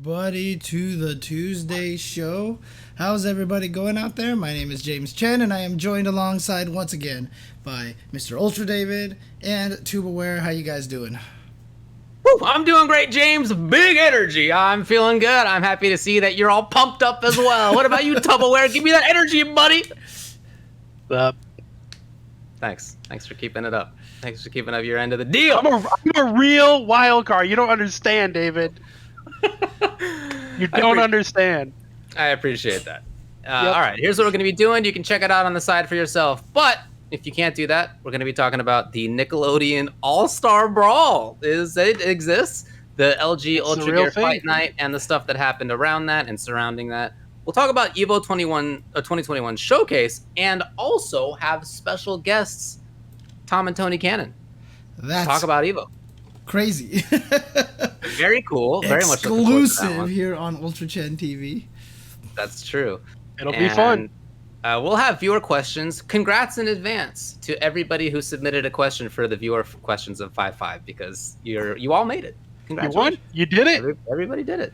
everybody to the Tuesday show. How's everybody going out there? My name is James Chen, and I am joined alongside once again by Mr. Ultra David and Tubaware. How you guys doing? Woo, I'm doing great, James. Big energy. I'm feeling good. I'm happy to see that you're all pumped up as well. What about you, Tubaware? Give me that energy, buddy. Thanks for keeping it up. Thanks for keeping up your end of the deal. I'm a real wild card. You don't understand, David. You don't understand. I appreciate that. All right, here's what we're going to be doing. You can check it out on the side for yourself. But if you can't do that, we're going to be talking about the Nickelodeon All-Star Brawl. It exists. The LG UltraGearFight Night and the stuff that happened around that and surrounding that. We'll talk about EVO 2021 Showcase and also have special guests, Tom and Tony Cannon. Talk about EVO. Crazy. Very cool. Very much exclusive here on Ultra Chen TV. That's true. It'll be fun. We'll have viewer questions. Congrats in advance to everybody who submitted a question for the viewer questions of 5-5 because you all made it. Congratulations. You won. You did it. Everybody did it.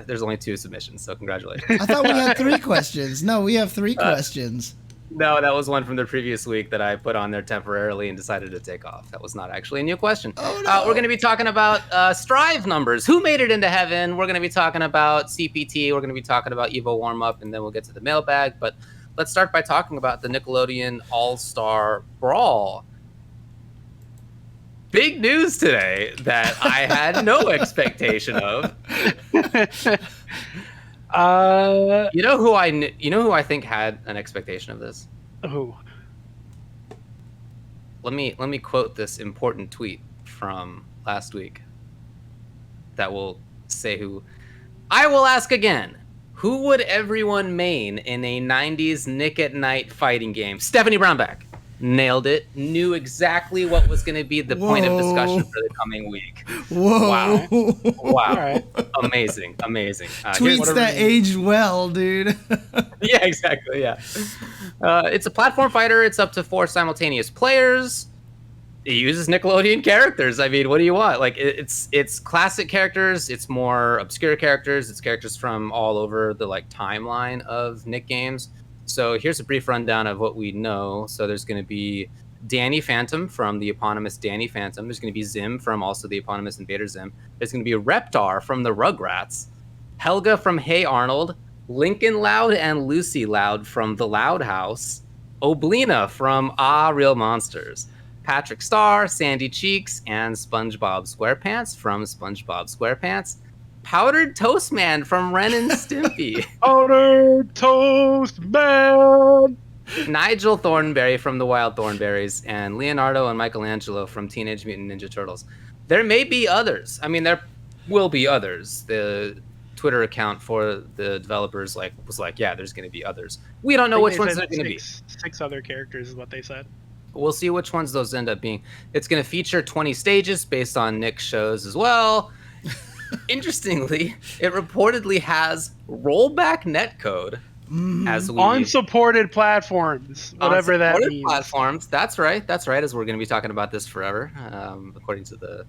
There's only 2 submissions, so congratulations. I thought we had 3 questions. No, we have 3 questions. No, that was one from the previous week that I put on there temporarily and decided to take off. That was not actually a new question. Oh, no. We're going to be talking about Strive numbers. Who made it into heaven? We're going to be talking about CPT. We're going to be talking about EVO warm-up, and then we'll get to the mailbag. But let's start by talking about the Nickelodeon All-Star Brawl. Big news today that I had no expectation of. You know who I think had an expectation of this? Who? Let me quote this important tweet from last week that will say who. I will ask again. Who would everyone main in a 90s Nick at Night fighting game? Stephanie Brownback. Nailed it. Knew exactly what was going to be the point of discussion for the coming week. Whoa. Wow. Right. Amazing. Tweets that aged well, dude. Yeah, exactly. Yeah. It's a platform fighter. It's up to 4 simultaneous players. It uses Nickelodeon characters. I mean, what do you want? Like, it's classic characters. It's more obscure characters. It's characters from all over the timeline of Nick games. So here's a brief rundown of what we know. So there's going to be Danny Phantom from the eponymous Danny Phantom. There's going to be Zim from also the eponymous Invader Zim. There's going to be Reptar from the Rugrats. Helga from Hey Arnold. Lincoln Loud and Lucy Loud from The Loud House. Oblina from Real Monsters. Patrick Star, Sandy Cheeks, and SpongeBob SquarePants from SpongeBob SquarePants. Powdered Toast Man from Ren and Stimpy. Powdered Toast Man. Nigel Thornberry from the Wild Thornberries, and Leonardo and Michelangelo from Teenage Mutant Ninja Turtles. There may be others. I mean, there will be others. The Twitter account for the developers was like, yeah, there's going to be others. We don't know which ones they're going to be. 6 other characters is what they said. We'll see which ones those end up being. It's going to feature 20 stages based on Nick's shows as well. Interestingly, it reportedly has rollback netcode as unsupported platforms, whatever that means. Platforms. That's right. As we're going to be talking about this forever, according to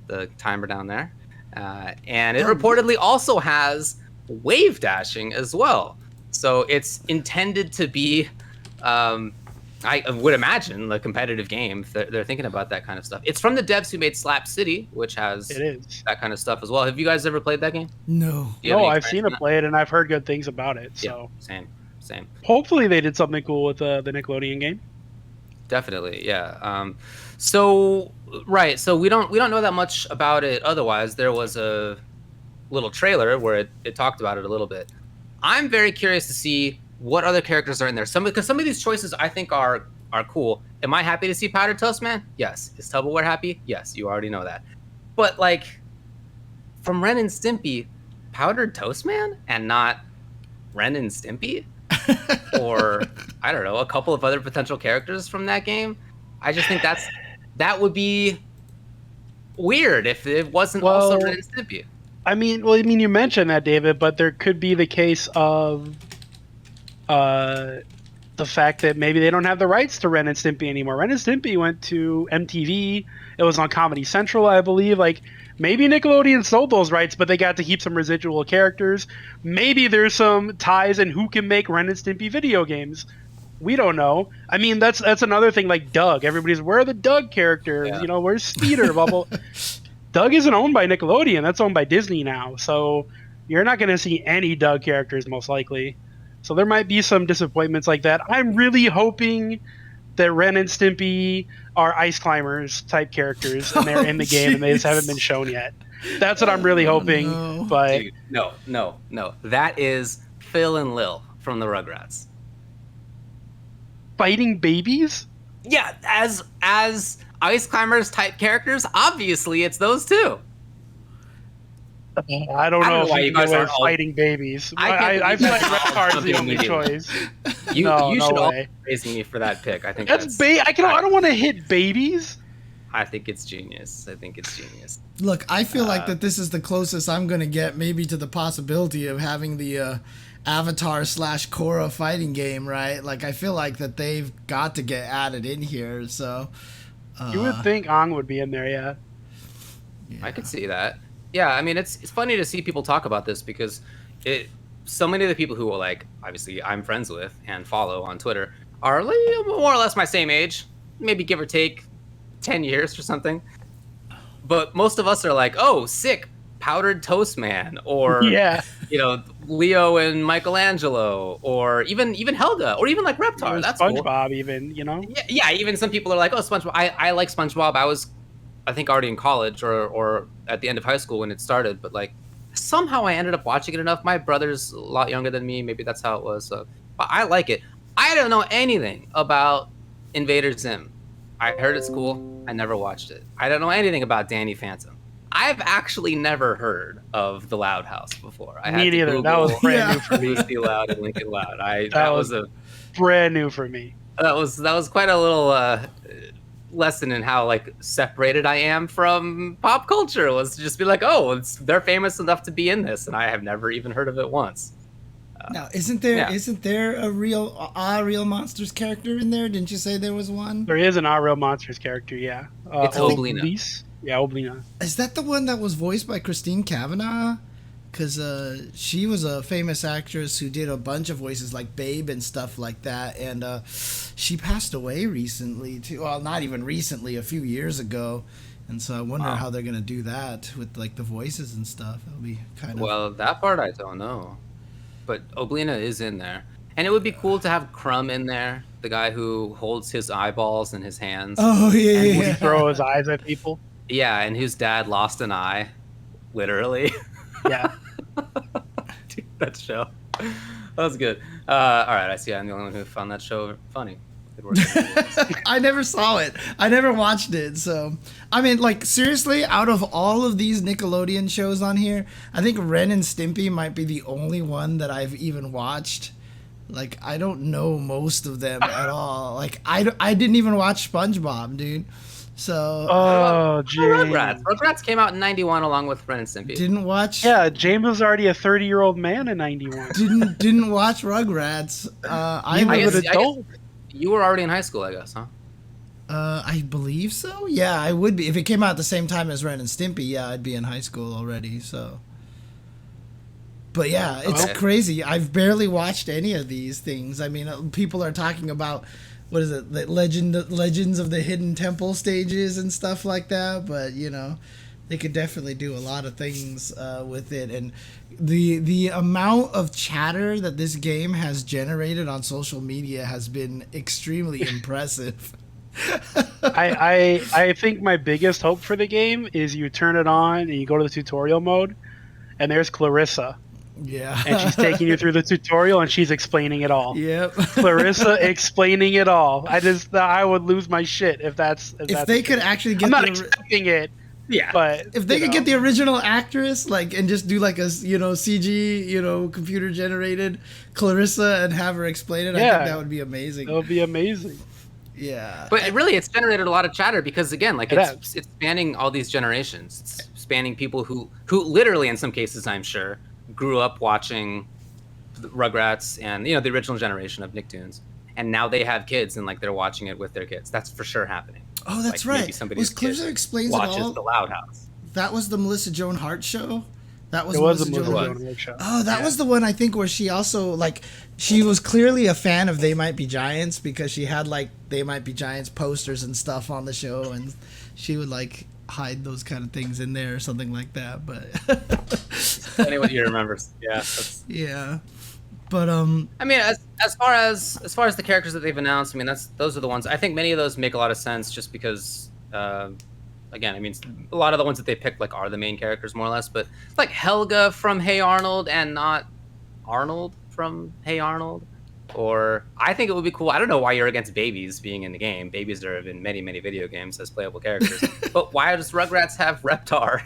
the timer down there. And it reportedly also has wave dashing as well. So it's intended to be, I would imagine, a competitive game. They're thinking about that kind of stuff. It's from the devs who made Slap City, which has that kind of stuff as well. Have you guys ever played that game? No. No, I've seen it played, and I've heard good things about it. So yeah, same. Hopefully they did something cool with the Nickelodeon game. Definitely, yeah. So we don't know that much about it. Otherwise, there was a little trailer where it talked about it a little bit. I'm very curious to see what other characters are in there. Because some of these choices I think are cool. Am I happy to see Powdered Toast Man? Yes. Is Tubbleware happy? Yes. You already know that. But from Ren and Stimpy, Powdered Toast Man and not Ren and Stimpy? Or I don't know, a couple of other potential characters from that game? I just think that would be weird if it wasn't also Ren and Stimpy. I mean, you mentioned that, David, but there could be the case of the fact that maybe they don't have the rights to Ren and Stimpy anymore. Ren and Stimpy went to MTV. It was on Comedy Central, I believe. Like, maybe Nickelodeon sold those rights, but they got to keep some residual characters. Maybe there's some ties in who can make Ren and Stimpy video games. We don't know. I mean, that's another thing. Like Doug, everybody's, where are the Doug characters? Yeah. You know, where's Speeder? Blah, blah. Doug isn't owned by Nickelodeon. That's owned by Disney now. So you're not going to see any Doug characters, most likely. So there might be some disappointments like that. I'm really hoping that Ren and Stimpy are ice climbers type characters, and they're in the game, and they just haven't been shown yet. That's what I'm really hoping. no. But Dude, no. That is Phil and Lil from the Rugrats. fighting babies? Yeah, as ice climbers type characters, obviously it's those two. I don't know if why you you can guys get away aren't with all- fighting babies. I can't I believe feel like that's Red all Card's the something only we do. choice. You No, you no should all way. be praising me for that pick. I think I don't want to hit babies. I think it's genius. Look, I feel like that this is the closest I'm going to get maybe to the possibility of having the Avatar / Korra fighting game, right? Like, I feel like that they've got to get added in here, so... You would think Aang would be in there, yeah. I could see that. Yeah, I mean, it's funny to see people talk about this because so many of the people who are like, obviously I'm friends with and follow on Twitter are like, more or less my same age, maybe give or take 10 years or something. But most of us are like, oh, sick, Powdered Toast Man, or Yeah. Leo and Michelangelo, or even Helga, or even like Reptar. That's cool. SpongeBob, even, you know? Yeah, even some people are like, oh, SpongeBob. I like SpongeBob. I was, I think, already in college or at the end of high school when it started. But like, somehow I ended up watching it enough. My brother's a lot younger than me. Maybe that's how it was. So, but I like it. I don't know anything about Invader Zim. I heard it's cool. I never watched it. I don't know anything about Danny Phantom. I've actually never heard of the Loud House before. I had Me to neither. Google That was brand new for me. Lucy Loud and Lincoln Loud. That was brand new for me. That was quite a little lesson in how like separated I am from pop culture. Was to just be like, oh, they're famous enough to be in this, and I have never even heard of it once. Now, isn't there Yeah. a real Monsters character in there? Didn't you say there was one? There is an Our Real Monsters character, yeah. It's Oblina. Oblis? Yeah, Oblina. Is that the one that was voiced by Christine Cavanaugh? Because she was a famous actress who did a bunch of voices like Babe and stuff like that. And she passed away recently, too. Well, not even recently, a few years ago. And so I wonder how they're going to do that with like the voices and stuff. It'll be kind of... Well, that part I don't know. But Oblina is in there. And it would be cool to have Crumb in there, the guy who holds his eyeballs in his hands. Oh, yeah, And would yeah. he throw his eyes at people? Yeah, and whose dad lost an eye, literally. Yeah. Dude, that show. That was good. All right, I see I'm the only one who found that show funny. Good work. I never saw it. I never watched it. So, I mean, like, seriously, out of all of these Nickelodeon shows on here, I think Ren and Stimpy might be the only one that I've even watched. Like, I don't know most of them at all. Like, I didn't even watch SpongeBob, dude. So, Oh, James. Rugrats came out in '91 along with Ren and Stimpy. didn't watch... Yeah, James was already a 30-year-old man in 91. Didn't watch Rugrats. I He was guess- an adult. You were already in high school, I guess, huh? I believe so. Yeah, I would be if it came out at the same time as Ren and Stimpy. Yeah, I'd be in high school already. So, but yeah, it's Okay. crazy. I've barely watched any of these things. I mean, people are talking about what is it, the Legends of the Hidden Temple stages and stuff like that. But you know, they could definitely do a lot of things with it, and the amount of chatter that this game has generated on social media has been extremely impressive. I think my biggest hope for the game is you turn it on and you go to the tutorial mode, and there's Clarissa, Yeah, and she's taking you through the tutorial and she's explaining it all. Yep. Clarissa explaining it all. I would lose my shit if that's If they could actually get I'm not the, expecting it, Yeah. but if they you could know. get the original actress, like, and just do like a CG, computer generated Clarissa and have her explain it, I Yeah. think that would be amazing. that would be amazing. Yeah. But it's generated a lot of chatter because again, like It it's spanning all these generations. It's spanning people who literally, in some cases, I'm sure, grew up watching the Rugrats and the original generation of Nicktoons, and now they have kids and like they're watching it with their kids. That's for sure happening. Oh, that's like, right. Maybe somebody's Clips That Explains It watches All? The Loud House. That was the Melissa Joan Hart show. That was It was Melissa the Joan Melissa Hart. Joan Hart show. Oh, that was the one I think where she also like she was clearly a fan of They Might Be Giants because she had like They Might Be Giants posters and stuff on the show, and she would like hide those kind of things in there or something like that. But Anyone here remembers? Yeah. yeah. But I mean, as far as the characters that they've announced, I mean, those are the ones. I think many of those make a lot of sense just because, again, I mean, a lot of the ones that they picked like are the main characters more or less. But like Helga from Hey Arnold and not Arnold from Hey Arnold, or I think it would be cool. I don't know why you're against babies being in the game. Babies are in many video games as playable characters. But why does Rugrats have Reptar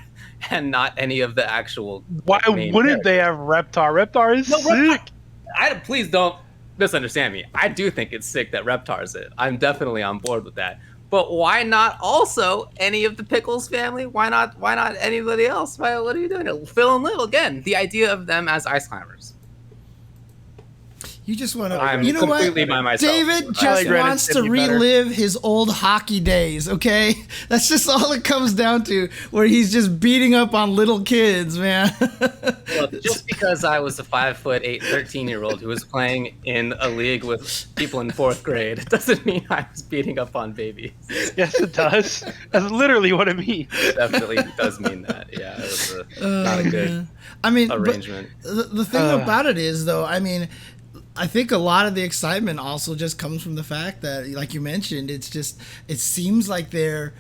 and not any of the actual? Why main wouldn't characters? they have Reptar? Reptar is sick. Please don't misunderstand me. I do think it's sick that Reptar's it. I'm definitely on board with that. But why not also any of the Pickles family? Why not anybody else? What are you doing? Phil and Lil, again, the idea of them as ice climbers. you just want I'm to, you know what? completely by myself. David just like Ren and wants to Stimpy better. relive his old hockey days, okay? That's just all it comes down to, where he's just beating up on little kids, man. Well, just because I was a 5'8", 13-year-old who was playing in a league with people in 4th grade doesn't mean I was beating up on babies. Yes, it does. That's literally what it means. It definitely does mean that. Yeah, it was not a good Man. I mean, but arrangement. the thing about it is, though, I mean, I think a lot of the excitement also just comes from the fact that, like you mentioned, it seems like they're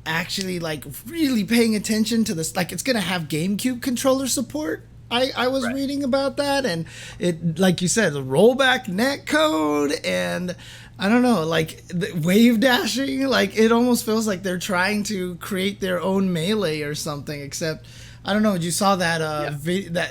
actually like really paying attention to this. Like it's going to have GameCube controller support. I was reading about that, and it, like you said, the rollback net code, and I don't know, like the wave dashing. Like it almost feels like they're trying to create their own Melee or something. Except, I don't know. You saw that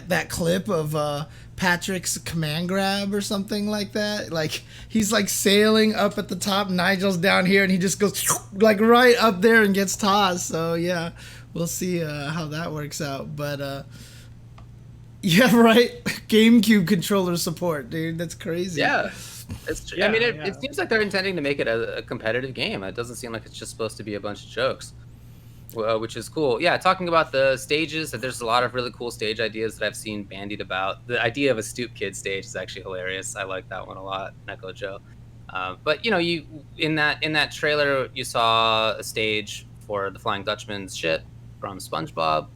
that clip of Patrick's command grab or something like that. Like he's like sailing up at the top, Nigel's down here, and he just goes like right up there and gets tossed. So yeah, we'll see how that works out. But yeah, right. GameCube controller support, dude. That's crazy. Yeah. It's true. Yeah, I mean, yeah. it seems like they're intending to make it a competitive game. It doesn't seem like it's just supposed to be a bunch of jokes, which is cool. Yeah, talking about the stages, there's a lot of really cool stage ideas that I've seen bandied about. The idea of a Stoop Kid stage is actually hilarious. I like that one a lot, Neko Joe. But you in that trailer, you saw a stage for the Flying Dutchman's shit from SpongeBob,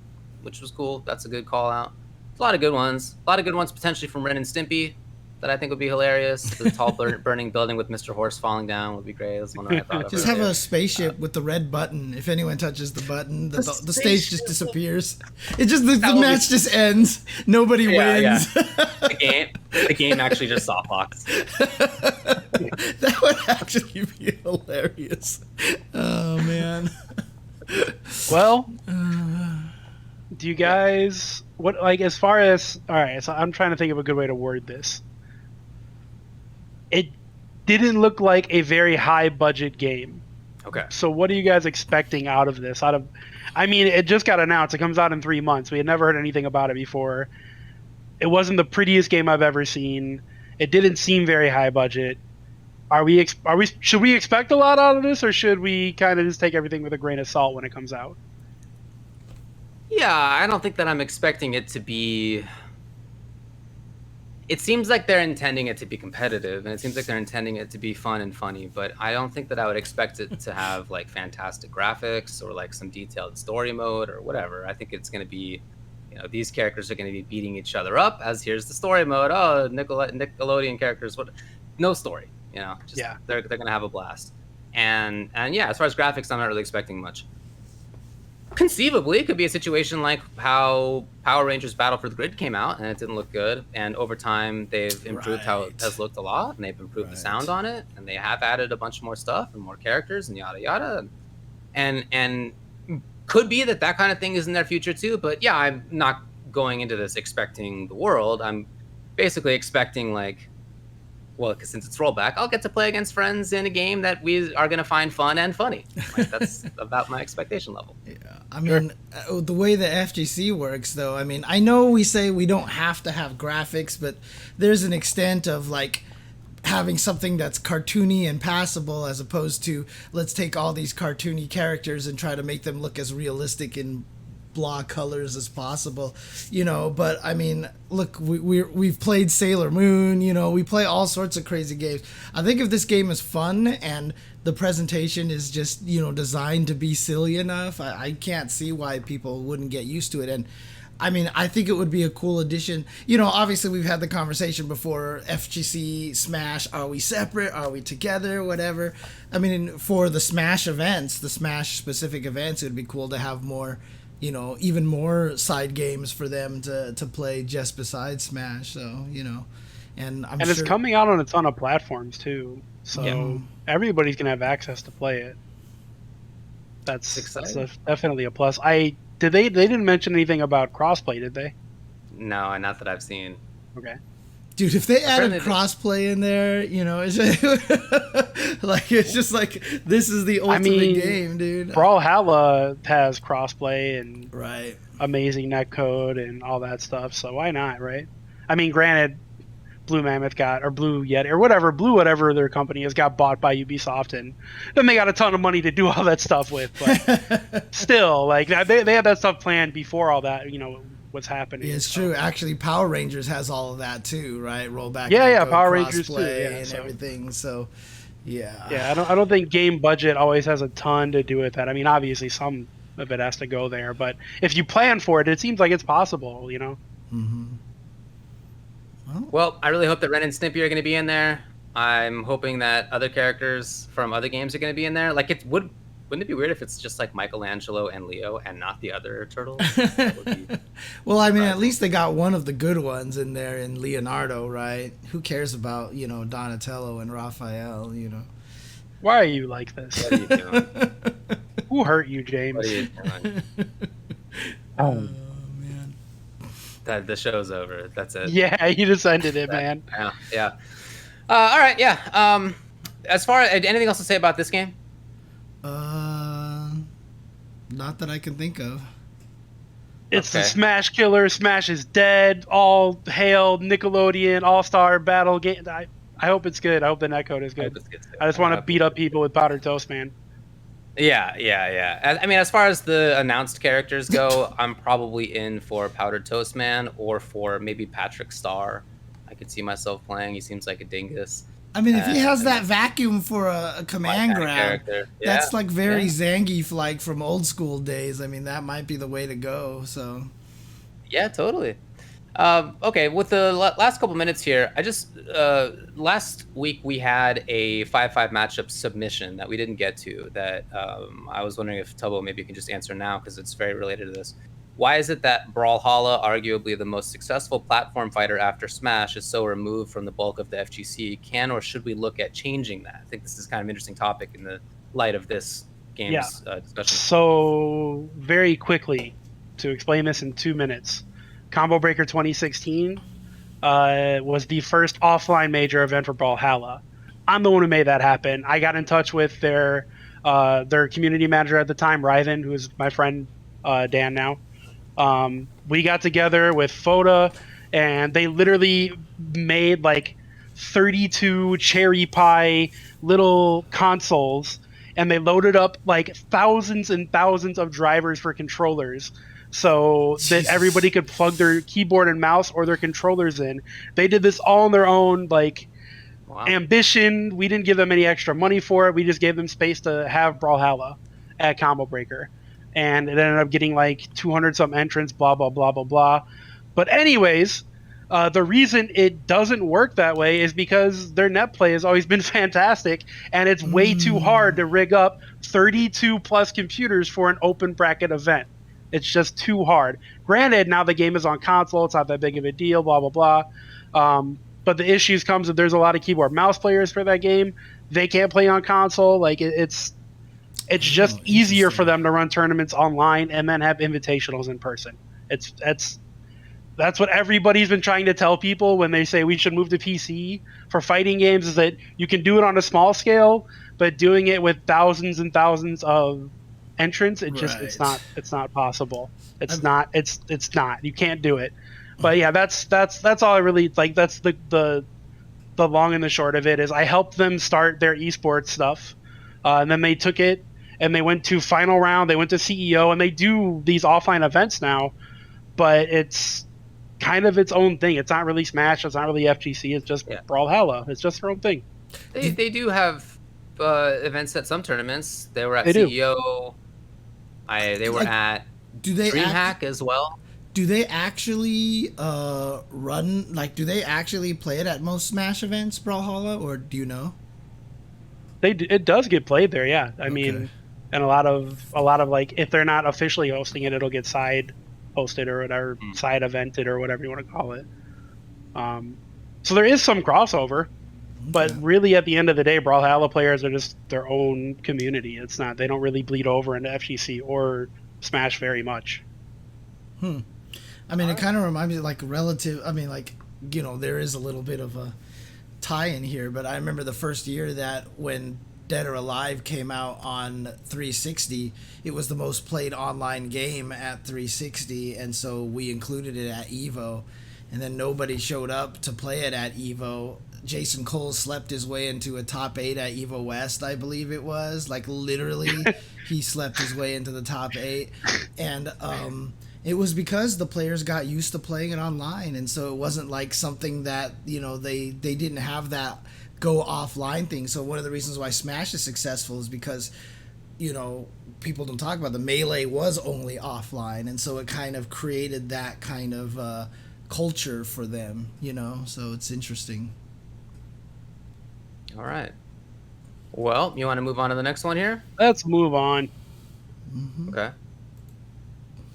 which was cool. That's a good call out. A lot of good ones. A lot of good ones potentially from Ren and Stimpy that I think would be hilarious. The tall burning building with Mr. Horse falling down would be great. That's one that I thought of. Just have a spaceship with the red button. If anyone touches the button, the stage just disappears. It just the match just ends. Nobody wins. Yeah. The game actually just softbox. That would actually be hilarious. Oh man. Well, do you guys what like as far as all right? So I'm trying to think of a good way to word this. It didn't look like a very high budget game. Okay. So what are you guys expecting out of this? I mean, it just got announced. It comes out in 3 months. We had never heard anything about it before. It wasn't the prettiest game I've ever seen. It didn't seem very high budget. Should we expect a lot out of this, or should we kind of just take everything with a grain of salt when it comes out? Yeah, I don't think that I'm expecting it to be. It seems like they're intending it to be competitive, and it seems like they're intending it to be fun and funny, but I don't think that I would expect it to have like fantastic graphics or like some detailed story mode or whatever. I think it's going to be, these characters are going to be beating each other up as here's the story mode. Oh, Nickelodeon characters, what? No story, just they're going to have a blast. And yeah, as far as graphics, I'm not really expecting much. Conceivably, it could be a situation like how Power Rangers Battle for the Grid came out and it didn't look good, and over time they've improved how it has looked a lot, and they've improved the sound on it, and they have added a bunch more stuff and more characters and yada yada, and could be that kind of thing is in their future too. But yeah, I'm not going into this expecting the world. I'm basically expecting because since it's rollback, I'll get to play against friends in a game that we are going to find fun and funny. That's about my expectation level. Yeah, I mean, the way the FGC works, though, I mean, I know we say we don't have to have graphics, but there's an extent of having something that's cartoony and passable as opposed to let's take all these cartoony characters and try to make them look as realistic in blah colors as possible, but I mean, look, we've played Sailor Moon, we play all sorts of crazy games. I think if this game is fun and the presentation is just designed to be silly enough, I can't see why people wouldn't get used to it. And I mean, I think it would be a cool addition. Obviously we've had the conversation before, FGC, Smash, are we separate? Are we together? Whatever. I mean, for the Smash events, the Smash specific events, it would be cool to have more, even more side games for them to play just besides Smash. So, and I'm sure it's coming out on a ton of platforms too. So everybody's going to have access to play it. That's definitely a plus. They didn't mention anything about crossplay, did they? No, not that I've seen. Okay. Dude, if they added crossplay in there, it's just like this is the ultimate game, dude. Brawlhalla has crossplay and right, amazing netcode and all that stuff. So why not, right? I mean, granted, Blue Yeti or whatever their company has got bought by Ubisoft, and then they got a ton of money to do all that stuff with. But still, like they had that stuff planned before all that, what's happening. Yeah, it's true. Actually, Power Rangers has all of that too, right? Rollback. Yeah, Power Rangers too, and everything. So, yeah. Yeah, I don't think game budget always has a ton to do with that. I mean, obviously some of it has to go there, but if you plan for it, it seems like it's possible, Mm-hmm. Well, I really hope that Ren and Stimpy are going to be in there. I'm hoping that other characters from other games are going to be in there. Like, wouldn't it be weird if it's just like Michelangelo and Leo and not the other turtles? That would be well, I mean, at least they got one of the good ones in there in Leonardo, right? Who cares about, Donatello and Raphael, Why are you like this? What are you doing? Who hurt you, James? What are you doing? Man. The show's over. That's it. Yeah, you just ended it, man. Yeah. All right, yeah. As far as anything else to say about this game? Not that I can think of. It's the Smash killer. Smash is dead. All hail Nickelodeon All-Star Battle game. I hope it's good. I hope the netcode is good. I just want to beat up people with powdered toast, man. Yeah. I mean, as far as the announced characters go, I'm probably in for Powdered Toast Man or for maybe Patrick Star. I could see myself playing. He seems like a dingus. I mean, if he has that vacuum for a command grab, that's like very Zangief-like from old school days. I mean, that might be the way to go. So, yeah, totally. Okay, with the last couple minutes here, last week we had a 5-5 matchup submission that we didn't get to that I was wondering if Tobo maybe you can just answer now because it's very related to this. Why is it that Brawlhalla, arguably the most successful platform fighter after Smash, is so removed from the bulk of the FGC? Can or should we look at changing that? I think this is kind of an interesting topic in the light of this game's discussion. So, very quickly, to explain this in 2 minutes, Combo Breaker 2016 was the first offline major event for Brawlhalla. I'm the one who made that happen. I got in touch with their community manager at the time, Ryven, who is my friend Dan now. We got together with Foda, and they literally made like 32 cherry pie little consoles, and they loaded up like thousands and thousands of drivers for controllers so that everybody could plug their keyboard and mouse or their controllers in. They did this all on their own, like, ambition. We didn't give them any extra money for it. We just gave them space to have Brawlhalla at Combo Breaker. And it ended up getting like 200-something entrants, blah, blah, blah, blah, blah. But anyways, the reason it doesn't work that way is because their net play has always been fantastic, and it's way too hard to rig up 32-plus computers for an open bracket event. It's just too hard. Granted, now the game is on console. It's not that big of a deal, blah, blah, blah. But the issues comes if there's a lot of keyboard mouse players for that game. They can't play on console. Like, it's just easier for them to run tournaments online and then have invitationals in person. That's what everybody's been trying to tell people when they say we should move to PC for fighting games, is that you can do it on a small scale, but doing it with thousands and thousands of entrants, it's not possible. It's not. You can't do it. But yeah, that's all I really like. That's the the long and the short of it is I helped them start their esports stuff, and then they took it and they went to final round. They went to CEO, and they do these offline events now, but it's kind of its own thing. It's not really Smash. It's not really FGC. It's just Brawlhalla. It's just their own thing. They do have events at some tournaments. They were at They do. CEO. They were at Do they DreamHack as well. do they actually run, like, do they actually play it at most Smash events, Brawlhalla, or do you know? It does get played there, yeah. I mean, and a lot of like, if they're not officially hosting it, it'll get side hosted or whatever, side evented or whatever you want to call it. So there is some crossover, but really at the end of the day, Brawlhalla players are just their own community. It's not, they don't really bleed over into FGC or Smash very much. I mean, it kind of reminds me, like, relative. I mean, like, you know, there is a little bit of a tie-in here, but I remember the first year that when Dead or Alive came out on 360, it was the most played online game at 360, and so we included it at EVO, and then nobody showed up to play it at EVO. Jason Cole slept his way into a top 8 at EVO West, I believe it was. Like, literally, he slept his way into the top 8, and it was because the players got used to playing it online, and so it wasn't like something that, you know, they didn't have that go offline thing. So one of the reasons why Smash is successful is because, you know, people don't talk about the Melee was only offline, and so it kind of created that kind of culture for them, you know, so it's interesting. All right. Well, you want to move on to the next one here? Let's move on. Okay.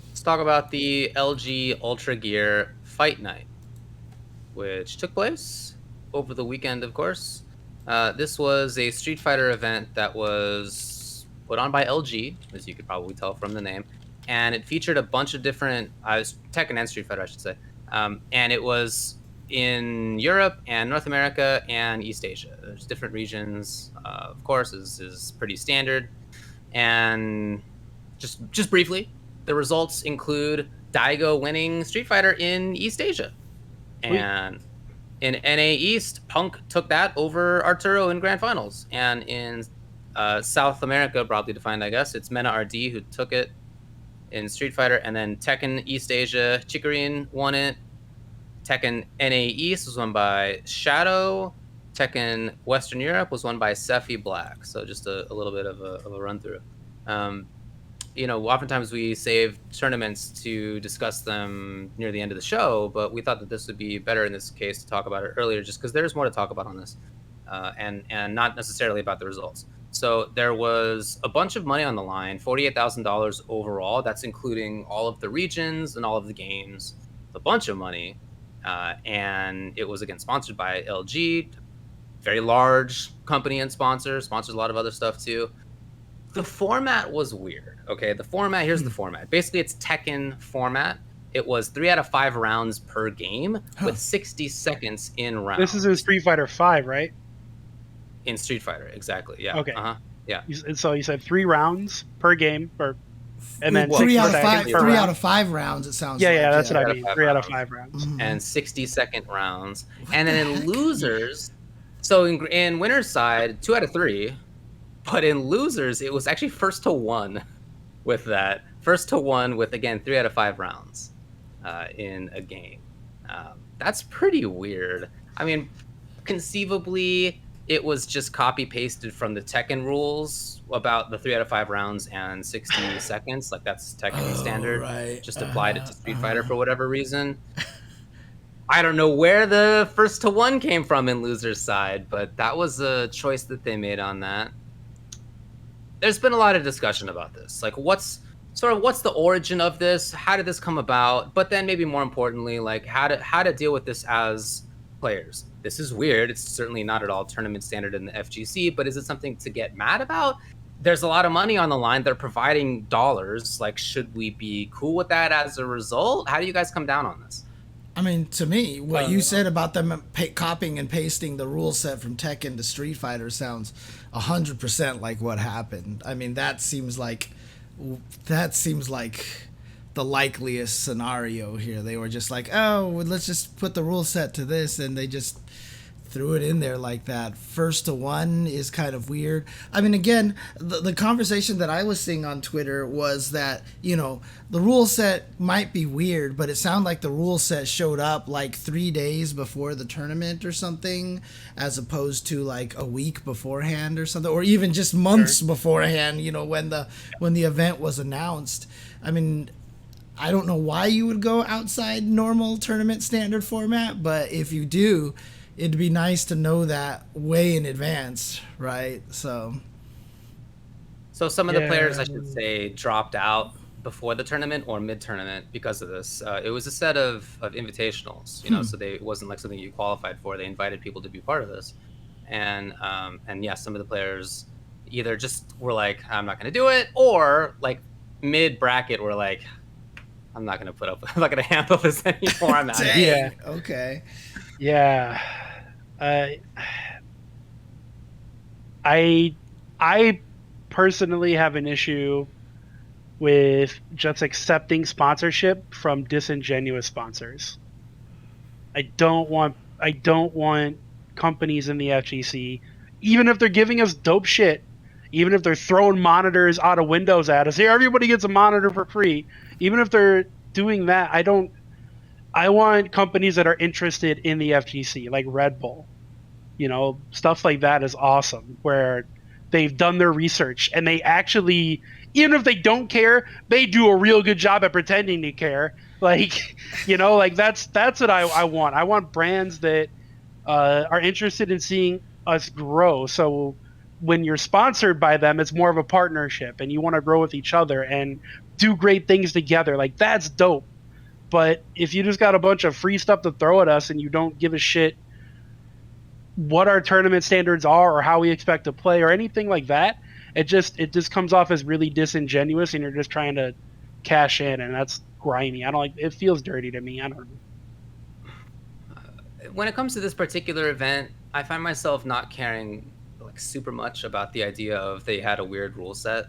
Let's talk about the LG UltraGearFight Night, which took place over the weekend, of course. This was a Street Fighter event that was put on by LG, as you could probably tell from the name, and it featured a bunch of different Tekken and Street Fighter, I should say, and it was in Europe and North America and East Asia. There's different regions, of course, is pretty standard. And just briefly, the results include Daigo winning Street Fighter in East Asia. And in NA East, Punk took that over Arturo in Grand Finals. And in South America, broadly defined, I guess, it's Mena RD who took it in Street Fighter. And then Tekken East Asia, Chikarin won it. Tekken NA East was won by Shadow. Tekken Western Europe was won by Sephi Black. So just a little bit of a run through. You know, oftentimes we save tournaments to discuss them near the end of the show, but we thought that this would be better in this case to talk about it earlier, just because there's more to talk about on this, and not necessarily about the results. So there was a bunch of money on the line, $48,000 overall. That's including all of the regions and all of the games, a bunch of money, and it was again sponsored by LG, very large company and sponsors a lot of other stuff too. The format was weird. Okay, here's the format. Basically, it's Tekken format. It was 3 out of 5 rounds per game with 60 seconds in rounds. This is in Street Fighter 5, right? In Street Fighter, exactly. Yeah. Okay. Yeah. So you said 3 rounds per game, and then 3 out of 5. 3 round. out of 5 rounds. It sounds. Yeah, like, that's what I mean. 3 out of 5 rounds. And 60-second rounds, and then in losers. So in winners' side, 2 out of 3. But in losers, it was actually first to 1 with that. First to 1 with, again, 3 out of 5 rounds in a game. That's pretty weird. I mean, conceivably, it was just copy-pasted from the Tekken rules about the 3 out of 5 rounds and 60 seconds. Like, that's Tekken standard. Right. Just applied it to Street Fighter for whatever reason. I don't know where the first to 1 came from in losers' side, but that was a choice that they made on that. There's been a lot of discussion about this. Like, what's the origin of this? How did this come about? But then maybe more importantly, like how to deal with this as players. This is weird. It's certainly not at all tournament standard in the FGC, but is it something to get mad about? There's a lot of money on the line. They're providing dollars. Like, should we be cool with that as a result? How do you guys come down on this? I mean, to me, what you said about them copying and pasting the rule set from Tekken to Street Fighter sounds 100% like what happened. I mean, that seems like the likeliest scenario here. They were just like, oh, well, let's just put the rule set to this, and they just threw it in there like that. First to one is kind of weird. I mean, again, the conversation that I was seeing on Twitter was that, you know, the rule set might be weird, but it sounded like the rule set showed up like 3 days before the tournament or something, as opposed to like a week beforehand or something, or even just months beforehand, you know, when the event was announced. I mean, I don't know why you would go outside normal tournament standard format, but if you do, it'd be nice to know that way in advance, right? So some of the players, I should say, dropped out before the tournament or mid-tournament because of this. It was a set of invitationals, you know, so it wasn't like something you qualified for. They invited people to be part of this. And yeah, some of the players either just were like, I'm not going to do it, or like mid-bracket were like, I'm not going to handle this anymore. I'm out of here. Yeah. Okay. Yeah. I personally have an issue with just accepting sponsorship from disingenuous sponsors. I don't want companies in the FGC, even if they're giving us dope shit, even if they're throwing monitors out of windows at us. Here, everybody gets a monitor for free. Even if they're doing that, I want companies that are interested in the FGC, like Red Bull. You know, stuff like that is awesome, where they've done their research and they actually, even if they don't care, they do a real good job at pretending to care. Like, you know, like that's what I want. I want brands that are interested in seeing us grow. So when you're sponsored by them, it's more of a partnership and you want to grow with each other and do great things together. Like, that's dope. But if you just got a bunch of free stuff to throw at us and you don't give a shit what our tournament standards are or how we expect to play or anything like that, it just comes off as really disingenuous and you're just trying to cash in, and that's grimy. I don't like it. Feels dirty to me. I don't know. When it comes to this particular event, I find myself not caring like super much about the idea of they had a weird rule set.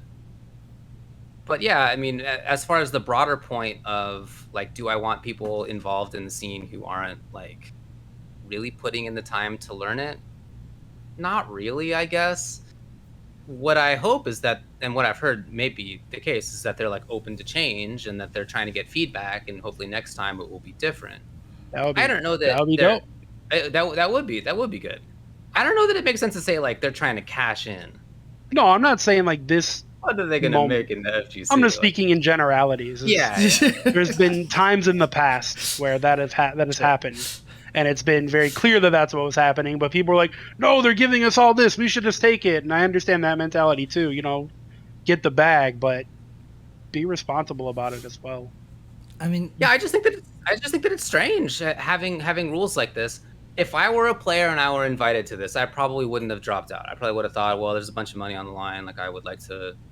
But yeah, I mean, as far as the broader point of like, do I want people involved in the scene who aren't like really putting in the time to learn it? Not really, I guess. What I hope is that, and what I've heard may be the case, is that they're like open to change and that they're trying to get feedback, and hopefully next time it will be different. I don't know that that would be dope. That would be good. I don't know that it makes sense to say like they're trying to cash in. No, I'm not saying like this. What are they going to make in the FGC? I'm just speaking in generalities. Yeah. There's been times in the past where that has happened, and it's been very clear that that's what was happening. But people are like, "No, they're giving us all this. We should just take it." And I understand that mentality too. You know, get the bag, but be responsible about it as well. I mean, yeah, I just think that it's strange having rules like this. If I were a player and I were invited to this, I probably wouldn't have dropped out. I probably would have thought, well, there's a bunch of money on the line. Like, I'd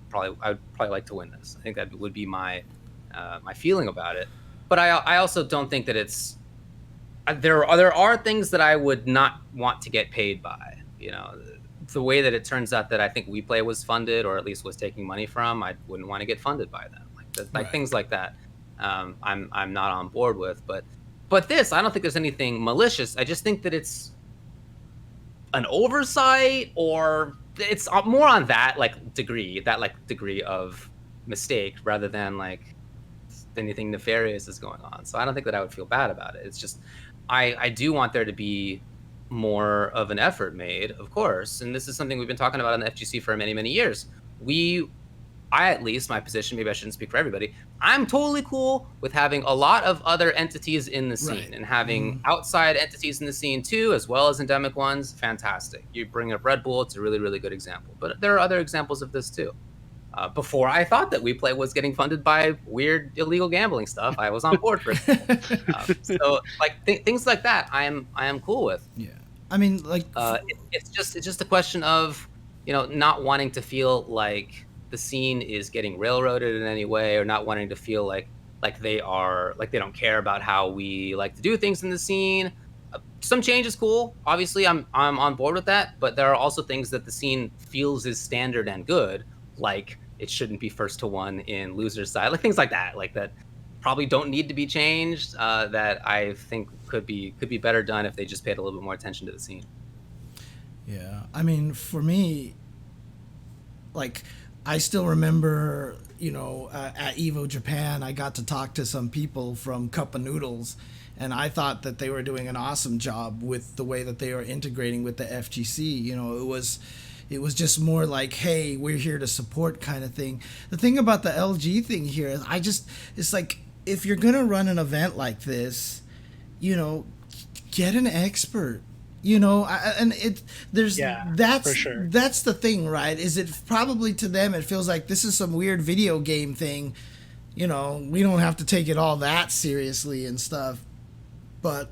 probably like to win this. I think that would be my my feeling about it. But I also don't think that it's there are things that I would not want to get paid by. You know, the way that it turns out that I think WePlay was funded, or at least was taking money from, I wouldn't want to get funded by them. Like things like that. I'm not on board with, but this, I don't think there's anything malicious. I just think that it's an oversight, or it's more on that degree of mistake rather than like anything nefarious is going on. So I don't think that I would feel bad about it. It's just I do want there to be more of an effort made, of course. And this is something we've been talking about in the FGC for many, many years. I, at least, my position, maybe I shouldn't speak for everybody, I'm totally cool with having a lot of other entities in the scene, and having outside entities in the scene too, as well as endemic ones. Fantastic. You bring up Red Bull, it's a really, really good example. But there are other examples of this too. Before I thought that WePlay was getting funded by weird illegal gambling stuff, I was on board for it. So like things like that, I am cool with. Yeah, I mean, like it's just a question of, you know, not wanting to feel like the scene is getting railroaded in any way, or not wanting to feel like they don't care about how we like to do things in the scene. Some change is cool. Obviously, I'm on board with that. But there are also things that the scene feels is standard and good, like it shouldn't be first to one in loser's side, like things like that probably don't need to be changed. That I think could be better done if they just paid a little bit more attention to the scene. Yeah, I mean, for me, like, I still remember, at EVO Japan, I got to talk to some people from Cup of Noodles, and I thought that they were doing an awesome job with the way that they were integrating with the FGC. It was just more like, hey, we're here to support kind of thing. The thing about the LG thing here is it's like, if you're going to run an event like this, get an expert. And that's for sure. That's the thing, right? Is it probably to them it feels like this is some weird video game thing. We don't have to take it all that seriously and stuff. But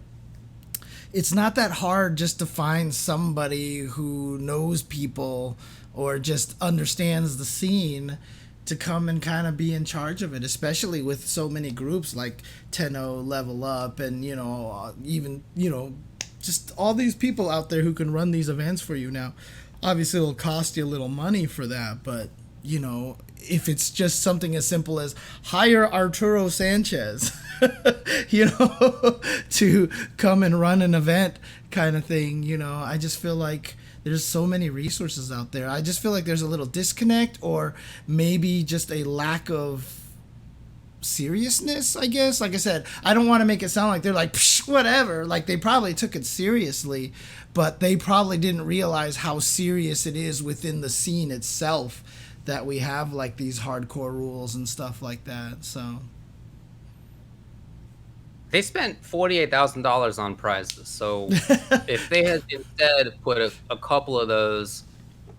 it's not that hard just to find somebody who knows people or just understands the scene to come and kind of be in charge of it, especially with so many groups like Tenno, Level Up, and even just all these people out there who can run these events for you now. Obviously, it'll cost you a little money for that, but if it's just something as simple as hire Arturo Sanchez, to come and run an event kind of thing, I just feel like there's so many resources out there. I just feel like there's a little disconnect, or maybe just a lack of seriousness, I guess. Like I said, I don't want to make it sound like they're like, psh, whatever. Like, they probably took it seriously, but they probably didn't realize how serious it is within the scene itself that we have like these hardcore rules and stuff like that. So they spent $48,000 on prizes. So if they had instead put a couple of those,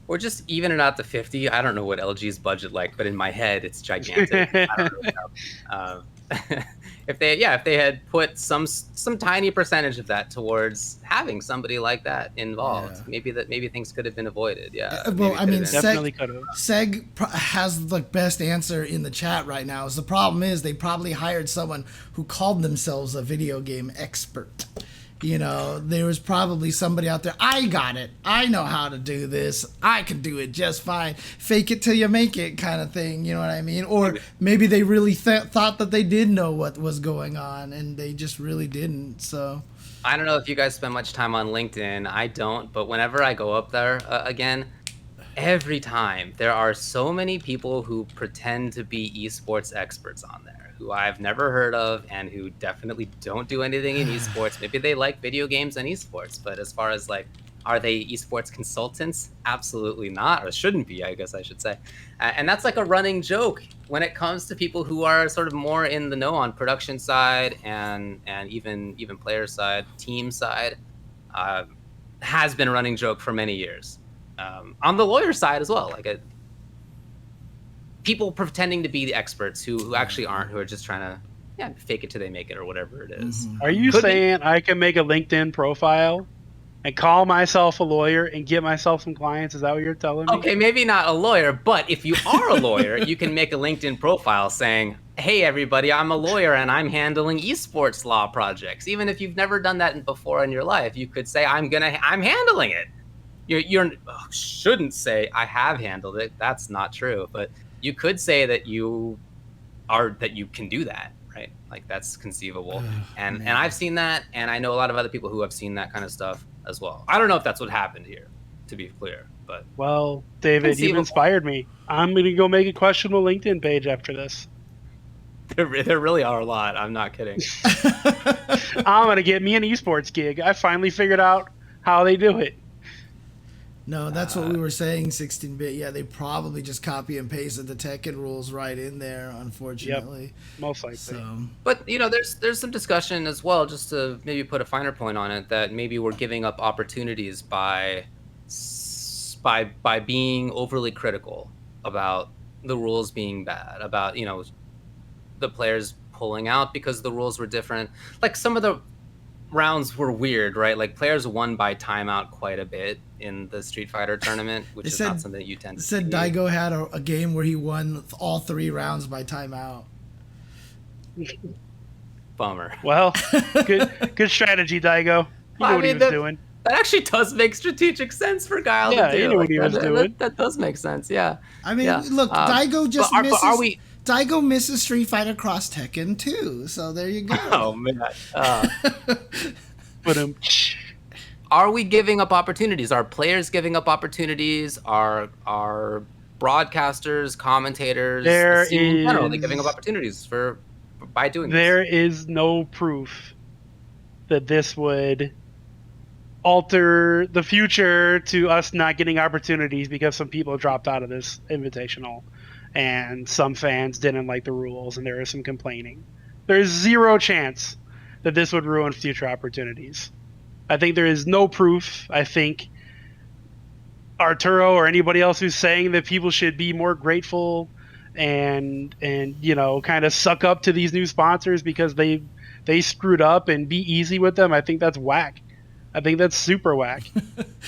or just even it out to 50, I don't know what LG's budget like, but in my head it's gigantic. I don't really know. If they had put some tiny percentage of that towards having somebody like that involved, maybe things could have been avoided. Yeah. Well, I mean, definitely could have. Seg has the best answer in the chat right now. Is the problem is they probably hired someone who called themselves a video game expert. There was probably somebody out there. I got it. I know how to do this. I can do it just fine. Fake it till you make it kind of thing. You know what I mean? Or maybe they really thought that they did know what was going on and they just really didn't. So I don't know if you guys spend much time on LinkedIn. I don't. But whenever I go up there again, every time there are so many people who pretend to be esports experts on there, who I've never heard of and who definitely don't do anything in esports. Maybe they like video games and esports, but as far as like, are they esports consultants? Absolutely not, or shouldn't be, I guess I should say. And that's like a running joke when it comes to people who are sort of more in the know on production side and even player side, team side. Has been a running joke for many years. On the lawyer side as well, like people pretending to be the experts who actually aren't, who are just trying to fake it till they make it or whatever it is. Mm-hmm. Are you saying I can make a LinkedIn profile and call myself a lawyer and get myself some clients? Is that what you're telling me? Okay, maybe not a lawyer, but if you are a lawyer, you can make a LinkedIn profile saying, hey everybody, I'm a lawyer and I'm handling esports law projects. Even if you've never done that before in your life, you could say, I'm handling it. You shouldn't say I have handled it. That's not true. But you could say that you can do that, right? Like, that's conceivable. And I've seen that, and I know a lot of other people who have seen that kind of stuff as well. I don't know if that's what happened here, to be clear, but well, David, you've inspired me. I'm gonna go make a questionable LinkedIn page after this. There really are a lot. I'm not kidding. I'm gonna get me an esports gig. I finally figured out how they do it. No, that's what we were saying, 16-bit. Yeah, they probably just copy and pasted the Tekken rules right in there, unfortunately. Yep, most likely. So. But, there's some discussion as well, just to maybe put a finer point on it, that maybe we're giving up opportunities by being overly critical about the rules being bad, about, the players pulling out because the rules were different. Like, some of the rounds were weird, right? Like, players won by timeout quite a bit in the Street Fighter tournament, which is not something that you tend to see. Daigo had a game where he won all 3 rounds by timeout. Bummer. Well, good strategy, Daigo. You know what he was doing. That actually does make strategic sense for Guile to do. He knew what he was doing. That does make sense, yeah. I mean, look, Daigo just misses... Daigo misses Street Fighter Cross Tekken too, so there you go. Oh, man. are we giving up opportunities? Are players giving up opportunities? Are broadcasters, commentators, the There scene in general, are they giving up is opportunities by doing there this? is no proof that this would alter the future to us not getting opportunities because some people dropped out of this invitational and some fans didn't like the rules and there was some complaining. There's zero chance that this would ruin future opportunities. I think there is no proof. I think Arturo or anybody else who's saying that people should be more grateful and kind of suck up to these new sponsors because they screwed up and be easy with them, I think that's whack. I think that's super whack.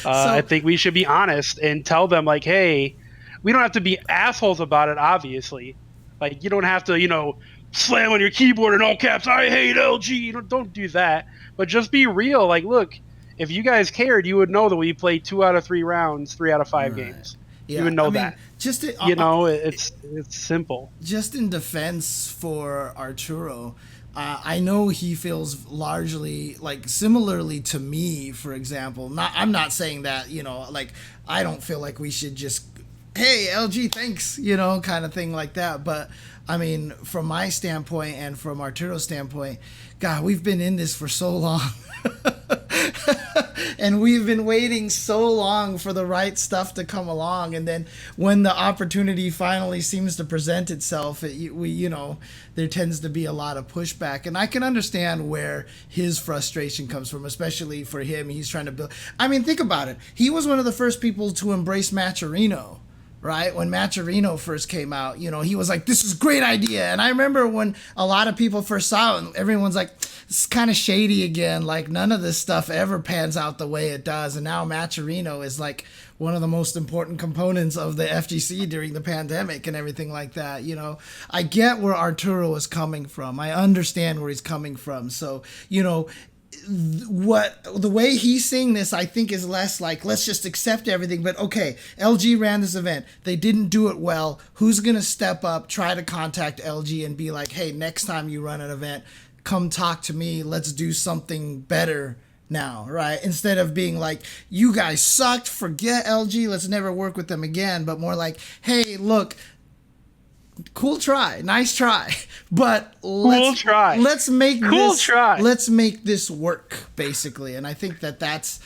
I think we should be honest and tell them, like, hey, we don't have to be assholes about it, obviously. Like, you don't have to, slam on your keyboard in all caps, I hate LG. Don't do that. But just be real. Like, look, if you guys cared, you would know that we played 2 out of 3 rounds, 3 out of 5 games. Yeah, you would know that. Just to, it's simple. Just in defense for Arturo, I know he feels largely like similarly to me, for example. I'm not saying that, like I don't feel like we should just, hey, LG, thanks, kind of thing like that. But I mean, from my standpoint and from Arturo's standpoint, God, we've been in this for so long. And we've been waiting so long for the right stuff to come along, and then when the opportunity finally seems to present itself, there tends to be a lot of pushback, and I can understand where his frustration comes from, especially for him. He's trying to build. I mean, think about it. He was one of the first people to embrace Matcherino. Right? When Matcherino first came out, he was like, this is a great idea. And I remember when a lot of people first saw it, everyone's like, it's kind of shady again. Like, none of this stuff ever pans out the way it does. And now Matcherino is like one of the most important components of the FGC during the pandemic and everything like that. I get where Arturo is coming from. I understand where he's coming from. So, the way he's seeing this, I think, is less like, let's just accept everything. But okay, LG ran this event, they didn't do it well. Who's gonna step up, try to contact LG and be like, hey, next time you run an event, come talk to me, let's do something better now, right? Instead of being like, you guys sucked, forget LG, let's never work with them again. But more like, hey, look, cool try, nice try, but let's make this work, basically. And I think that's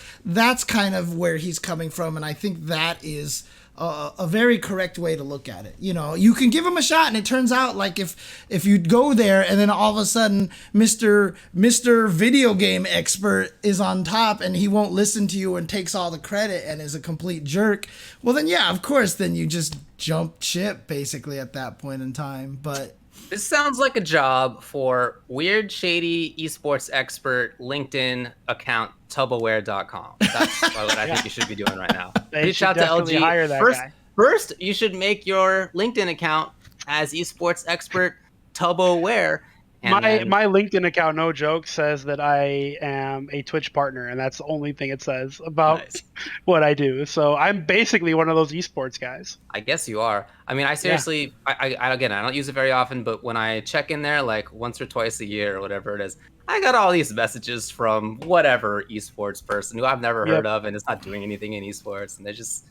kind of where he's coming from, and I think that is a very correct way to look at it. You can give him a shot, and it turns out like if you go there and then all of a sudden Mr. Video Game Expert is on top and he won't listen to you and takes all the credit and is a complete jerk, well then yeah, of course, then you just jump ship basically at that point in time. But this sounds like a job for weird, shady esports expert LinkedIn account tubaware.com. That's what I think you should be doing right now. Reach out to LG. Hire that guy. First, you should make your LinkedIn account as esports expert Tubaware. My LinkedIn account, no joke, says that I am a Twitch partner, and that's the only thing it says about what I do. So I'm basically one of those esports guys. I guess you are. I mean, I seriously, I don't use it very often, but when I check in there like once or twice a year or whatever it is, I got all these messages from whatever esports person who I've never heard of and is not doing anything in esports, and they're just,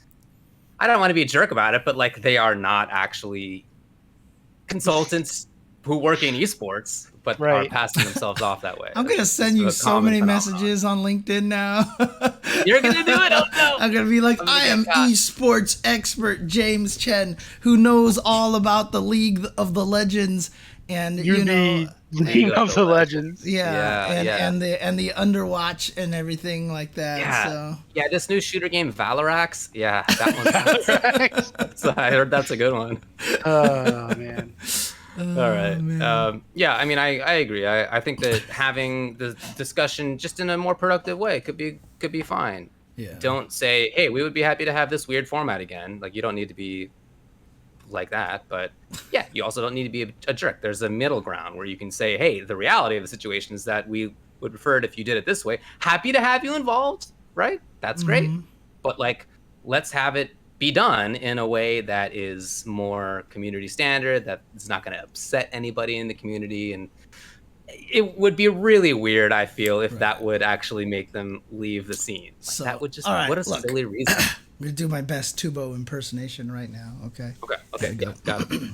I don't want to be a jerk about it, but like they are not actually consultants who work in esports, but are passing themselves off that way. I'm going to send you so many messages on LinkedIn now. You're going to do it? Oh, no. I'm going to be like, I am esports expert James Chen, who knows all about the League of the Legends. And, League of the Legends. And the Underwatch and everything like that. Yeah. So. Yeah, this new shooter game, Valorant. Yeah, that one. I heard that's a good one. Oh, man. All right. I mean, I agree. I think that having the discussion just in a more productive way could be fine. Yeah. Don't say, hey, we would be happy to have this weird format again. Like, you don't need to be like that. But yeah, you also don't need to be a jerk. There's a middle ground where you can say, hey, the reality of the situation is that we would prefer it if you did it this way. Happy to have you involved, right? That's great. But like, let's have it be done in a way that is more community standard, that is not going to upset anybody in the community. And it would be really weird, I feel, if that would actually make them leave the scene. Like, So, that would just, all right, what a look. silly reason. I'm gonna do my best Tubo impersonation right now. Okay. Okay, yeah, got it.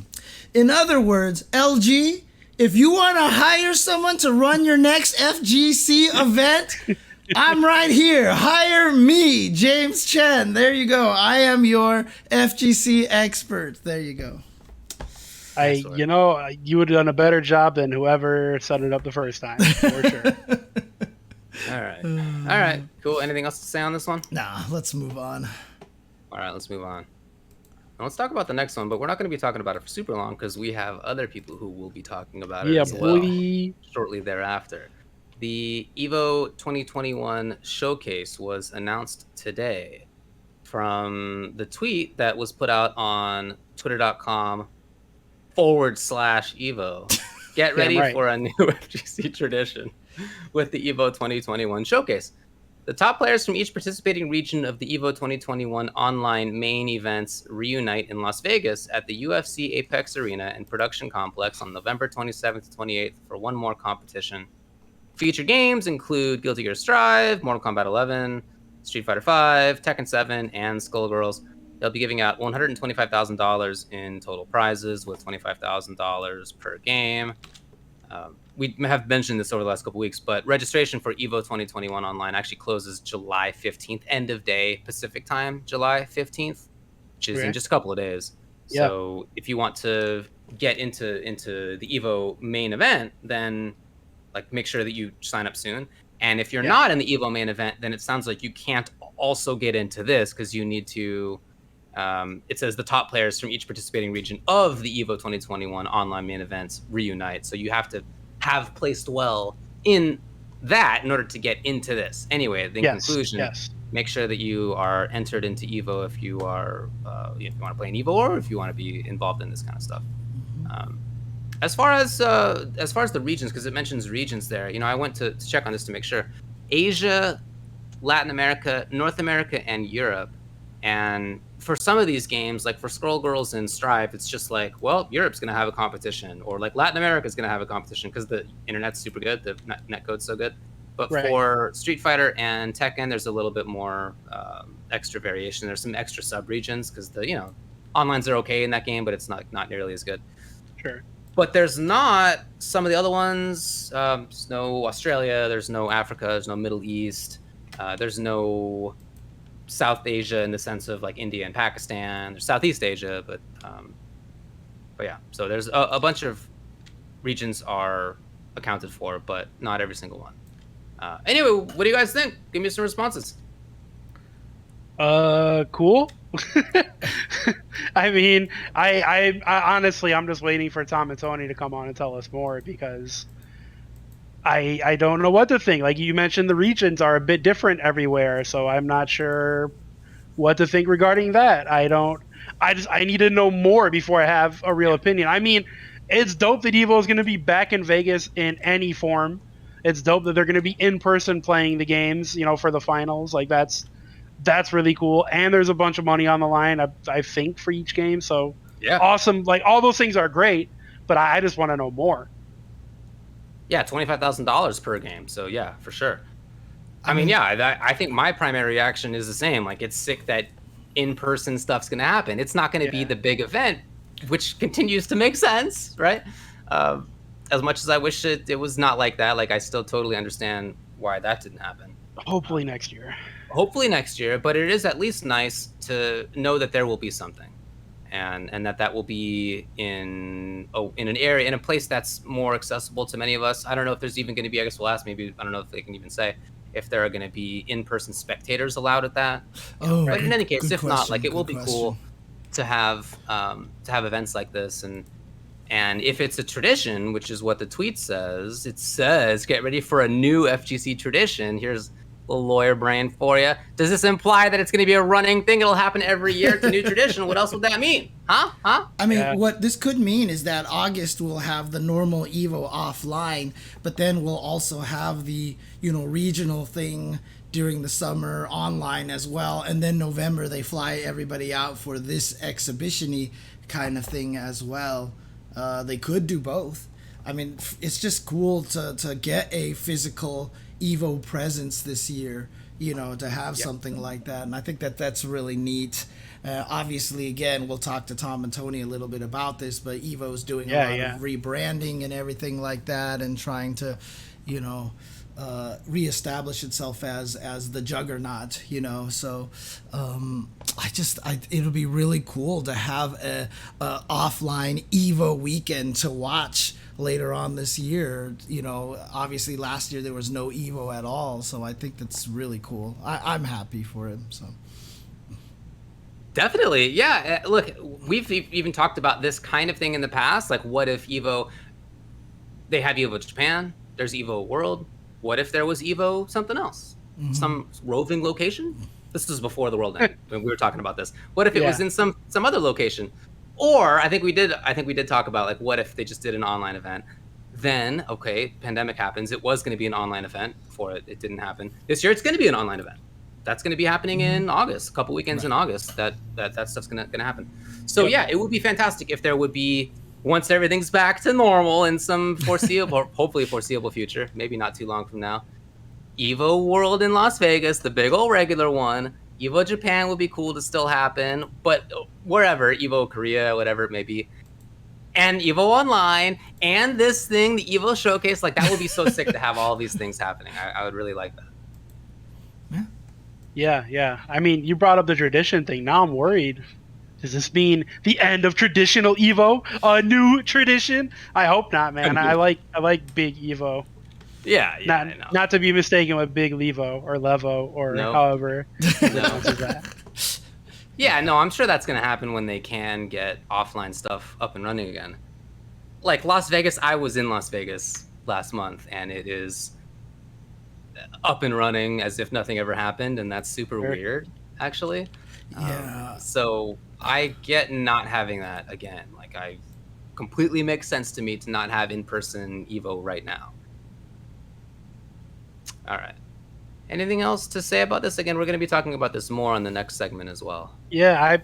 In other words, LG, if you want to hire someone to run your next FGC event, I'm right here. Hire me, James Chen. There you go. I am your FGC expert. There you go. You would have done a better job than whoever set it up the first time, for sure. All right, cool. Anything else to say on this one? Nah, let's move on. All right, let's move on. Now, let's talk about the next one, but we're not going to be talking about it for super long because we have other people who will be talking about it as well shortly thereafter. The EVO 2021 showcase was announced today from the tweet that was put out on twitter.com/EVO. Get ready for a new FGC tradition with the EVO 2021 showcase. The top players from each participating region of the EVO 2021 online main events reunite in Las Vegas at the UFC Apex Arena and Production Complex on November 27th to 28th for one more competition. Featured games include Guilty Gear Strive, Mortal Kombat 11, Street Fighter 5, Tekken 7, and Skullgirls. They'll be giving out $125,000 in total prizes with $25,000 per game. We have mentioned this over the last couple weeks, but registration for EVO 2021 online actually closes July 15th, end of day Pacific time, July 15th, which is in just a couple of days. Yeah. So if you want to get into the EVO main event, then like make sure that you sign up soon. And if you're not in the EVO main event, then it sounds like you can't also get into this because you need to. It says the top players from each participating region of the EVO 2021 online main events reunite. So you have to have placed well in that in order to get into this. Anyway, in conclusion, make sure that you are entered into EVO if you are if you want to play an EVO or if you want to be involved in this kind of stuff. As far as the regions, because it mentions regions there, I went to check on this to make sure. Asia, Latin America, North America, and Europe. And for some of these games, like for Skullgirls and Strive, it's just like, well, Europe's going to have a competition, or like Latin America's going to have a competition because the internet's super good, the netcode's so good. But for Street Fighter and Tekken, there's a little bit more extra variation. There's some extra sub-regions because the onlines are okay in that game, but it's not nearly as good. Sure. But there's not some of the other ones. There's no Australia. There's no Africa. There's no Middle East. There's no South Asia in the sense of like India and Pakistan. There's Southeast Asia, but yeah. So there's a bunch of regions are accounted for, but not every single one. Anyway, what do you guys think? Give me some responses. Cool. I mean, I honestly, I'm just waiting for Tom and Tony to come on and tell us more because I don't know what to think. Like you mentioned, the regions are a bit different everywhere, so I'm not sure what to think regarding that. I need to know more before I have a real opinion. I mean, it's dope that EVO is going to be back in Vegas in any form. It's dope that they're going to be in person playing the games, for the finals. Like that's really cool. And there's a bunch of money on the line, I think, for each game. So awesome. Like all those things are great, but I just want to know more. Yeah, $25,000 per game. So yeah, for sure. I mean, I think my primary reaction is the same. Like it's sick that in-person stuff's going to happen. It's not going to be the big event, which continues to make sense, right? As much as I wish it was not like that, like I still totally understand why that didn't happen. Hopefully next year. Hopefully next year, but it is at least nice to know that there will be something. And that will be in an area, in a place that's more accessible to many of us. I don't know if there's even going to be, I guess we'll ask, maybe, I don't know if they can even say, if there are going to be in-person spectators allowed at that. But in any case, if not, like it will be cool to have events like this. And if it's a tradition, which is what the tweet says, it says, get ready for a new FGC tradition. Here's a lawyer brain for you. Does this imply that it's going to be a running thing? It'll happen every year. It's a new tradition. What else would that mean? Huh? I mean, what this could mean is that August will have the normal EVO offline, but then we'll also have the, regional thing during the summer online as well. And then November, they fly everybody out for this exhibition-y kind of thing as well. They could do both. I mean, it's just cool to get a physical EVO presence this year, to have something like that. And I think that's really neat. Obviously, again, we'll talk to Tom and Tony a little bit about this, but EVO's doing a lot of rebranding and everything like that, and trying to, reestablish itself as the juggernaut, So it'll be really cool to have a offline EVO weekend to watch later on this year. Obviously last year there was no EVO at all, so I think that's really cool. I'm happy for him. So definitely, yeah. Look, we've even talked about this kind of thing in the past. Like, what if EVO? They have EVO Japan. There's EVO World. What if there was EVO something else? Some roving location? This was before the world ended when we were talking about this. What if it was in some other location? Or I think we did talk about, like, what if they just did an online event? Then, okay, pandemic happens. It was going to be an online event before it didn't happen. This year it's going to be an online event. That's going to be happening in August, a couple weekends in August. That stuff's going to happen. So yeah, it would be fantastic if there would be, once everything's back to normal in some foreseeable, hopefully foreseeable future, maybe not too long from now, EVO World in Las Vegas, the big old regular one. EVO Japan would be cool to still happen, but wherever, EVO Korea, whatever it may be, and EVO Online, and this thing, the EVO Showcase, like, that would be so sick to have all these things happening. I would really like that. Yeah. I mean, you brought up the tradition thing. Now I'm worried. Does this mean the end of traditional EVO? A new tradition? I hope not, man. I like big EVO. Yeah. Not to be mistaken with Big Levo or Levo or however. That. Yeah, no, I'm sure that's going to happen when they can get offline stuff up and running again. Like Las Vegas, I was in Las Vegas last month, and it is up and running as if nothing ever happened, and that's super weird, actually. Yeah. So I get not having that again. Like, I completely makes sense to me to not have in-person EVO right now. All right. Anything else to say about this? Again, we're going to be talking about this more on the next segment as well. Yeah,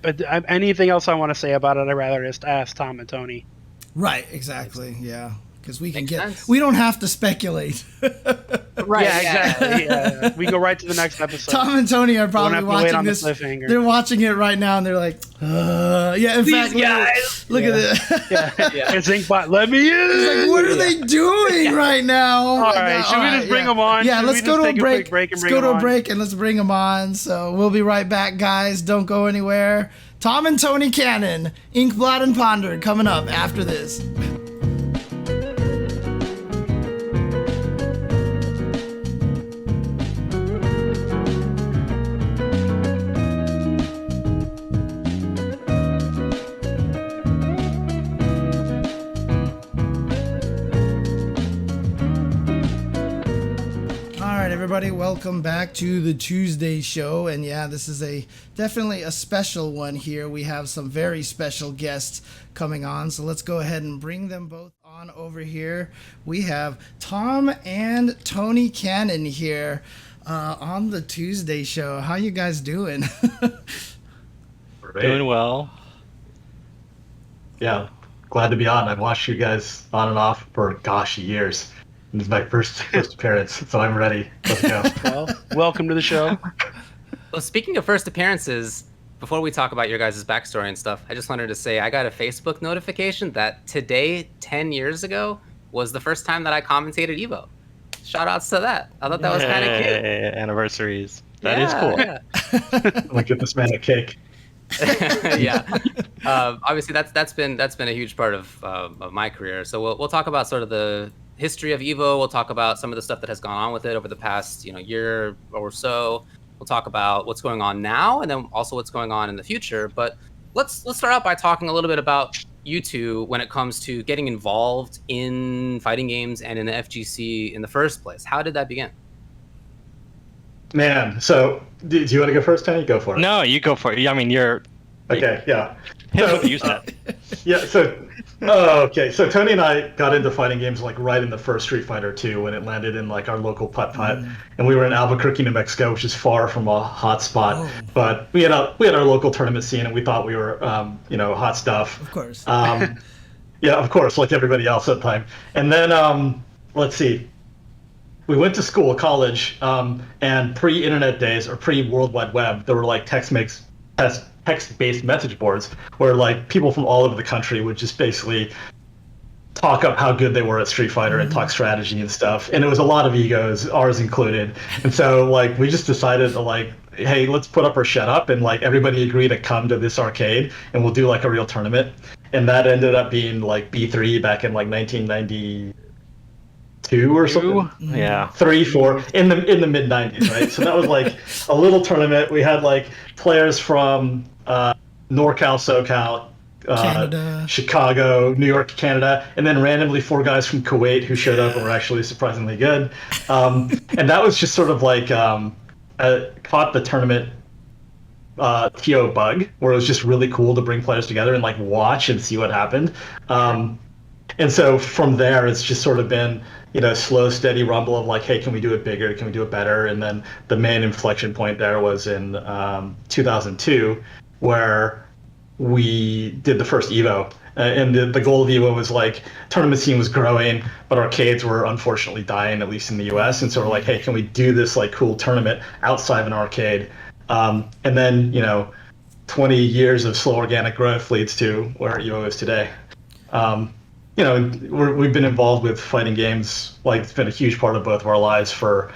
anything else I want to say about it, I'd rather just ask Tom and Tony. Right, exactly, yeah. Because we can sense. we don't have to speculate. Right, yeah, exactly. Yeah. We go right to the next episode. Tom and Tony are probably watching this. They're watching it right now, and they're like, yeah. In These fact, guys. Look at this. It's Inkbot. Let me in. It's like, what are they doing right now? All right, should we just bring them on? Yeah, let's go to a break. Let's go to a break and let's bring them on. So we'll be right back, guys. Don't go anywhere. Tom and Tony Cannon, Inkblot and Ponder, coming up after this. Everybody, welcome back to the Tuesday show, and yeah, this is definitely a special one here. We have some very special guests coming on, so let's go ahead and bring them both on over here. We have Tom and Tony Cannon here on the Tuesday show. How you guys doing? Doing well. Yeah, glad to be on. I've watched you guys on and off for years. This is my first appearance, so I'm ready. Let's go. Well, welcome to the show. Well, speaking of first appearances, before we talk about your guys' backstory and stuff, I just wanted to say I got a Facebook notification that today, 10 years ago, was the first time that I commentated EVO. Shout outs to that. I thought that was kind of cute. Anniversaries. That is cool. Yeah. I'm gonna give this man a cake. Yeah. Obviously, that's been a huge part of my career. So we'll talk about sort of the history of EVO. We'll talk about some of the stuff that has gone on with it over the past year or so. We'll talk about what's going on now, and then also what's going on in the future. But let's start out by talking a little bit about you two when it comes to getting involved in fighting games and in the FGC in the first place. How did that begin? Man, so do you want to go first, Tony? Go for it. No, you go for it. I mean, you're... Okay, yeah. So, use that. Yeah, okay. So Tony and I got into fighting games like right in the first Street Fighter 2 when it landed in like our local putt-putt. And we were in Albuquerque, New Mexico, which is far from a hot spot. Oh. But we had our local tournament scene, and we thought we were, hot stuff. Of course. Yeah, of course, like everybody else at the time. And then, let's see. We went to school, college, and pre-internet days or pre-World Wide Web, there were like text-based message boards where like people from all over the country would just basically talk up how good they were at Street Fighter and talk strategy and stuff. And it was a lot of egos, ours included. And so like we just decided to like, hey, let's put up or shut up, and like everybody agreed to come to this arcade and we'll do like a real tournament. And that ended up being like B3 back in like 1992 or something. Yeah. 3, 4 in the mid 90s, right? So that was like a little tournament. We had like players from NorCal, SoCal, Canada, Chicago, New York, Canada, and then randomly 4 guys from Kuwait who showed up and were actually surprisingly good. And that was just sort of like caught the tournament TO bug, where it was just really cool to bring players together and like watch and see what happened. And so from there, it's just sort of been, slow, steady rumble of like, hey, can we do it bigger? Can we do it better? And then the main inflection point there was in 2002, where we did the first EVO. And the goal of EVO was like, tournament scene was growing, but arcades were unfortunately dying, at least in the US. And so we're like, hey, can we do this like cool tournament outside of an arcade? And then, 20 years of slow organic growth leads to where EVO is today. We've been involved with fighting games, like it's been a huge part of both of our lives for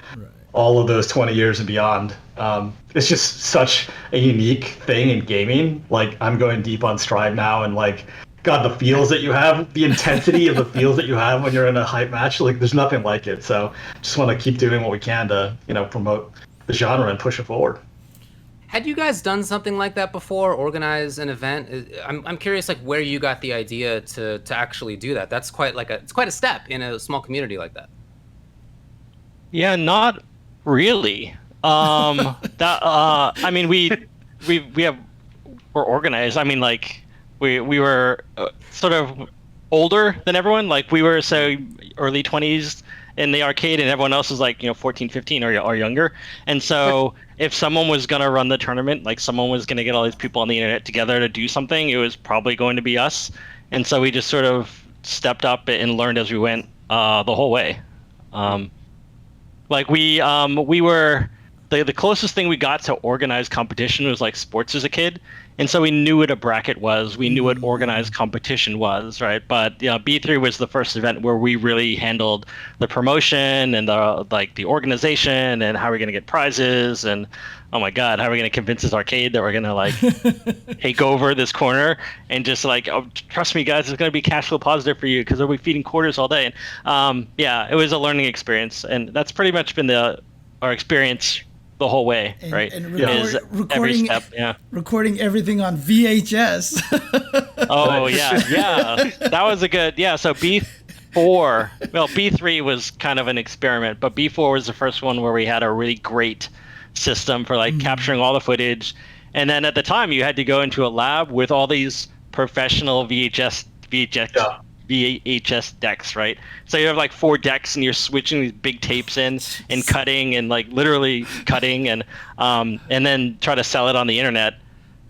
all of those 20 years and beyond. It's just such a unique thing in gaming. Like I'm going deep on Stride now, and like, God, the feels that you have, the intensity of the feels that you have when you're in a hype match, like there's nothing like it. So just want to keep doing what we can to, promote the genre and push it forward. Had you guys done something like that before, organize an event? I'm curious, like where you got the idea to actually do that. That's quite it's quite a step in a small community like that. Yeah, not really. I mean, we're organized. I mean, like we were sort of older than everyone. Like we were early 20s in the arcade, and everyone else was like 14, 15 or younger. And so if someone was going to run the tournament, like someone was going to get all these people on the internet together to do something, it was probably going to be us. And so we just sort of stepped up and learned as we went the whole way. Like we were the closest thing we got to organized competition was like sports as a kid. And so we knew what a bracket was. We knew what organized competition was, right? But B3 was the first event where we really handled the promotion and the organization and how we're going to get prizes, and oh my God, how are we going to convince this arcade that we're going to like take over this corner and just like, oh, trust me, guys, it's going to be cash flow positive for you because they'll be feeding quarters all day. And it was a learning experience, and that's pretty much been our experience the whole way, right? And recording every step, recording everything on VHS. Oh yeah, that was a good. Yeah, so B3 was kind of an experiment, but B4 was the first one where we had a really great system for like capturing all the footage. And then at the time, you had to go into a lab with all these professional VHS decks, right? So you have like 4 decks, and you're switching these big tapes in and cutting and like literally cutting, and then try to sell it on the internet.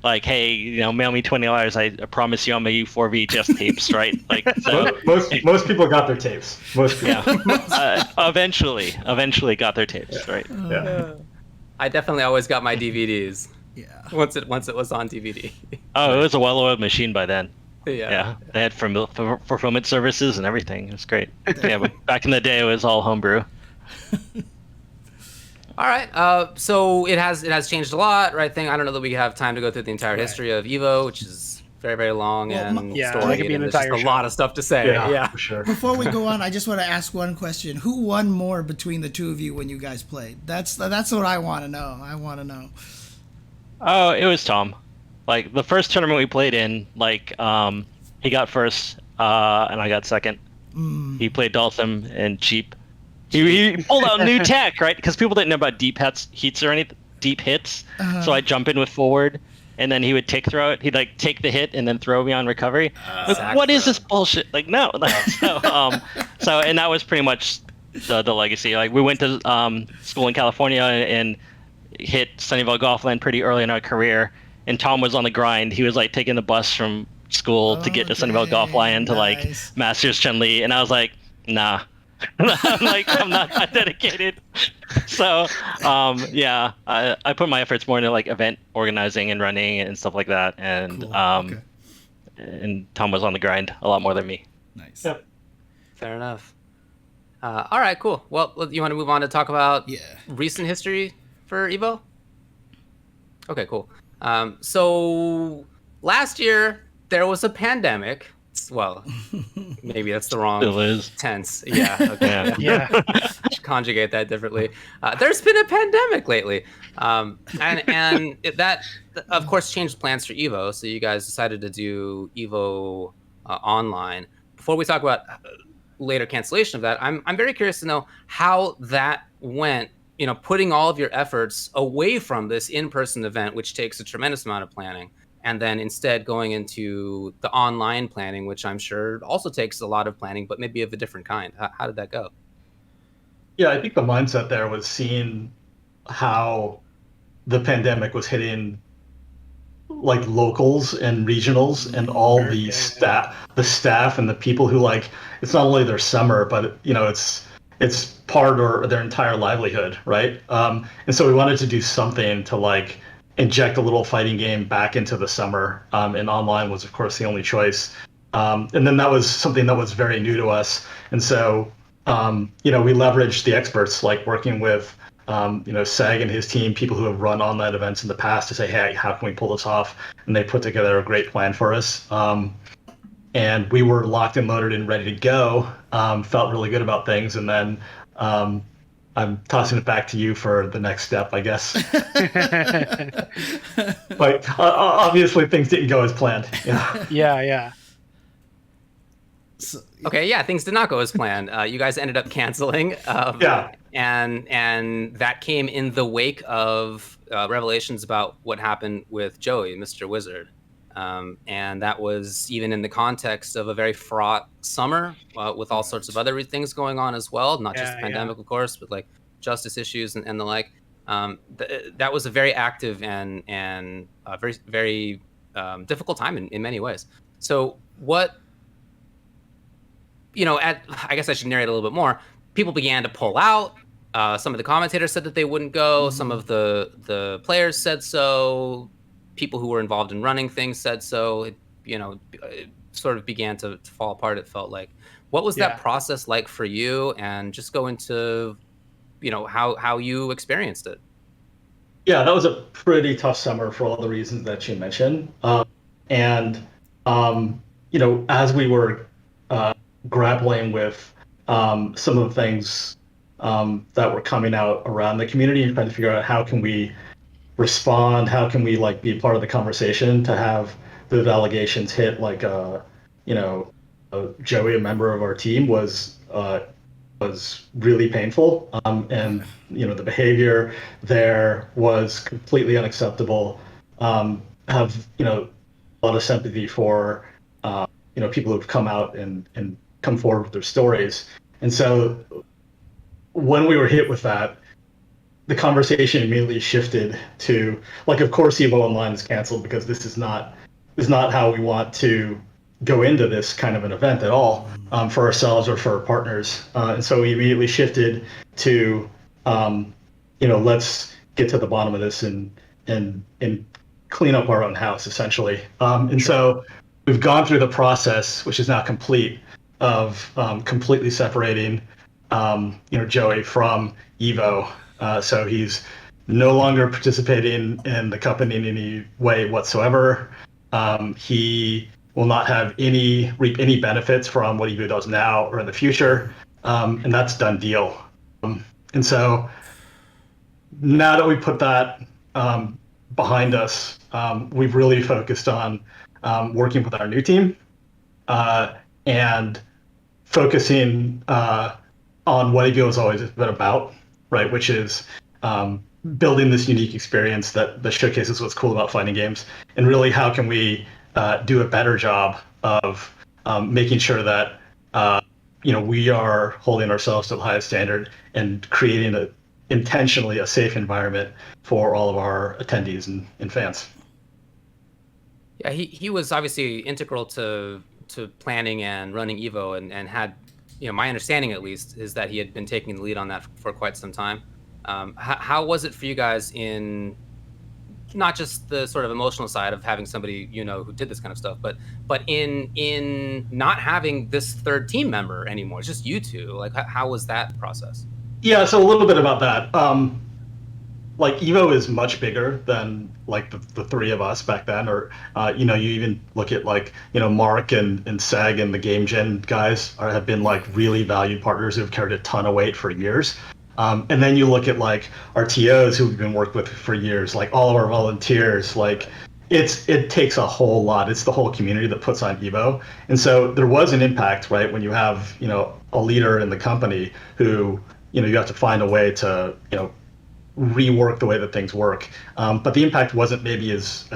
Like, hey, mail me $20. I promise you I'll mail you 4 VHS tapes, right? Like, so most people got their tapes. Most people. Yeah. Eventually got their tapes, right? Yeah. I definitely always got my DVDs. Yeah. Once it was on DVD. Oh, it was a well-oiled machine by then. Yeah. They had fulfillment services and everything. It was great. Yeah, but back in the day, it was all homebrew. All right. So it has changed a lot, right? I don't know that we have time to go through the entire history of EVO, which is very, very long and that could be an entire a lot of stuff to say. Yeah. For sure. Before we go on, I just want to ask one question. Who won more between the two of you when you guys played? That's what I want to know. Oh, it was Tom. Like the first tournament we played in, like he got first and I got second. He played Daltham and Cheap. He pulled out new tech, right? Because people didn't know about deep hits or anything, deep hits. So I'd jump in with forward, and then he would throw it. He'd like take the hit and then throw me on recovery. Like, what is this bullshit? Like, no. So and that was pretty much the legacy. Like we went to school in California and hit Sunnyvale Golfland pretty early in our career. And Tom was on the grind. He was like taking the bus from school to get to Sunnyvale Golf Lion to like nice. Masters Chun-Li, and I was like, nah. I'm not that dedicated. So yeah, I put my efforts more into like event organizing and running and stuff like that, and Cool. Okay. and Tom was on the grind a lot more than me. Nice. Yep. Fair enough. All right, cool. Well, you want to move on to talk about Yeah. recent history for EVO? Okay, cool. So last year there was a pandemic. Well, maybe that's the wrong Still is. tense. Yeah. Okay. Yeah. Conjugate that differently. There's been a pandemic lately, and that of course changed plans for EVO. So you guys decided to do EVO online. Before we talk about later cancellation of that, I'm very curious to know how that went. You know, putting all of your efforts away from this in-person event, which takes a tremendous amount of planning, and then instead going into the online planning, which I'm sure also takes a lot of planning, but maybe of a different kind. How did that go? Yeah, I think the mindset there was seeing how the pandemic was hitting like locals and regionals and all the staff and the people who like, it's not only their summer, but you know, it's part or their entire livelihood, right? And so we wanted to do something to like inject a little fighting game back into the summer, and online was of course the only choice. And then that was something that was very new to us, and so you know, we leveraged the experts, like working with you know, Sag and his team, people who have run online events in the past, to say, hey, how can we pull this off? And they put together a great plan for us. And we were locked and loaded and ready to go. Felt really good about things, and then I'm tossing it back to you for the next step, I guess. But obviously things didn't go as planned. Yeah. Yeah. So, Okay, yeah, things did not go as planned. You guys ended up canceling. Yeah. And that came in the wake of revelations about what happened with Joey, Mr. Wizard. And that was even in the context of a very fraught summer with all sorts of other things going on as well, not just the pandemic, of course, but like justice issues and the like. That was a very active and very, very difficult time in many ways. So what, you know, I guess I should narrate a little bit more. People began to pull out. Some of the commentators said that they wouldn't go. Mm-hmm. Some of the players said so. People who were involved in running things said so. It sort of began to fall apart, it felt like. What was that process like for you? And just go into, you know, how you experienced it. Yeah, that was a pretty tough summer for all the reasons that you mentioned. You know, as we were grappling with some of the things that were coming out around the community and trying to figure out how can we respond, how can we like be part of the conversation to have those allegations hit, like you know, Joey, a member of our team, was really painful, and you know, the behavior there was completely unacceptable. Have, you know, a lot of sympathy for you know, people who've come out and come forward with their stories. And so when we were hit with that, the conversation immediately shifted to, like, of course EVO Online is canceled because this is not how we want to go into this kind of an event at all, for ourselves or for our partners. And so we immediately shifted to, you know, let's get to the bottom of this and clean up our own house, essentially. And so we've gone through the process, which is now complete, of completely separating, you know, Joey from EVO. So he's no longer participating in the company in any way whatsoever. He will not have reap any benefits from what EVO does now or in the future, and that's done deal. And so now that we put that behind us, we've really focused on working with our new team and focusing on what EVO has always been about, right? Which is building this unique experience that showcases what's cool about fighting games, and really how can we do a better job of making sure that you know, we are holding ourselves to the highest standard and creating intentionally a safe environment for all of our attendees and fans. Yeah, he was obviously integral to planning and running EVO, and had, my understanding at least is that he had been taking the lead on that for quite some time. How was it for you guys in not just the sort of emotional side of having somebody who did this kind of stuff, but in not having this third team member anymore? It's just you two. Like, how was that process? Yeah, so a little bit about that. Like Evo is much bigger than like the three of us back then, or you even look at like Mark and Seg and the Game Gen guys have been like really valued partners who've carried a ton of weight for years. And then you look at like our TOs who we've been worked with for years, like all of our volunteers. Like it takes a whole lot. It's the whole community that puts on Evo, and so there was an impact, right? When you have a leader in the company who you have to find a way to rework the way that things work. But the impact wasn't maybe as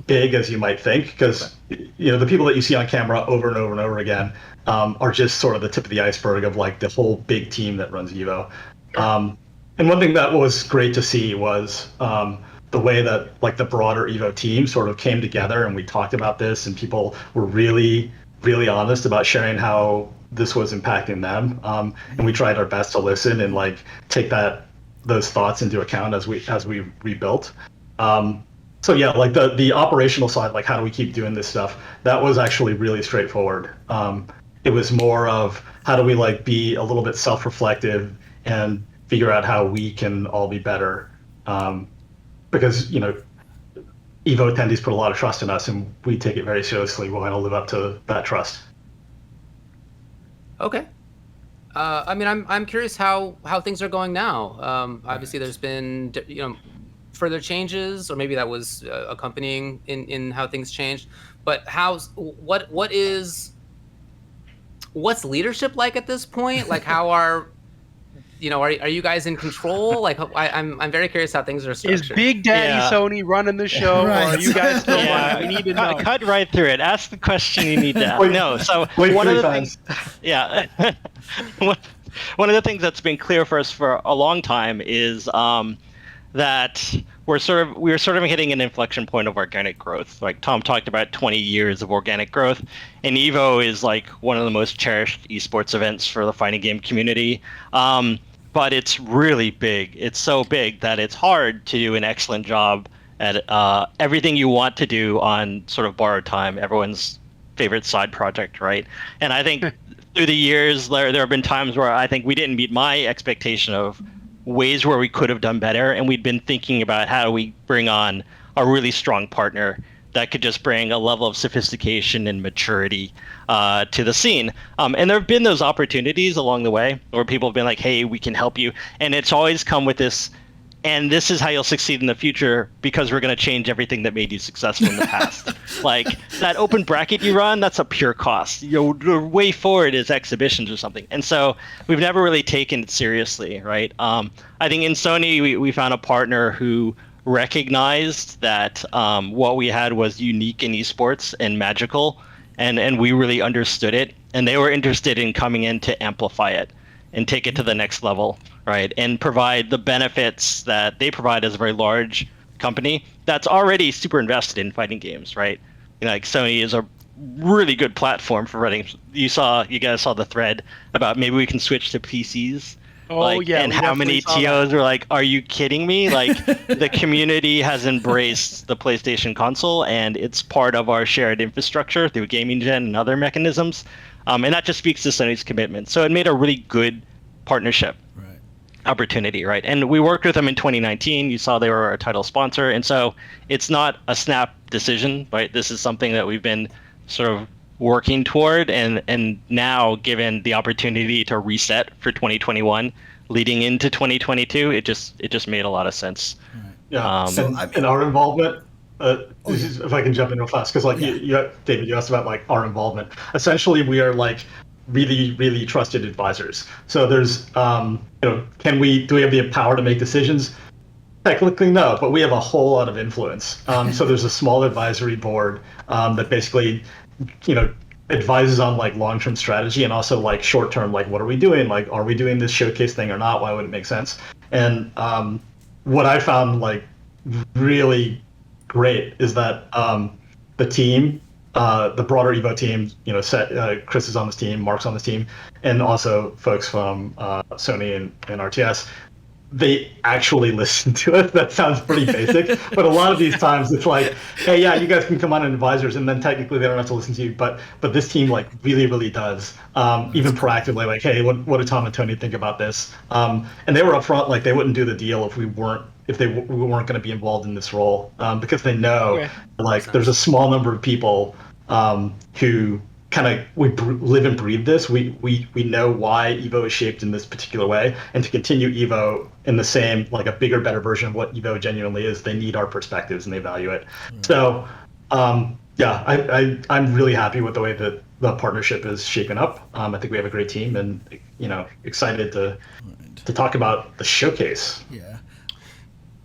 big as you might think, because the people that you see on camera over and over and over again are just sort of the tip of the iceberg of like the whole big team that runs EVO. And one thing that was great to see was the way that like the broader EVO team sort of came together, and we talked about this, and people were really, really honest about sharing how this was impacting them, and we tried our best to listen and like take those thoughts into account as we rebuilt. So yeah, like the operational side, like how do we keep doing this stuff? That was actually really straightforward. It was more of how do we like be a little bit self-reflective and figure out how we can all be better, because EVO attendees put a lot of trust in us, and we take it very seriously. We want to live up to that trust. Okay. I mean, I'm curious how things are going now. Obviously, there's been further changes, or maybe that was accompanying in how things changed. But what's leadership like at this point? Like, how are you guys in control? Like, I'm very curious how things are structured. Is Big Daddy Sony running the show, Right. or are you guys still running? We need to know. Cut right through it. Ask the question you need to ask. No, so Wait one of three the times. things, yeah, one of the things that's been clear for us for a long time is that we were sort of hitting an inflection point of organic growth. Like Tom talked about 20 years of organic growth, and EVO is like one of the most cherished esports events for the fighting game community. But it's really big. It's so big that it's hard to do an excellent job at everything you want to do on sort of borrowed time, everyone's favorite side project, right? And I think through the years, there have been times where I think we didn't meet my expectation of ways where we could have done better, and we'd been thinking about how do we bring on a really strong partner that could just bring a level of sophistication and maturity to the scene. And there have been those opportunities along the way where people have been like, hey, we can help you. And it's always come with this, and this is how you'll succeed in the future because we're going to change everything that made you successful in the past. Like that open bracket you run, that's a pure cost. The way forward is exhibitions or something. And so we've never really taken it seriously, right? I think in Sony, we found a partner who recognized that what we had was unique in esports and magical, and we really understood it, and they were interested in coming in to amplify it and take it to the next level, right? And provide the benefits that they provide as a very large company that's already super invested in fighting games, right? Like Sony is a really good platform for running. You guys saw the thread about maybe we can switch to PCs. Oh, yeah. And how many TOs were like, are you kidding me? Like the community has embraced the PlayStation console, and it's part of our shared infrastructure through Gaming Gen and other mechanisms. And that just speaks to Sony's commitment. So it made a really good partnership opportunity, right? And we worked with them in 2019. You saw they were our title sponsor. And so it's not a snap decision, right? This is something that we've been sort of working toward, and now given the opportunity to reset for 2021 leading into 2022, it just made a lot of sense. Yeah. And our involvement, if I can jump in real fast, because like David, you asked about like our involvement. Essentially, we are like really, really trusted advisors. So there's do we have the power to make decisions? Technically, no, but we have a whole lot of influence. So there's a small advisory board that basically advises on like long-term strategy and also like short-term, like what are we doing? Like, are we doing this showcase thing or not? Why would it make sense? And what I found like really great is that the team, the broader EVO team, Chris is on this team, Mark's on this team, and also folks from Sony and RTS, they actually listen to us. That sounds pretty basic, but a lot of these times it's like, hey, yeah, you guys can come on as advisors, and then technically they don't have to listen to you. But this team like really, really does, even proactively, like, hey, what do Tom and Tony think about this? And they were upfront, like they wouldn't do the deal if we weren't going to be involved in this role, because they know like there's a small number of people who kind of live and breathe this. We know why EVO is shaped in this particular way, and to continue EVO in the same, like a bigger, better version of what EVO genuinely is, they need our perspectives and they value it. So, yeah, I'm really happy with the way that the partnership is shaping up. I think we have a great team, and excited to talk about the showcase. Yeah.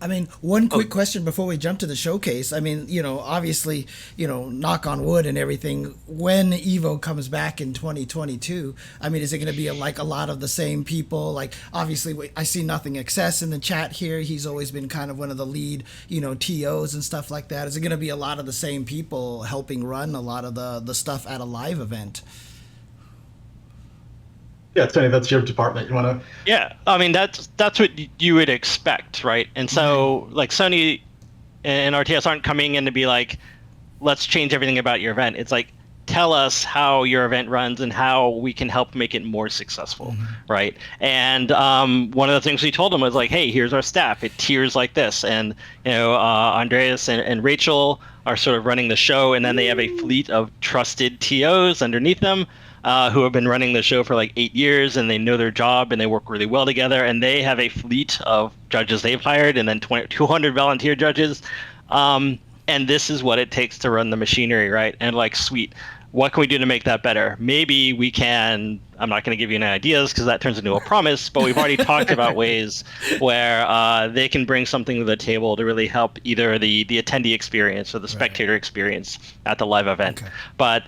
I mean, one quick question before we jump to the showcase. I mean, obviously, knock on wood and everything, when EVO comes back in 2022, I mean, is it going to be like a lot of the same people? Like, obviously, I see Nothing Excess in the chat here. He's always been kind of one of the lead, TOs and stuff like that. Is it going to be a lot of the same people helping run a lot of the stuff at a live event? Yeah, Tony, that's your department. You want to? Yeah, I mean that's what you would expect, right? And so like Sony and RTS aren't coming in to be like, let's change everything about your event. It's like, tell us how your event runs and how we can help make it more successful, right? And one of the things we told them was like, hey, here's our staff. It tiers like this, and Andreas and Rachel are sort of running the show, and then they have a fleet of trusted TOs underneath them, who have been running the show for like 8 years, and they know their job and they work really well together, and they have a fleet of judges they've hired, and then 200 volunteer judges, and this is what it takes to run the machinery, right? And like, sweet, what can we do to make that better? Maybe we can, I'm not going to give you any ideas because that turns into a promise, but we've already talked about ways where they can bring something to the table to really help either the attendee experience or the spectator experience at the live event. Okay. But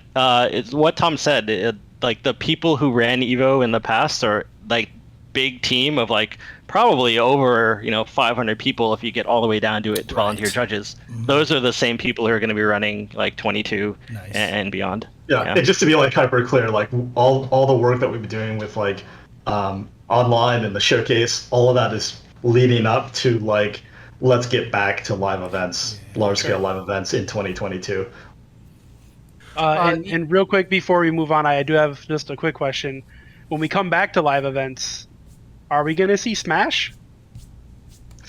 it's what Tom said, like the people who ran EVO in the past are like big team of like probably over 500 people if you get all the way down to it to volunteer judges. Those are the same people who are going to be running like 22 and beyond. Yeah, and just to be like hyper clear, like all the work that we've been doing with like online and the showcase, all of that is leading up to like, let's get back to live events, large scale live events in 2022. And real quick before we move on, I do have just a quick question. When we come back to live events, are we going to see Smash?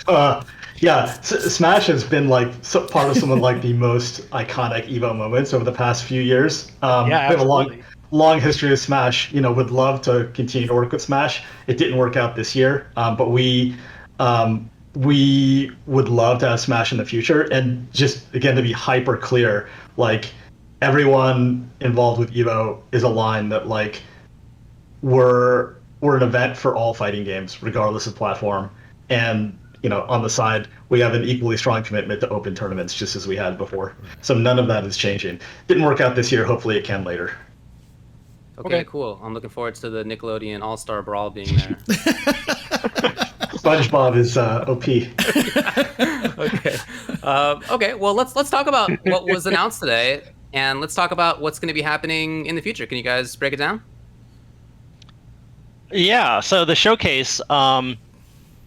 Yeah, Smash has been like part of some of like the most iconic EVO moments over the past few years. We have a long history of Smash. Would love to continue to work with Smash. It didn't work out this year, but we would love to have Smash in the future. And just again, to be hyper clear, like everyone involved with EVO is aligned that like we're an event for all fighting games, regardless of platform. And on the side, we have an equally strong commitment to open tournaments, just as we had before. So none of that is changing. Didn't work out this year. Hopefully it can later. Okay, cool. I'm looking forward to the Nickelodeon All-Star Brawl being there. SpongeBob is OP. Okay. Well, let's talk about what was announced today, and let's talk about what's going to be happening in the future. Can you guys break it down? Yeah. So the showcase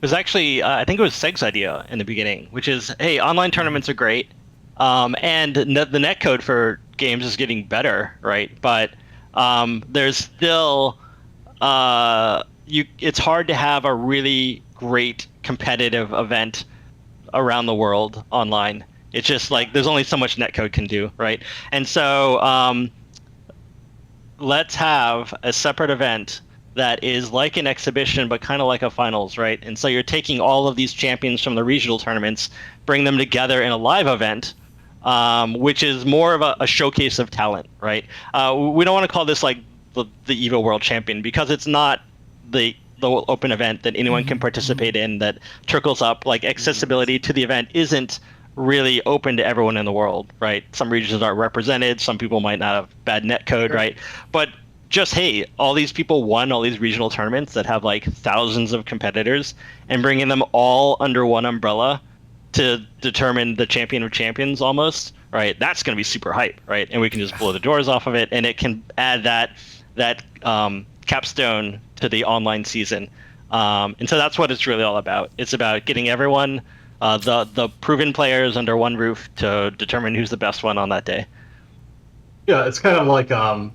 was actually, I think it was Seg's idea in the beginning, which is, hey, online tournaments are great, and the netcode for games is getting better, right? But there's still it's hard to have a really great competitive event around the world online. It's just like there's only so much netcode can do, right? And so let's have a separate event that is like an exhibition, but kind of like a finals, right? And so you're taking all of these champions from the regional tournaments, bring them together in a live event, which is more of a showcase of talent, right? We don't want to call this like the EVO World Champion, because it's not the open event that anyone can participate in that trickles up. Like accessibility to the event isn't really open to everyone in the world, right? Some regions aren't represented. Some people might not have bad netcode, right? But just, hey, all these people won all these regional tournaments that have like thousands of competitors, and bringing them all under one umbrella to determine the champion of champions almost, right? That's going to be super hype, right? And we can just blow the doors off of it, and it can add that capstone to the online season. And so that's what it's really all about. It's about getting everyone, the proven players under one roof to determine who's the best one on that day. Yeah, it's kind of like a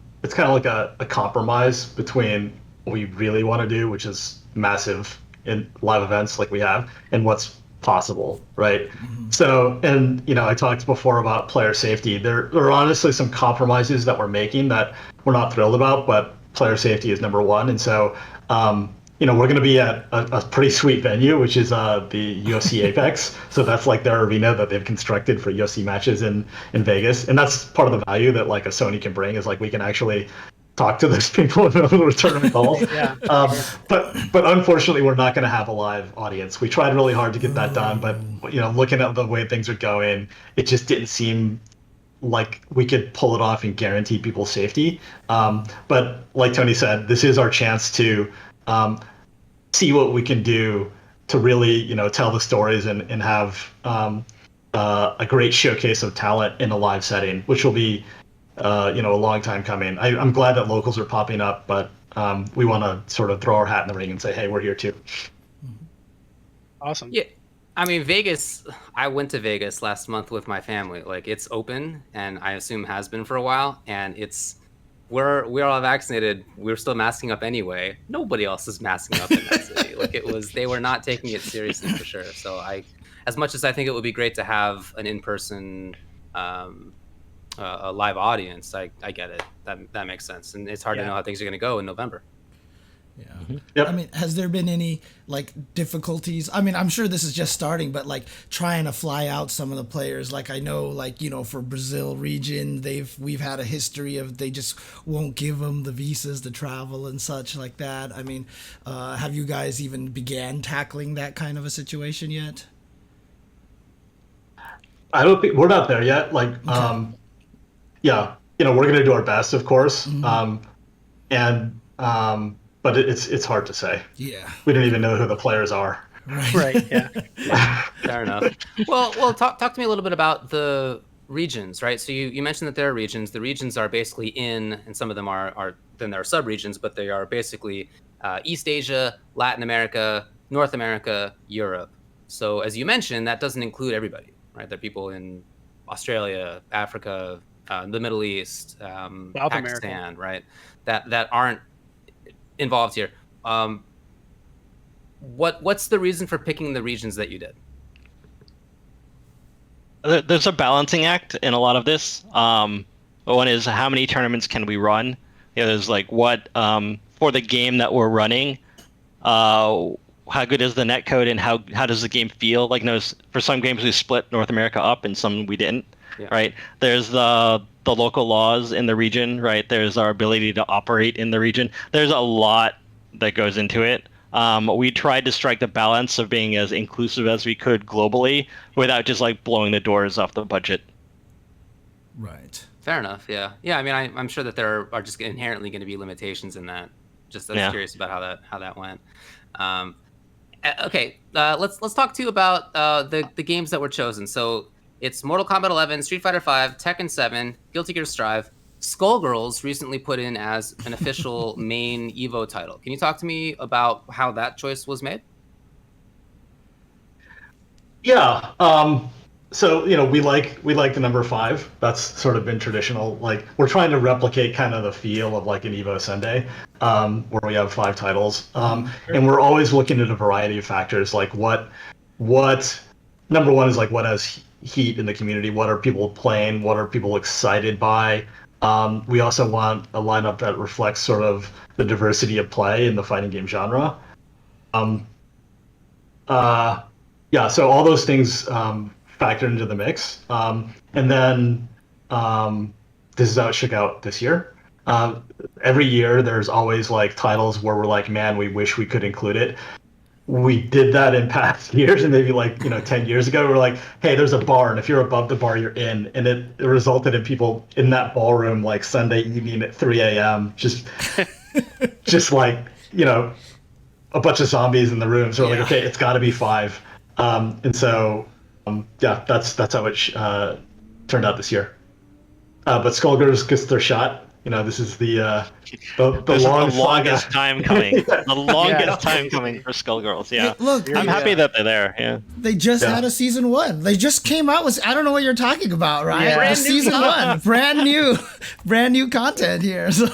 compromise between what we really want to do, which is massive in live events like we have, and what's possible, right? So, and I talked before about player safety. There are honestly some compromises that we're making that we're not thrilled about, but player safety is number one. And so, we're going to be at a pretty sweet venue, which is the UFC Apex. So that's like their arena that they've constructed for UFC matches in Vegas, and that's part of the value that like a Sony can bring, is like we can actually talk to those people in the tournament calls. Yeah. But unfortunately, we're not going to have a live audience. We tried really hard to get that done, but looking at the way things are going, it just didn't seem like we could pull it off and guarantee people's safety. But like Tony said, this is our chance to see what we can do to really tell the stories and have a great showcase of talent in a live setting, which will be a long time coming. I'm glad that locals are popping up, but we want to sort of throw our hat in the ring and say, hey, we're here too. Awesome. Yeah, I mean, Vegas, I went to Vegas last month with my family. Like, it's open, and I assume has been for a while, and we're all vaccinated. We're still masking up anyway. Nobody else is masking up in that city. Like, they were not taking it seriously for sure. So as much as I think it would be great to have an in-person a live audience, I get it. That makes sense. And it's hard to know how things are going to go in November. Yeah. Yep. I mean, has there been any like difficulties? I mean, I'm sure this is just starting, but like trying to fly out some of the players. Like I know, like for Brazil region, we've had a history of they just won't give them the visas to travel and such like that. I mean, have you guys even began tackling that kind of a situation yet? I don't think we're not there yet. Like, Okay. yeah, we're gonna do our best, of course. Mm-hmm. But it's hard to say. Yeah. We don't even know who the players are. Right. Yeah. Fair enough. Well, talk to me a little bit about the regions, right? So you mentioned that there are regions. The regions are basically and some of them are then there are sub-regions, but they are basically East Asia, Latin America, North America, Europe. So as you mentioned, that doesn't include everybody, right? There are people in Australia, Africa, the Middle East, Pakistan, right? That aren't involved here. What's the reason for picking the regions that you did? There's a balancing act in a lot of this. One is how many tournaments can we run? There's like what for the game that we're running, how good is the netcode and how does the game feel? Like for some games we split North America up and some we didn't. Yeah. Right? There's the local laws in the region, right? There's our ability to operate in the region. There's a lot that goes into it. We tried to strike the balance of being as inclusive as we could globally without just like blowing the doors off the budget. Right. Fair enough. Yeah. Yeah. I mean, I'm sure that there are just inherently going to be limitations in that. Just curious about how that went. Okay. Let's talk to you about the games that were chosen. So it's Mortal Kombat 11, Street Fighter 5, Tekken 7, Guilty Gear Strive. Skullgirls recently put in as an official main EVO title. Can you talk to me about how that choice was made? Yeah. So we like the number 5. That's sort of been traditional. Like we're trying to replicate kind of the feel of like an EVO Sunday, where we have 5 titles, and we're always looking at a variety of factors. Like what number 1 is like what has heat in the community. What are people playing? What are people excited by? We also want a lineup that reflects sort of the diversity of play in the fighting game genre. So all those things factor into the mix. And then this is how it shook out this year. Every year there's always like titles where we're like, man, we wish we could include it. We did that in past years, and maybe like 10 years ago we're like, hey, there's a bar, and if you're above the bar you're in, and it resulted in people in that ballroom like Sunday evening at 3 a.m. just like a bunch of zombies in the room. So we're like, okay, it's got to be 5. And so yeah, that's how it turned out this year. But Skullgirls gets their shot. This is the This long is the longest saga. time coming. The longest Yeah. time coming for Skullgirls. Yeah, Hey, look, I'm happy that they're there. Yeah. they just Yeah. had a season 1. They just came out with. I don't know what you're talking about, right? Yeah. Just season 1, brand new content here. So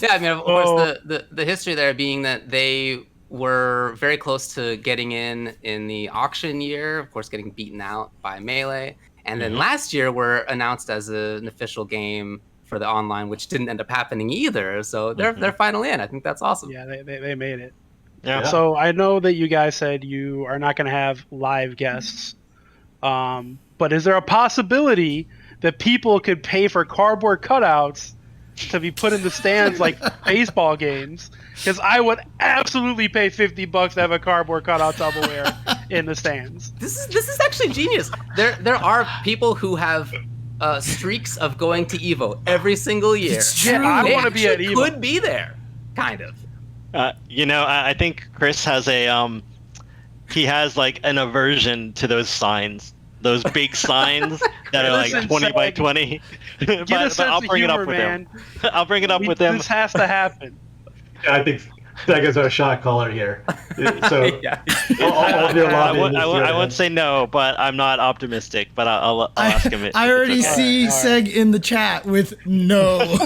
Yeah, I mean, of course, the history there being that they were very close to getting in the auction year, of course, getting beaten out by Melee. And then last year were announced as an official game for the online, which didn't end up happening either. So they're finally in. I think that's awesome. Yeah, they made it. Yeah. So I know that you guys said you are not going to have live guests, but is there a possibility that people could pay for cardboard cutouts to be put in the stands like baseball games? Because I would absolutely pay $50 to have a cardboard cutout Tupperware in the stands. This is actually genius. There are people who have streaks of going to EVO every single year. It's true. Yeah, I They want to be at actually EVO. could be there, kind of. I think Chris has he has like an aversion to those signs, those big signs that are like Listen, 20 by Seg, 20. Get a sense I'll of bring it humor, up with man. them. I'll bring it up with them. This has to happen. Yeah, I think Sega's our shot caller here. So Yeah. all your I lobbying is good. won't say no, but I'm not optimistic. But I'll ask him. I already It's okay. see All right. Seg in the chat with no.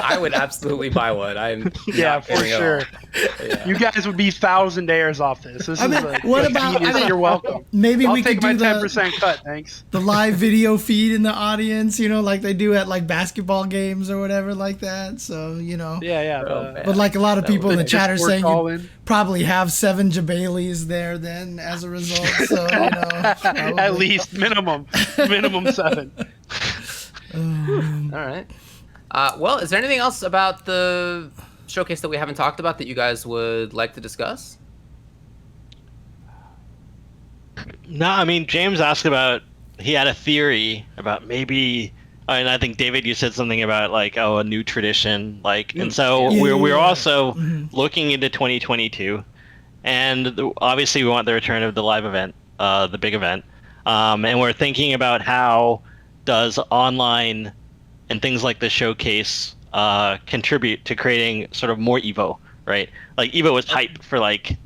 I would absolutely buy one. I'm Yeah, not for kidding at sure. all. Yeah. You guys would be thousandaires off this. This I is mean, a what about- genius. I mean, You're welcome. Maybe I'll we take could my do 10% cut, thanks. the live video feed in the audience, like they do at like basketball games or whatever like that. So, Yeah. Oh, man. But like a lot of That people in the would- chat are Just saying work all you in. probably have 7 Jabali's there then as a result. So, At probably. least minimum 7. All right. Well, is there anything else about the showcase that we haven't talked about that you guys would like to discuss? No, I mean James asked about. He had a theory about maybe, and I think David, you said something about like a new tradition, and so Yeah, we're yeah. also looking into 2022, and obviously we want the return of the live event, the big event, and we're thinking about how does online and things like the showcase contribute to creating sort of more EVO, right? Like EVO was hype for like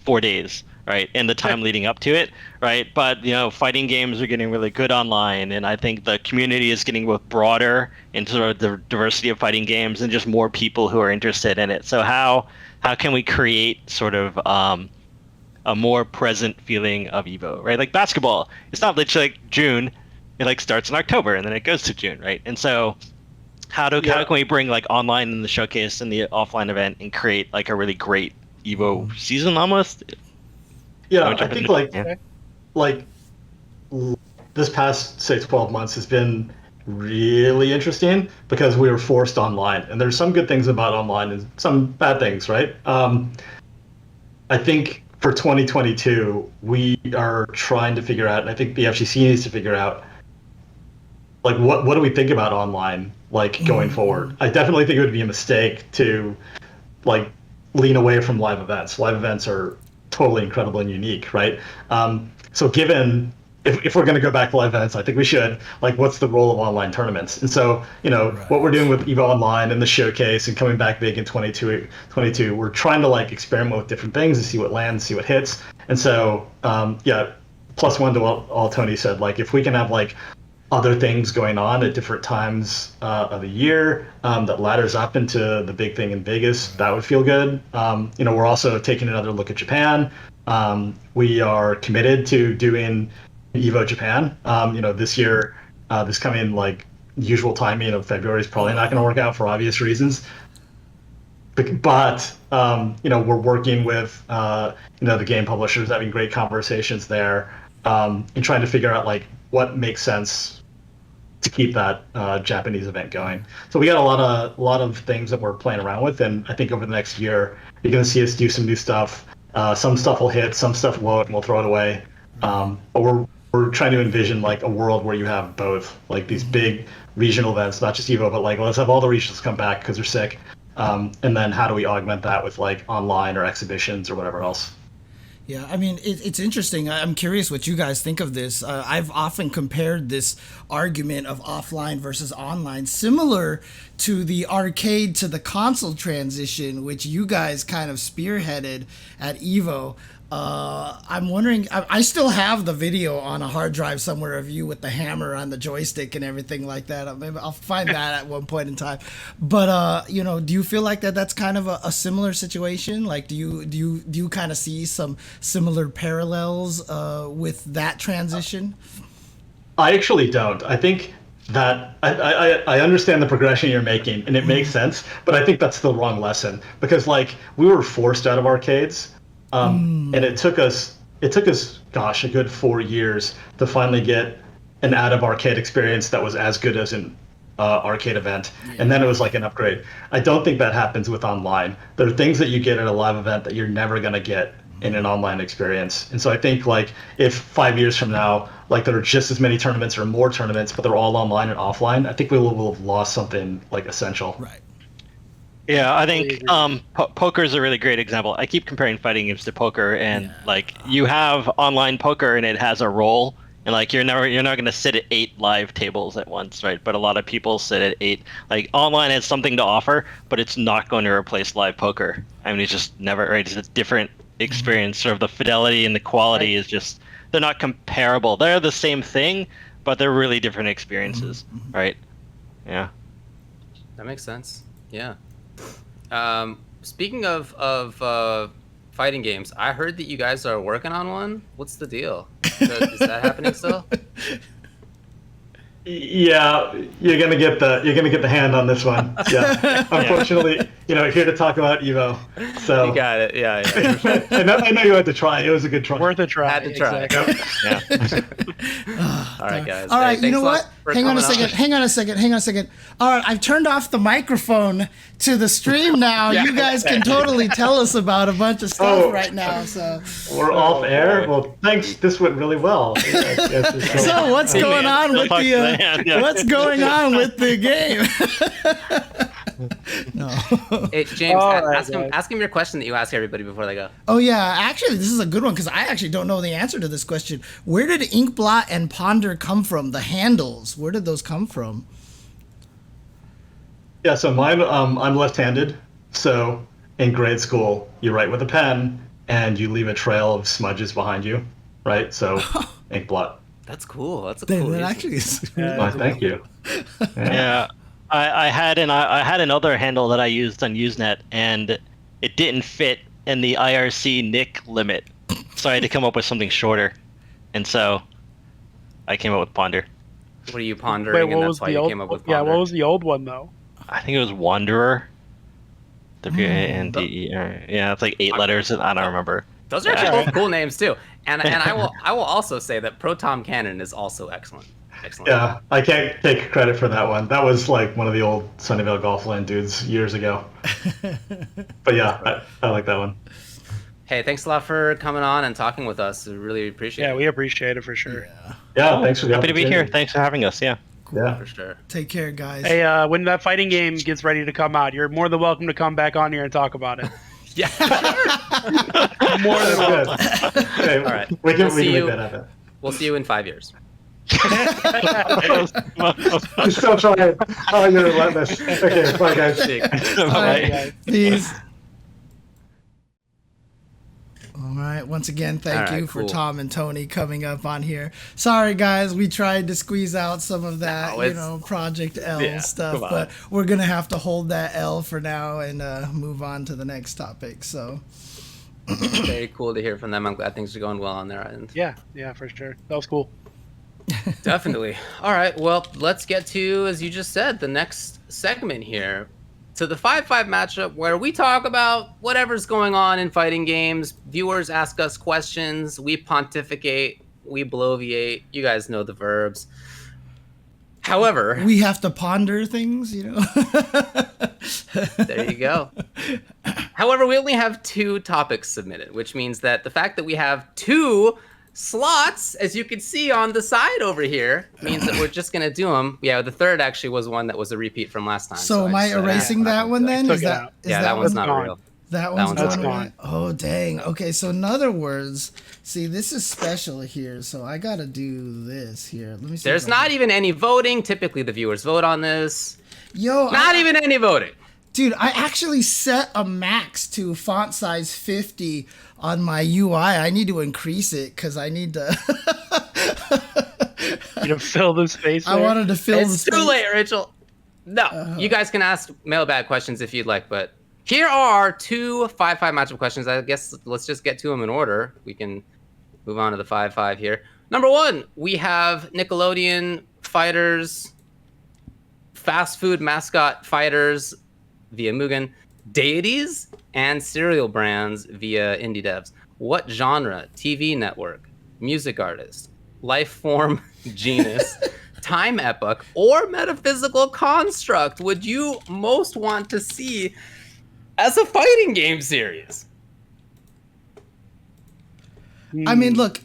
4 days, right? And the time leading up to it, right? But fighting games are getting really good online, and I think the community is getting both broader in sort of the diversity of fighting games and just more people who are interested in it. So how can we create sort of a more present feeling of EVO, right? Like basketball, it's not literally like June. It like starts in October and then it goes to June, right? And so how can we bring like online in the showcase and the offline event and create like a really great EVO season almost? Yeah, Wanna I jump think in? like this past say 12 months has been really interesting because we were forced online, and there's some good things about online and some bad things, right? I think for 2022 we are trying to figure out, and I think the FGC needs to figure out, like what do we think about online like going forward. I definitely think it would be a mistake to like lean away from live events. Live events are totally incredible and unique, right? So given if we're going to go back to live events, I think we should, like, what's the role of online tournaments? And so, what we're doing with EVO Online and the showcase and coming back big in 22, we're trying to like experiment with different things and see what lands, see what hits. And so, plus one to all Tony said, like, if we can have like other things going on at different times of the year that ladders up into the big thing in Vegas, that would feel good. We're also taking another look at Japan. We are committed to doing EVO Japan. This year, this coming like usual timing of February is probably not going to work out for obvious reasons. But we're working with the game publishers, having great conversations there, and trying to figure out like what makes sense to keep that Japanese event going. So we got a lot of things that we're playing around with, and I think over the next year you're going to see us do some new stuff. Some stuff will hit, some stuff won't, and we'll throw it away. But we're trying to envision like a world where you have both, like these big regional events, not just EVO, but like let's have all the regionals come back because they're sick, and then how do we augment that with like online or exhibitions or whatever else? Yeah, I mean, it's interesting. I'm curious what you guys think of this. I've often compared this argument of offline versus online, similar to the arcade to the console transition, which you guys kind of spearheaded at EVO. I'm wondering, I still have the video on a hard drive somewhere of you with the hammer on the joystick and everything like that. Maybe I'll find that at one point in time. But you know, do you feel like that's kind of a similar situation? Like, do you kind of see some similar parallels with that transition? I actually don't. I think that I understand the progression you're making, and it makes sense. But I think that's the wrong lesson, because like we were forced out of arcades. And it took us, gosh, a good 4 years to finally get an out of arcade experience that was as good as an arcade event. And then it was like an upgrade. I don't think that happens with online. There are things that you get at a live event that you're never going to get in an online experience. And so I think like if 5 years from now, like there are just as many tournaments or more tournaments, but they're all online and offline, I think we will have lost something like essential. Right. Yeah, I think poker is a really great example. I keep comparing fighting games to poker, and like you have online poker, and it has a role, and like you're not going to sit at 8 live tables at once, right? But a lot of people sit at 8. Like online has something to offer, but it's not going to replace live poker. I mean, it's just never, right? It's a different experience. Sort of the fidelity and the quality is just, they're not comparable. They're the same thing, but they're really different experiences, right? Yeah. That makes sense. Yeah. Speaking of fighting games, I heard that you guys are working on one. What's the deal? Is that happening still? Yeah, you're gonna get the hand on this one. Yeah, unfortunately, here to talk about EVO. So You got it. Yeah. For sure. I know you had to try. It was a good try. Worth a try. Had to try. Exactly. All right, guys. All right, Hey, you know thanks what? a lot for Hang on a second. All right, I've turned off the microphone to the stream now. You guys can totally tell us about a bunch of stuff right now. So We're off air. Well, thanks. This went really well. So what's going on with what's going on with the game? No. Hey, James, All right, ask him your question that you ask everybody before they go. Oh yeah, actually, this is a good one because I actually don't know the answer to this question. Where did Inkblot and Ponder come from? The handles. Where did those come from? Yeah, so mine, I'm left-handed. So in grade school, you write with a pen and you leave a trail of smudges behind you, right? So Inkblot. That's cool. That's a cool That reason. actually is. Why, thank you. Yeah. I had another handle that I used on Usenet, and it didn't fit in the IRC nick limit, so I had to come up with something shorter, and so I came up with Ponder. What are you pondering? And that's why you came up with Ponder. Yeah, what was the old one though? I think it was Wanderer. W-A-N-D-E-R. Yeah, it's like 8 letters, and I don't remember. Those are actually both cool names too. And I will also say that Proton Cannon is also excellent. Excellent. Yeah, I can't take credit for that one. That was like one of the old Sunnyvale Golfland dudes years ago. But yeah, I like that one. Hey, thanks a lot for coming on and talking with us. We really appreciate it. Yeah, we appreciate it for sure. Yeah, thanks for the Happy to be here. opportunity. Thanks for having us. Yeah. Yeah. For sure. Take care, guys. Hey, when that fighting game gets ready to come out, you're more than welcome to come back on here and talk about it. Yeah. More than welcome. Okay, All right. we can We'll see make you. that happen. We'll see you in 5 years. I'm still trying. Oh, you're relentless. Okay, bye, guys. All right, guys. Peace. All right. Once again, thank All right, you for cool. Tom and Tony coming up on here. Sorry, guys, we tried to squeeze out some of that, No, it's- Project L Yeah, stuff, come on. but we're gonna have to hold that L for now and move on to the next topic. So, Very cool to hear from them. I'm glad things are going well on their end. Yeah, for sure. That was cool. Definitely. All right. Well, let's get to, as you just said, the next segment here. To the 5-5 matchup where we talk about whatever's going on in fighting games. Viewers ask us questions. We pontificate. We bloviate. You guys know the verbs. However, we have to ponder things, there you go. However, we only have 2 topics submitted, which means that the fact that we have 2 slots, as you can see on the side over here, means that we're just going to do them. Yeah, the third actually was one that was a repeat from last time. So am I just, erasing that one then? took Is it that out. is Yeah, that one's one's not gone. real. That one's one's going gone. away. Oh dang. Okay, so in other words, see, this is special here, so I gotta do this here. Let me see. There's not even any voting. Typically, the viewers vote on this. Yo, Not even any voting. dude, I actually set a max to font size 50 on my UI. I need to increase it because I need to. You know, fill the space. I there. wanted to fill the It's space. too late, Rachel. No, you guys can ask mailbag questions if you'd like, but here are 2 5-5 matchup questions. I guess let's just get to them in order. We can move on to the 5-5 here. Number 1, we have Nickelodeon fighters, fast food mascot fighters via Mugen, deities, and cereal brands via indie devs. What genre, TV network, music artist, life form, genus, time epoch, or metaphysical construct would you most want to see as a fighting game series? I mean, look,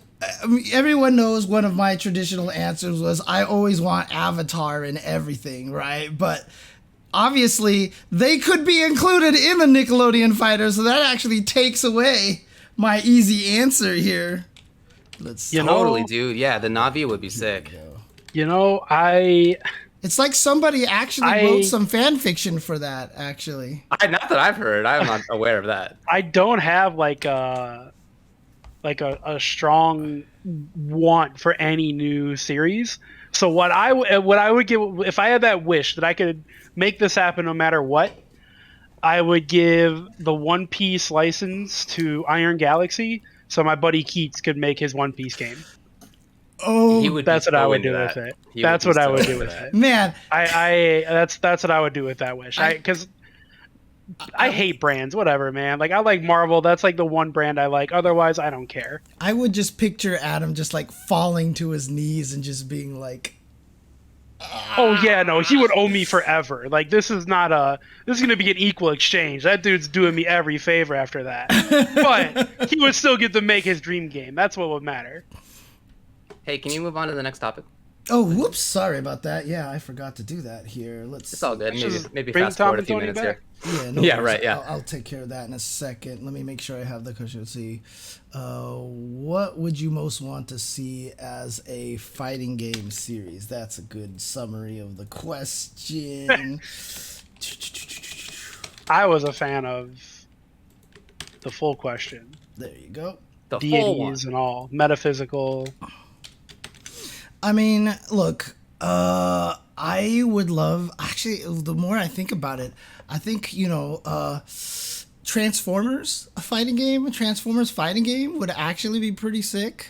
everyone knows one of my traditional answers was I always want Avatar in everything, right? But obviously, they could be included in the Nickelodeon Fighter, so that actually takes away my easy answer here. Let's You know- Totally, dude. Yeah, the Navi would be sick. You know, It's like somebody actually wrote some fan fiction for that, actually. Not that I've heard. I'm not aware of that. I don't have like a strong want for any new series. So what I would give if I had that wish that I could make this happen no matter what, I would give the One Piece license to Iron Galaxy so my buddy Keats could make his One Piece game. Oh, He would That's be what I so would into do that. with it. He That's be what I so would into do with that. it. man. That's what I would do with that wish. Because I hate brands, whatever, man. Like I like Marvel. That's like the one brand I like. Otherwise, I don't care. I would just picture Adam just like falling to his knees and just being like, Oh yeah, no, he would owe me forever. Like this is going to be an equal exchange. That dude's doing me every favor after that. But he would still get to make his dream game. That's what would matter. Hey, can you move on to the next topic? oh, whoops, sorry about that. Yeah, I forgot to do that here. It's all good. Just Maybe bring fast forward a Tom few and minutes Tony here. Yeah, no Yeah, worries. right, yeah. I'll take care of that in a second. Let me make sure I have the question. Let's see. What would you most want to see as a fighting game series? That's a good summary of the question. I was a fan of the full question. There you go. The full one. Deities and all. Metaphysical. I mean, look, I would love, actually, the more I think about it, I think, Transformers, a Transformers fighting game would actually be pretty sick.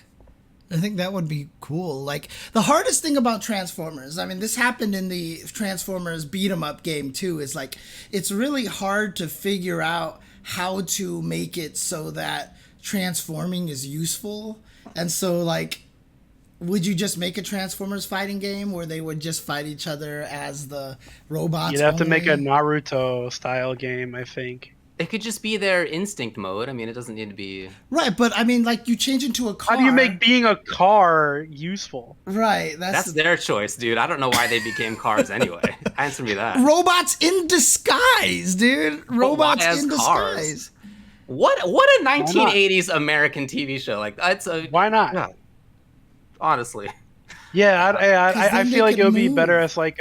I think that would be cool. Like, the hardest thing about Transformers, I mean, this happened in the Transformers beat 'em up game too, is like, it's really hard to figure out how to make it so that transforming is useful. And so, like, would you just make a Transformers fighting game where they would just fight each other as the robots? You'd have to make a only? Naruto style game, I think. It could just be their instinct mode. I mean, it doesn't need to be. Right, but I mean, like, you change into a car. How do you make being a car useful? Right, That's their choice, dude. I don't know why they became cars anyway. Answer me that. robots in disguise, dude. Robots as in cars? disguise. What a 1980s American TV show. Like that's a Why not? yeah, honestly. Yeah, 'Cause I then they feel like could it would be move. better as like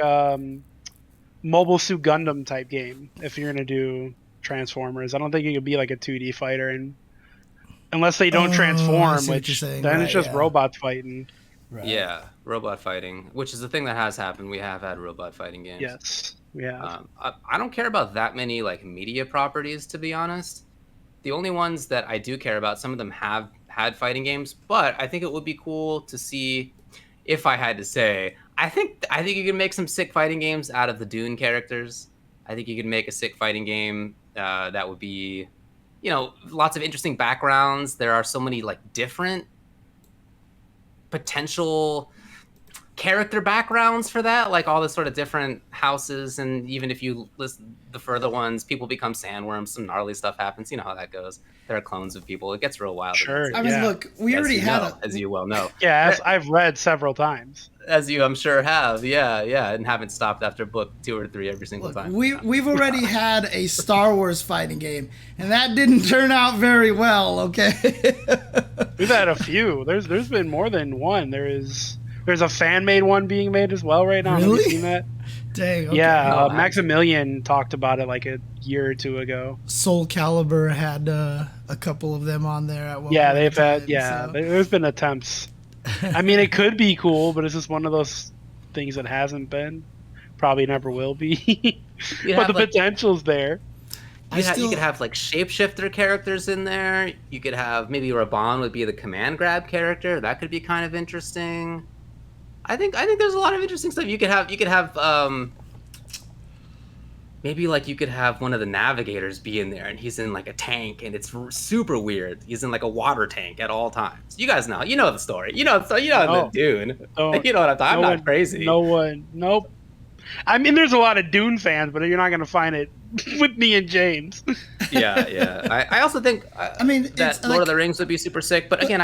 Mobile Suit Gundam type game if you're gonna do Transformers. I don't think it could be like a 2D fighter, and unless they don't Oh, I transform, see what which you're saying. then Right, it's just yeah. robots fighting. Right. Yeah, robot fighting, which is the thing that has happened. We have had robot fighting games. Yes, yeah. I don't care about that many like media properties, to be honest. The only ones that I do care about, some of them have had fighting games, but I think it would be cool to see. If I had to say, I think you can make some sick fighting games out of the Dune characters. I think you could make a sick fighting game that would be, lots of interesting backgrounds. There are so many like different potential character backgrounds for that, like all the sort of different houses, and even if you list the further ones, people become sandworms, some gnarly stuff happens. You know how that goes. There are clones of people. It gets real wild. Sure. I mean, look, we already had as you well know. Yeah, as I've read several times. As you, I'm sure, have. Yeah, and haven't stopped after book 2 or 3 every single time. We've already had a Star Wars fighting game, and that didn't turn out very well. Okay. We've had a few. There's been more than one. There's a fan made one being made as well right now. Really? Have you seen that? Dang. Okay. Yeah, Maximilian talked about it like a year or two ago. Soul Calibur had a couple of them on there at one Yeah, point they've in had. time, Yeah, so. there's been attempts. I mean, it could be cool, but it's just one of those things that hasn't been. Probably never will be. But the potential's there. You could have like shapeshifter characters in there. You could have maybe Raban would be the command grab character. That could be kind of interesting. I think there's a lot of interesting stuff. You could have maybe like you could have one of the navigators be in there, and he's in like a tank, and it's super weird. He's in like a water tank at all times. You guys know, you know the story. You know the Dune. You know what I'm talking. I'm not crazy. No one. Nope. I mean, there's a lot of Dune fans, but you're not going to find it with me and James. Yeah. I also think. I mean, that Lord of the Rings would be super sick, but again,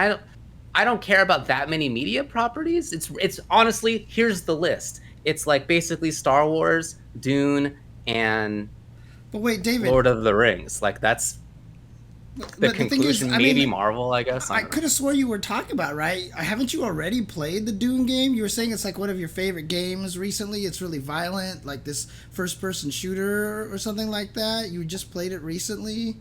I don't care about that many media properties. It's honestly, here's the list. It's like basically Star Wars, Dune, and David, Lord of the Rings. Like that's the conclusion. Maybe Marvel, I guess. I could have swore you were talking about, right? Haven't you already played the Dune game? You were saying it's like one of your favorite games recently. It's really violent, like this first-person shooter or something like that. You just played it recently.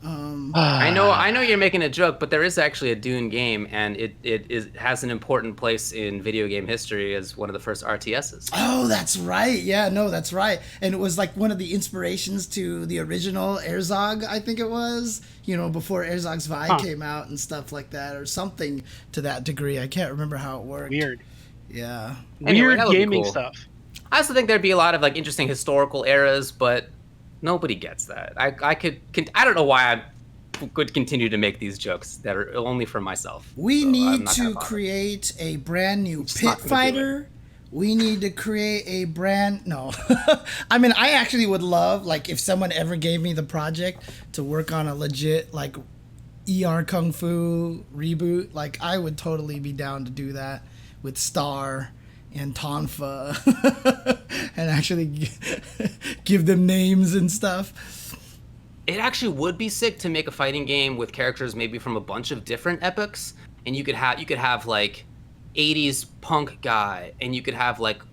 I know you're making a joke, but there is actually a Dune game, and it has an important place in video game history as one of the first RTSs. Oh, that's right. Yeah, no, that's right. And it was like one of the inspirations to the original Herzog, I think it was, before Herzog's Vi came out and stuff like that, or something to that degree. I can't remember how it worked. Weird. Yeah. Anyway, weird gaming stuff. I also think there'd be a lot of like interesting historical eras, but nobody gets that. I don't know why I could continue to make these jokes that are only for myself. We need to create a brand new pit fighter. We need to create a no. I mean, I actually would love, like, if someone ever gave me the project to work on a legit, like, ER Kung Fu reboot, like, I would totally be down to do that with Star and Tonfa and actually give them names and stuff. It actually would be sick to make a fighting game with characters maybe from a bunch of different epochs, and you could have like 80s punk guy, and you could have like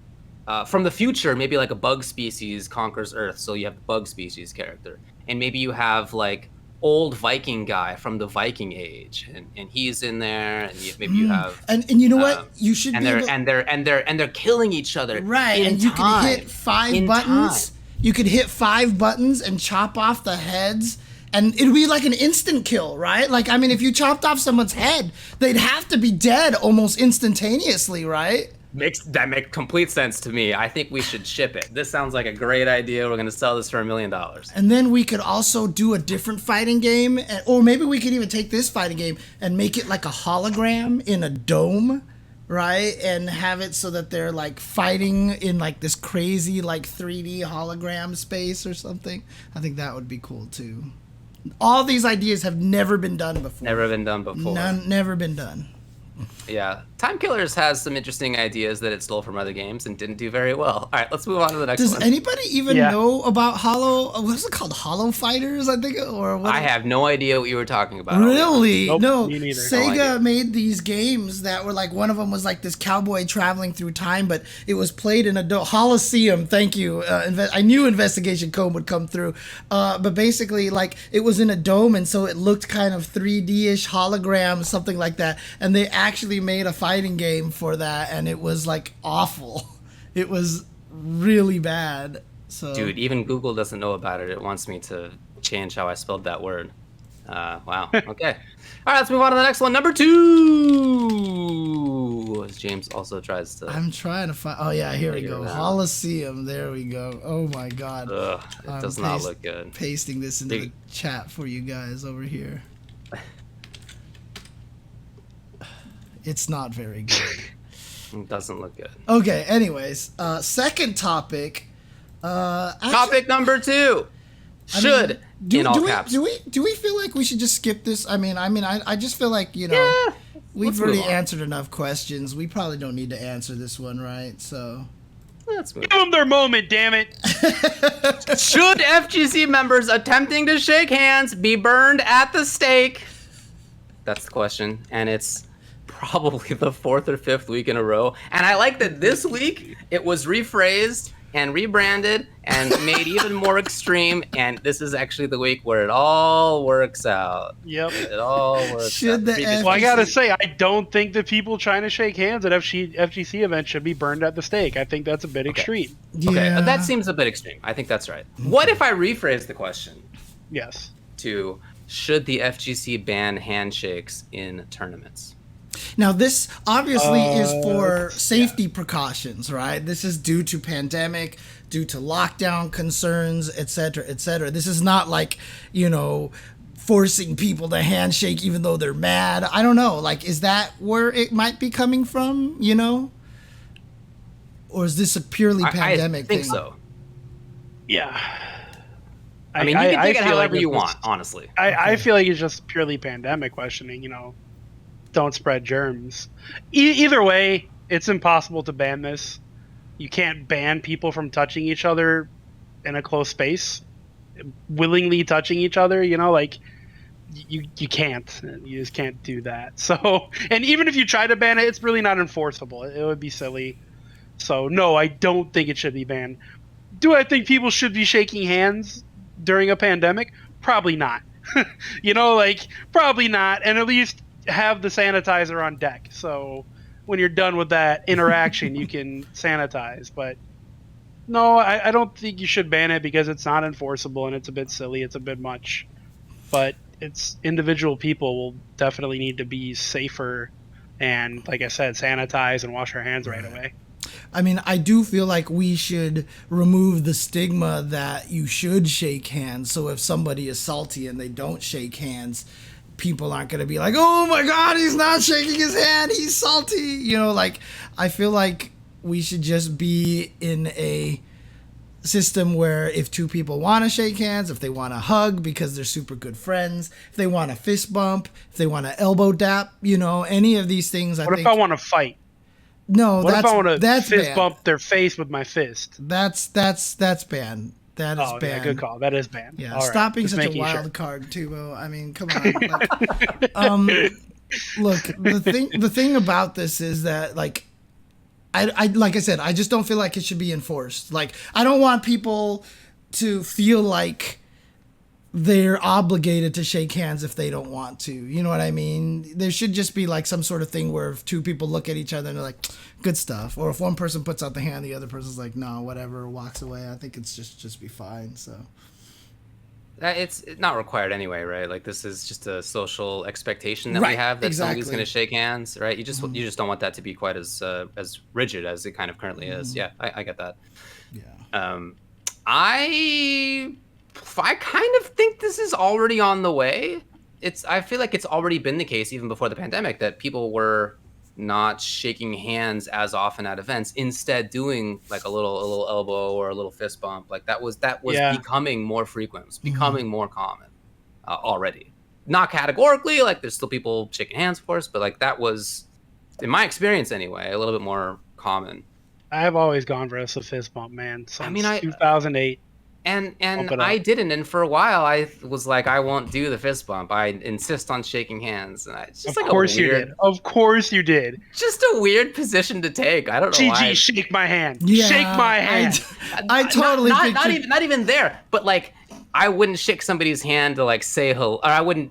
from the future maybe like a bug species conquers Earth, so you have the bug species character, and maybe you have like old Viking guy from the Viking age, and he's in there, and maybe you have and you know what you should and be they're killing each other, right? And you can hit 5 buttons. You could hit 5 buttons and chop off the heads, and it'd be like an instant kill, right? Like, I mean, if you chopped off someone's head, they'd have to be dead almost instantaneously, right? Makes complete sense to me. I think we should ship it. This sounds like a great idea. We're going to sell this for $1 million. And then we could also do a different fighting game, or maybe we could even take this fighting game and make it like a hologram in a dome, right? And have it so that they're like fighting in like this crazy like 3D hologram space or something. I think that would be cool too. All these ideas have never been done before. Never been done before. Never been done. Yeah. Time Killers has some interesting ideas that it stole from other games and didn't do very well. All right, let's move on to the next one. Does anybody even know about what's it called? Hollow Fighters, I think? Or what? I have no idea what you were talking about. Really? Nope, no. me neither. Sega made these games that were like, one of them was like this cowboy traveling through time, but it was played in a Holocene. Thank you. I knew Investigation Code would come through. But basically, like, it was in a dome, and so it looked kind of 3D-ish hologram, something like that. And they actually made a fighting game for that, and it was like awful. It was really bad. So, dude, even Google doesn't know about it. It wants me to change how I spelled that word. Wow. Okay. All right, let's move on to the next one. Number 2. As James also tries to. I'm trying to find. Oh yeah, here we go. Holocene. There we go. Oh my God. Ugh, it does not look good. Pasting this into the chat for you guys over here. It's not very good. It doesn't look good. Okay. Anyways, second topic. Topic number 2. Should in all caps. Do we feel like we should just skip this? I just feel like we've let's already move on. answered enough questions. We probably don't need to answer this one, right? So Let's move. Give them their moment, damn it. Should FGC members attempting to shake hands be burned at the stake? That's the question, and it's probably the 4th or 5th week in a row. And I like that this week it was rephrased and rebranded and made even more extreme. And this is actually the week where it all works out. Yep. It all works Should out. the Well, I gotta say, I don't think that people trying to shake hands at FGC events should be burned at the stake. I think that's a bit extreme. Okay, yeah. that seems a bit extreme. I think that's right. What if I rephrase the question Yes. to, should the FGC ban handshakes in tournaments? Now, this obviously is for safety precautions, right? This is due to pandemic, due to lockdown concerns, et cetera, et cetera. This is not like, forcing people to handshake even though they're mad. I don't know. Like, is that where it might be coming from, Or is this a purely pandemic I think thing? so. Yeah. I mean, you can take it feel however like you it's want, just- honestly. I feel like it's just purely pandemic questioning, don't spread germs. Either way, it's impossible to ban this. You can't ban people from touching each other in a close space, willingly touching each other, you can't. You just can't do that. So, and even if you try to ban it, it's really not enforceable. It would be silly. So, no, I don't think it should be banned. Do I think people should be shaking hands during a pandemic? Probably not. Probably not. And at least have the sanitizer on deck. So when you're done with that interaction, you can sanitize. But no, I don't think you should ban it because it's not enforceable and it's a bit silly. It's a bit much. But it's individual people will definitely need to be safer and, like I said, sanitize and wash our hands right away. I mean, I do feel like we should remove the stigma that you should shake hands. So if somebody is salty and they don't shake hands, people aren't going to be like, oh my God, he's not shaking his hand, he's salty. I feel like we should just be in a system where if two people want to shake hands, if they want to hug because they're super good friends, if they want a fist bump, if they want to elbow dap, any of these things. What if I want to fight? No, what if I want to that's fist banned. bump their face with my fist? That's banned. That is Oh, banned. yeah, good call. That is banned. Yeah, All right, stop being just such a making wild sure. card, Tubo. I mean, come on. Look, the thing about this is that, I like I said, I just don't feel like it should be enforced. Like, I don't want people to feel like they're obligated to shake hands if they don't want to. You know what I mean? There should just be some sort of thing where if two people look at each other and they're like, good stuff. Or if one person puts out the hand, the other person's like, no, whatever, walks away. I think it's just be fine. So It's not required anyway, right? Like, this is just a social expectation that we Right, have that exactly. somebody's going to shake hands, right? You just don't want that to be quite as rigid as it kind of currently is. Yeah, I get that. yeah. I kind of think this is already on the way. I feel like it's already been the case even before the pandemic that people were not shaking hands as often at events, instead doing like a little elbow or a little fist bump. Like that was becoming more frequent, it was becoming more common already. Not categorically, like there's still people shaking hands, of course, but like that was, in my experience anyway, a little bit more common. I have always gone for a fist bump, man. Since 2008. And I didn't, and for a while I was like, I won't do the fist bump. I insist on shaking hands, and it's just Of course you did. Of course you did. Just a weird position to take. I don't know why. GG, shake my hand. Yeah, Shake my hand. I totally not even there. But like, I wouldn't shake somebody's hand to like say hello, or I wouldn't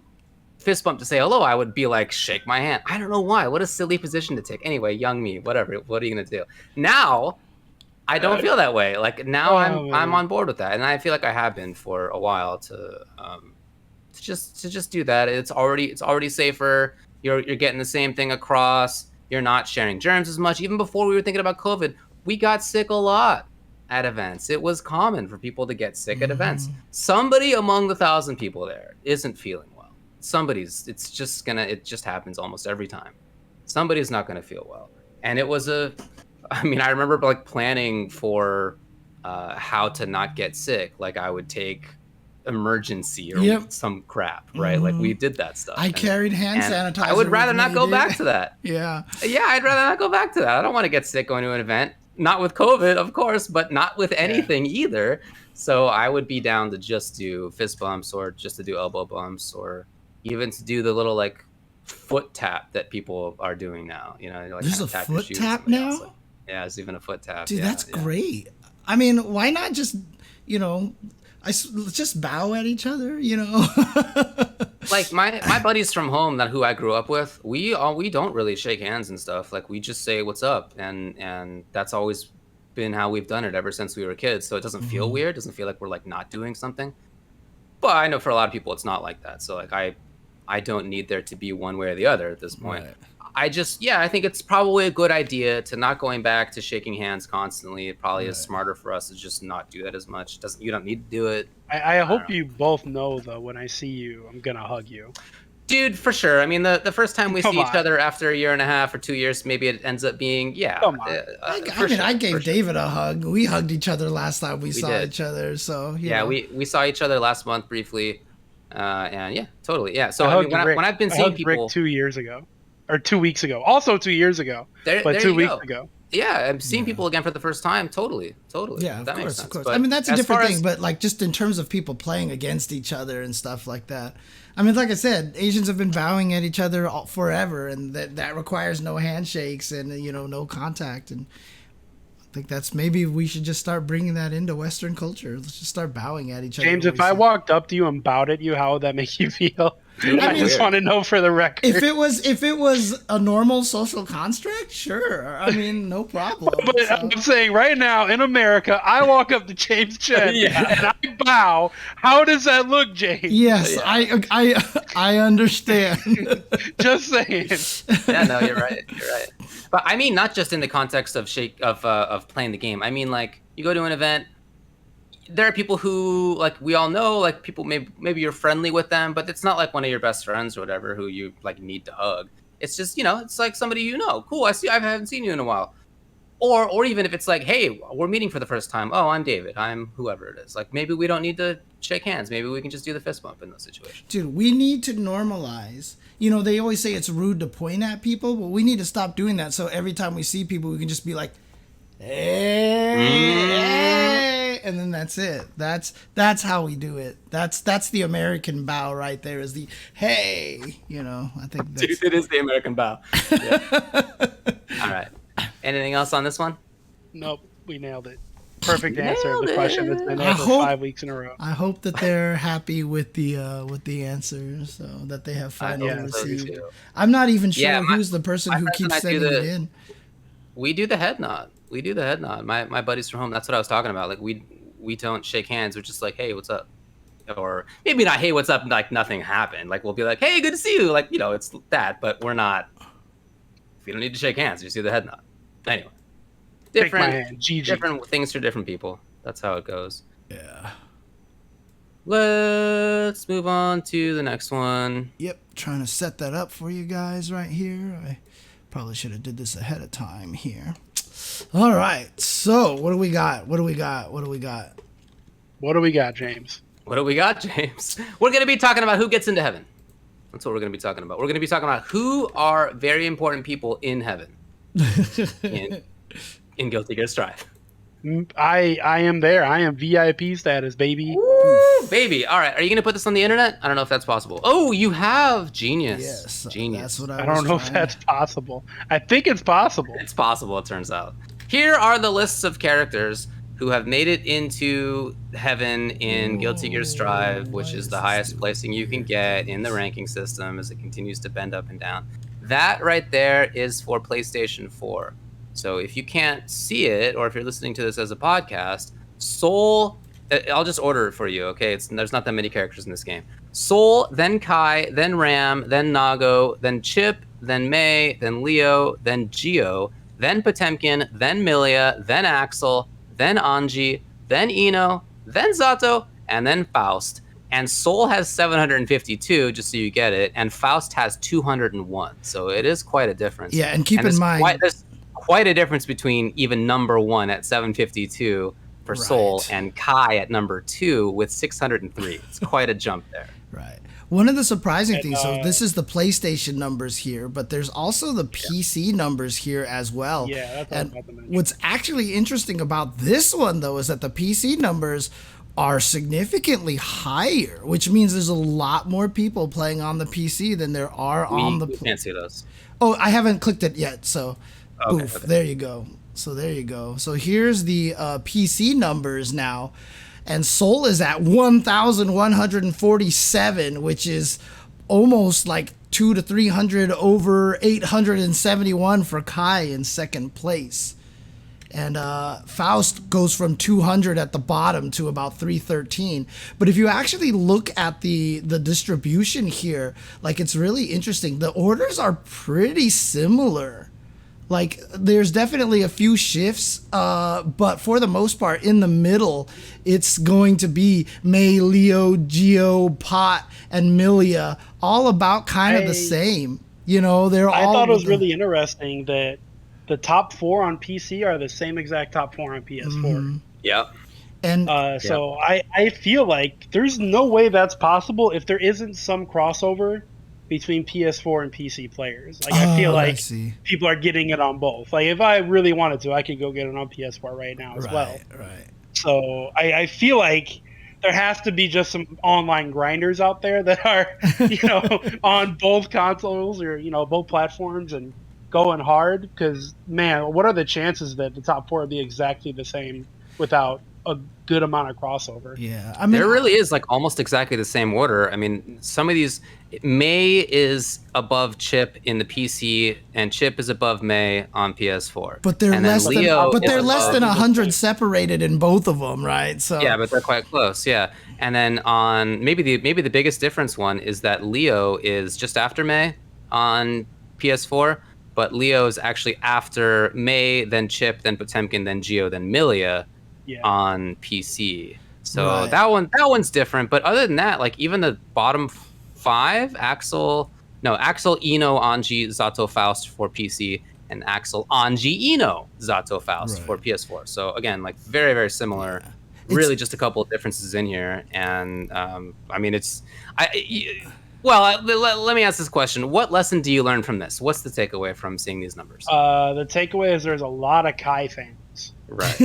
fist bump to say hello. I would be like, shake my hand. I don't know why. What a silly position to take. Anyway, young me, whatever. What are you gonna do now? I don't feel that way. Like now, I'm on board with that, and I feel like I have been for a while to just do that. It's already safer. You're getting the same thing across. You're not sharing germs as much. Even before we were thinking about COVID, we got sick a lot at events. It was common for people to get sick at events. Somebody among the 1,000 people there isn't feeling well. It just happens almost every time. Somebody's not gonna feel well. and it was I remember like planning for how to not get sick. Like I would take emergency or some crap, right? Like we did that stuff. I carried hand sanitizer. I would rather not go back to that. Yeah, I'd rather not go back to that. I don't want to get sick going to an event. Not with COVID, of course, but not with anything either. So I would be down to just do fist bumps or just to do elbow bumps or even to do the little like foot tap that people are doing now. You know, like there's a foot tap now. Like, yeah, there's even a foot tap. Dude, that's great. I mean, why not just, let's just bow at each other, Like my buddies from home who I grew up with, we don't really shake hands and stuff. Like we just say what's up, and that's always been how we've done it ever since we were kids. So it doesn't feel weird. It doesn't feel like we're like not doing something. But I know for a lot of people it's not like that. So like I don't need there to be one way or the other at this point. Right. I think it's probably a good idea to not going back to shaking hands constantly. It probably is smarter for us to just not do that as much. You don't need to do it. I hope you both know, though, when I see you, I'm going to hug you. Dude, for sure. I mean, the first time we see each other after a year and a half or 2 years, maybe it ends up being, Come on. I gave David a hug. We hugged each other last time we saw each other. So, we saw each other last month briefly. And yeah, totally. Yeah. So when I've been seeing people. Rick 2 years ago. Or 2 weeks ago. Also 2 years ago. But 2 weeks ago. Yeah, I'm seeing people again for the first time. Totally. Yeah, that makes sense. Of course. But I mean, that's a different thing. But like, just in terms of people playing against each other and stuff like that. I mean, like I said, Asians have been bowing at each other forever, and that requires no handshakes and no contact. And I think maybe we should just start bringing that into Western culture. Let's just start bowing at each other. James, if I walked up to you and bowed at you, how would that make you feel? I just want to know for the record. If it was a normal social construct, sure. I mean, no problem. But I'm saying right now in America, I walk up to James Chen and I bow. How does that look, James? Yes, I understand. Just saying. Yeah, no, you're right. But I mean, not just in the context of playing the game. I mean, like you go to an event. There are people who, like, we all know, like, people maybe you're friendly with them, but it's not like one of your best friends or whatever who you like need to hug. It's just, it's like somebody cool. I haven't seen you in a while, or even if it's like, hey, we're meeting for the first time. Oh, I'm David. I'm whoever it is. Like maybe we don't need to shake hands. Maybe we can just do the fist bump in those situations. Dude, we need to normalize. They always say it's rude to point at people, but we need to stop doing that. So every time we see people, we can just be like, hey, and then that's it. That's how we do it. That's the American bow right there. Is the hey, I think that's... Dude, it is the American bow. Yeah. All right. Anything else on this one? Nope, we nailed it. Perfect answer to the question that's been answered 5 weeks in a row. I hope that they're happy with the answers, so that they have finally received. I'm not even sure who's the person who keeps sending it in. We do the head nod. My buddies from home, that's what I was talking about. Like we don't shake hands. We're just like, hey, what's up? Or maybe not, hey, what's up? Like nothing happened. Like we'll be like, hey, good to see you. Like, it's that, but we're not, we don't need to shake hands. You see the head nod. Anyway, different things for different people. That's how it goes. Yeah. Let's move on to the next one. Yep. Trying to set that up for you guys right here. I probably should have did this ahead of time here. All right. So what do we got, James? We're going to be talking about who gets into heaven. That's what we're going to be talking about. We're going to be talking about who are very important people in heaven in Guilty Gear Strive. I am there. I am VIP status, baby. Woo, baby. All right. Are you going to put this on the internet? I don't know if that's possible. Oh, you have Genius. Yes. Genius. That's what I don't know if that's possible. I think it's possible. It's possible, it turns out. Here are the lists of characters who have made it into heaven in Guilty Gear Strive, which is the highest placing you can get in the ranking system as it continues to bend up and down. That right there is for PlayStation 4. So if you can't see it, or if you're listening to this as a podcast, Soul, I'll just order it for you, okay? There's not that many characters in this game. Soul, then Kai, then Ram, then Nago, then Chip, then Mei, then Leo, then Geo, then Potemkin, then Milia, then Axel, then Anji, then Ino, then Zato, and then Faust. And Soul has 752, just so you get it, and Faust has 201. So it is quite a difference. Yeah, and keep in mind... There's quite a difference between even number 1 at 752 for Soul Right. and Kai at number 2 with 603. It's quite a jump there. Right. One of the surprising things, so this is the PlayStation numbers here, but there's also the PC numbers here as well. Yeah, that's what I was about to mention. What's actually interesting about this one, though, is that the PC numbers are significantly higher, which means there's a lot more people playing on the PC than there are on the... We can't see those. Oh, I haven't clicked it yet, so... Okay, Oof, okay. there you go. So there you go. So here's the PC numbers now. And Soul is at 1,147, which is almost like 200 to 300 over 871 for Kai in second place. And Faust goes from 200 at the bottom to about 313. But if you actually look at the distribution here, like, it's really interesting. The orders are pretty similar. Like, there's definitely a few shifts, but for the most part, in the middle, it's going to be Mei, Leo, Geo, Pot, and Milia, all about kind of the same. You know, they're all... I thought it was really interesting that the top 4 on PC are the same exact top 4 on PS4. Mm-hmm. Yep. And so I feel like there's no way that's possible if there isn't some crossover between PS4 and PC players. Like, I feel like people are getting it on both. Like, if I really wanted to, I could go get it on PS4 right now as well. Right. So I feel like there has to be just some online grinders out there that are, on both consoles or, both platforms and going hard. Because, man, what are the chances that the top 4 will be exactly the same without a good amount of crossover? Yeah, I mean, there really is like almost exactly the same order. I mean, some of these, May is above Chip in the PC, and Chip is above May on PS4. But they're less than 100 Leo. separated in both of them, right? So yeah, but they're quite close. Yeah, and then on maybe the biggest difference one is that Leo is just after May on PS4, but Leo is actually after May, then Chip, then Potemkin, then Geo, then Milia. Yeah. On PC, so that one's different. But other than that, like, even the bottom 5, Axel, Eno, Anji, Zato, Faust for PC, and Axel, Anji, Eno, Zato, Faust for PS4. So again, like, very, very similar. Yeah. Really, just a couple of differences in here, and I mean, let me ask this question: what lesson do you learn from this? What's the takeaway from seeing these numbers? The takeaway is there's a lot of Kai fans. Right.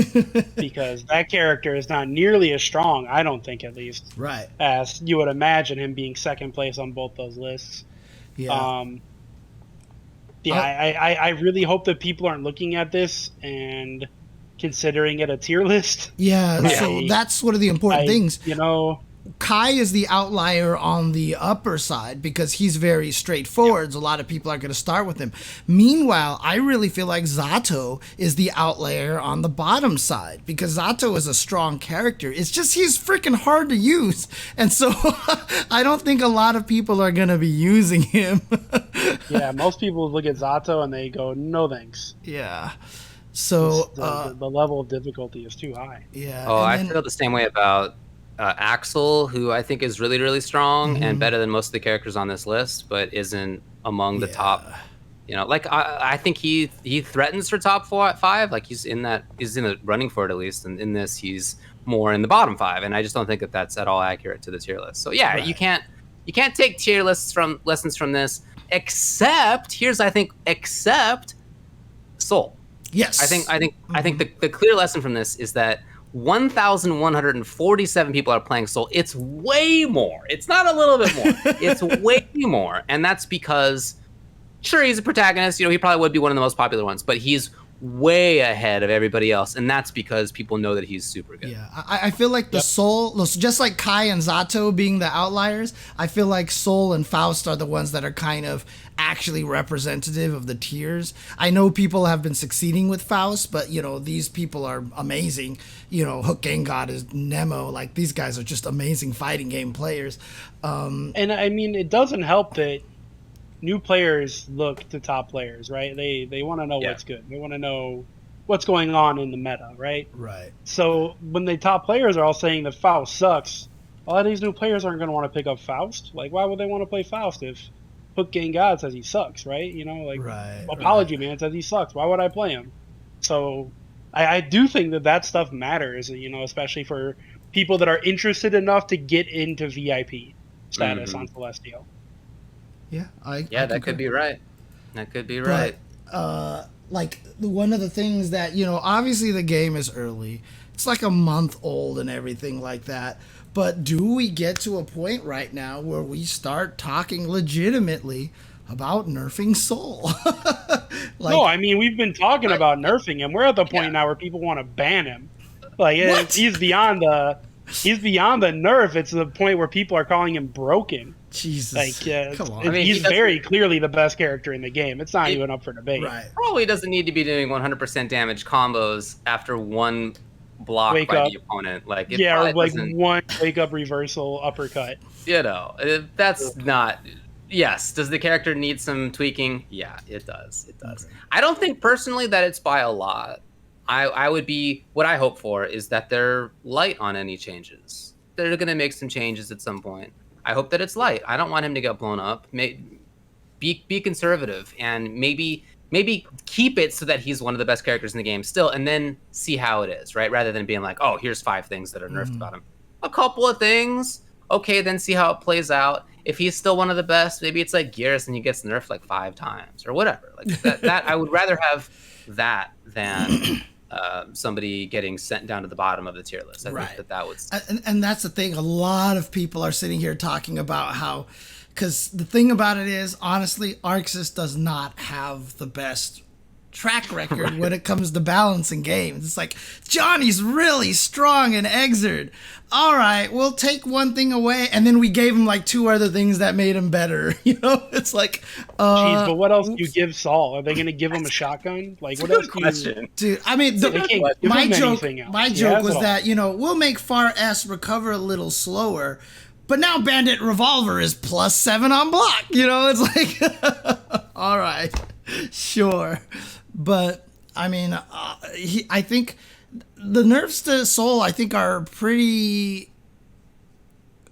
Because that character is not nearly as strong, I don't think, at least. Right. As you would imagine him being second place on both those lists. Yeah. I really hope that people aren't looking at this and considering it a tier list. Yeah, so that's one of the important things. Kai is the outlier on the upper side because he's very straightforward. Yep. So a lot of people are going to start with him. Meanwhile, I really feel like Zato is the outlier on the bottom side because Zato is a strong character. It's just he's freaking hard to use. And so I don't think a lot of people are going to be using him. Yeah, most people look at Zato and they go, no thanks. Yeah. So the level of difficulty is too high. Yeah. Oh, I feel the same way about Axel, who I think is really, really strong and better than most of the characters on this list, but isn't among the top. Like, I think he threatens for top 5. Like, he's in the running for it at least, and in this he's more in the bottom 5. And I just don't think that that's at all accurate to the tier list. So yeah, you can't take tier lists from lessons from this, except Soul. Yes, I think the clear lesson from this is that 1,147 people are playing Soul. It's way more. It's not a little bit more. It's way more. And that's because, sure, he's a protagonist. He probably would be one of the most popular ones, but he's way ahead of everybody else. And that's because people know that he's super good. Yeah, I feel like the Soul, just like Kai and Zato being the outliers, I feel like Soul and Faust are the ones that are kind of actually representative of the tiers. I know people have been succeeding with Faust, but these people are amazing. Hook Gang God is Nemo. Like, these guys are just amazing fighting game players. And I mean, it doesn't help that new players look to top players, right? They want to know what's good. They want to know what's going on in the meta, right? Right. So when the top players are all saying that Faust sucks, a lot of these new players aren't going to want to pick up Faust. Like, why would they want to play Faust if Book Game God says he sucks, right? You know, like Right, Apology Man says he sucks. Why would I play him? So I do think that stuff matters, you know, especially for people that are interested enough to get into VIP status on Celestial. Yeah, that could be right. That could be right. But, like, one of the things that, you know, obviously the game is early. It's like a month old and everything like that. But do we get to a point right now where we start talking legitimately about nerfing Soul? Like, no, I mean, we've been talking about nerfing him. We're at the point now where people want to ban him. Like, he's beyond the nerf. It's the point where people are calling him broken. Jesus, like, come on. I mean, he's very clearly the best character in the game. It's not even up for debate. Right. Probably doesn't need to be doing 100% damage combos after one block by the opponent. Like, or like one wake up reversal uppercut. You know, that's not. Yes, does the character need some tweaking? Yeah, it does. It does. Okay. I don't think personally that it's by a lot. I would be, what I hope for is that they're light on any changes. They're going to make some changes at some point. I hope that it's light. I don't want him to get blown up. Be conservative and maybe keep it so that he's one of the best characters in the game still, and then see how it is, right? Rather than being like, oh, here's 5 things that are nerfed about him. A couple of things, okay, then see how it plays out. If he's still one of the best, maybe it's like Gears and he gets nerfed like 5 times or whatever. Like that I would rather have that than somebody getting sent down to the bottom of the tier list. I think that would. And that's the thing. A lot of people are sitting here talking about how, because the thing about it is, honestly, Arxis does not have the best track record when it comes to balancing games. It's like, Johnny's really strong in Exerd. All right, we'll take one thing away, and then we gave him like 2 other things that made him better. You know, it's like, jeez, but what else do you give Saul? Are they going to give him a shotgun? Like, what else? Dude, I mean, my joke was that, you know, we'll make Far S recover a little slower, but now Bandit Revolver is +7 on block. You know, it's like, all right, sure. But, I mean, I think the nerfs to Soul, I think, are pretty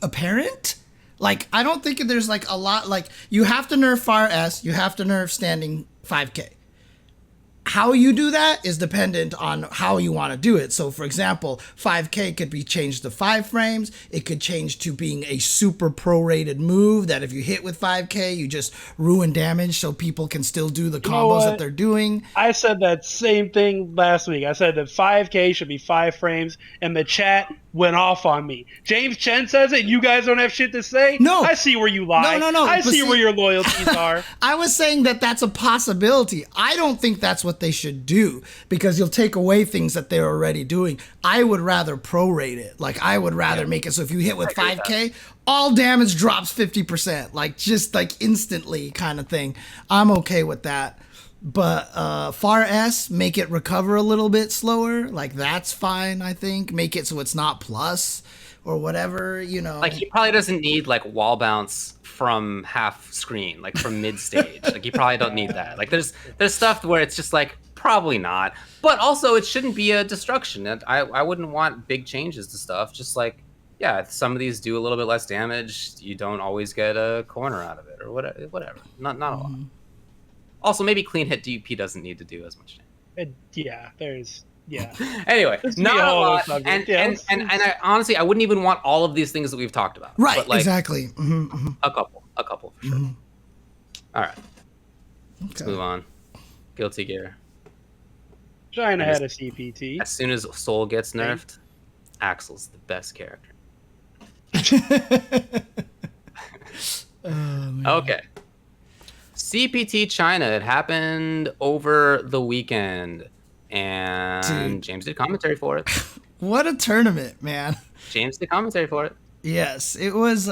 apparent. Like, I don't think there's, like, a lot. Like, you have to nerf Fire S. You have to nerf standing 5K. How you do that is dependent on how you want to do it. So, for example, 5K could be changed to 5 frames. It could change to being a super prorated move that if you hit with 5K, you just ruin damage so people can still do the combos that they're doing. I said that same thing last week. I said that 5K should be 5 frames, and the chat went off on me. James Chen says it, and you guys don't have shit to say? No. I see where you lie. No. I see where your loyalties are. I was saying that that's a possibility. I don't think that's what they should do, because you'll take away things that they're already doing. I would rather prorate it. Like, I would rather make it so if you hit with 5K, all damage drops 50%. Like, just like instantly kind of thing. I'm okay with that. But Far S, make it recover a little bit slower. Like, that's fine, I think. Make it so it's not plus or whatever, you know. Like, he probably doesn't need, like, wall bounce from half screen, like, from mid stage. Like, you probably don't need that. Like, there's stuff where it's just like, probably not. But also, it shouldn't be a destruction. I wouldn't want big changes to stuff. Just like, yeah, if some of these do a little bit less damage, you don't always get a corner out of it or whatever. Not a lot. Also, maybe clean hit DP doesn't need to do as much damage. Anyway, not a lot. And I honestly, I wouldn't even want all of these things that we've talked about. Right, but like, exactly. A couple for sure. All right. Let's move on. Guilty Gear. China had a CPT. As soon as Soul gets nerfed, Axel's the best character. Okay. CPT China. It happened over the weekend, and James did commentary for it. What a tournament, man! James did commentary for it. Yes, it was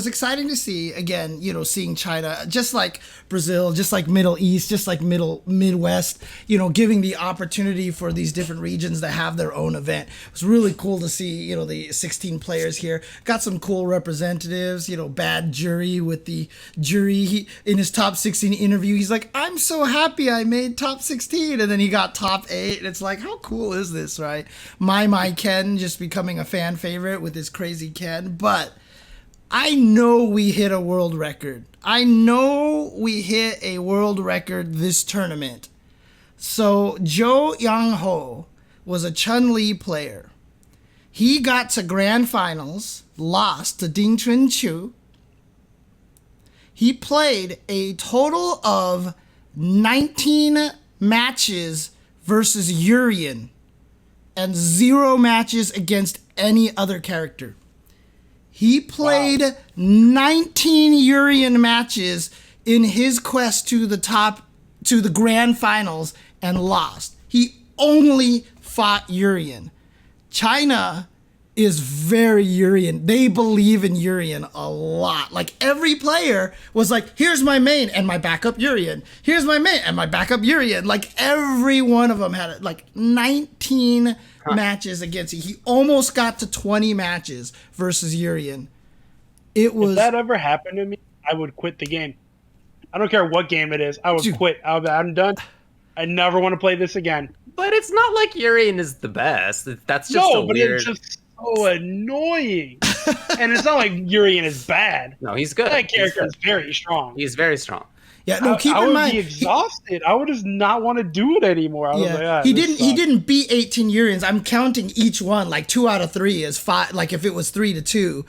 exciting to see, again, you know, seeing China, just like Brazil, just like Middle East, just like Midwest, you know, giving the opportunity for these different regions to have their own event. It was really cool to see, you know, the 16 players here. Got some cool representatives, you know, Bad Jury with the jury. In his top 16 interview, he's like, I'm so happy I made top 16. And then he got top 8. And it's like, how cool is this, right? My Ken just becoming a fan favorite with his crazy Ken. But I know we hit a world record. I know we hit a world record this tournament. So Jo Young-ho was a Chun-Li player. He got to grand finals, lost to Ding Chun-Chu. He played a total of 19 matches versus Urien and 0 matches against any other character. He played 19 Urien matches in his quest to the grand finals and lost. He only fought Urien. China is very Urien. They believe in Urien a lot. Like, every player was like, here's my main and my backup Urien. Here's my main and my backup Urien. Like, every one of them had like 19 matches against it. He almost got to 20 matches versus Urien. It was. If that ever happened to me, I would quit the game. I don't care what game it is. I would quit. I'm done. I never want to play this again. But it's not like Urien is the best. That's just it's just so annoying. And it's not like Urien is bad. No, he's good. That character is very strong. He's very strong. Yeah, no, keep in mind. I would be exhausted. I would just not want to do it anymore. I was like, he didn't beat 18 Uriens. I'm counting each one like 2 out of 3 is 5. Like, if it was 3-2,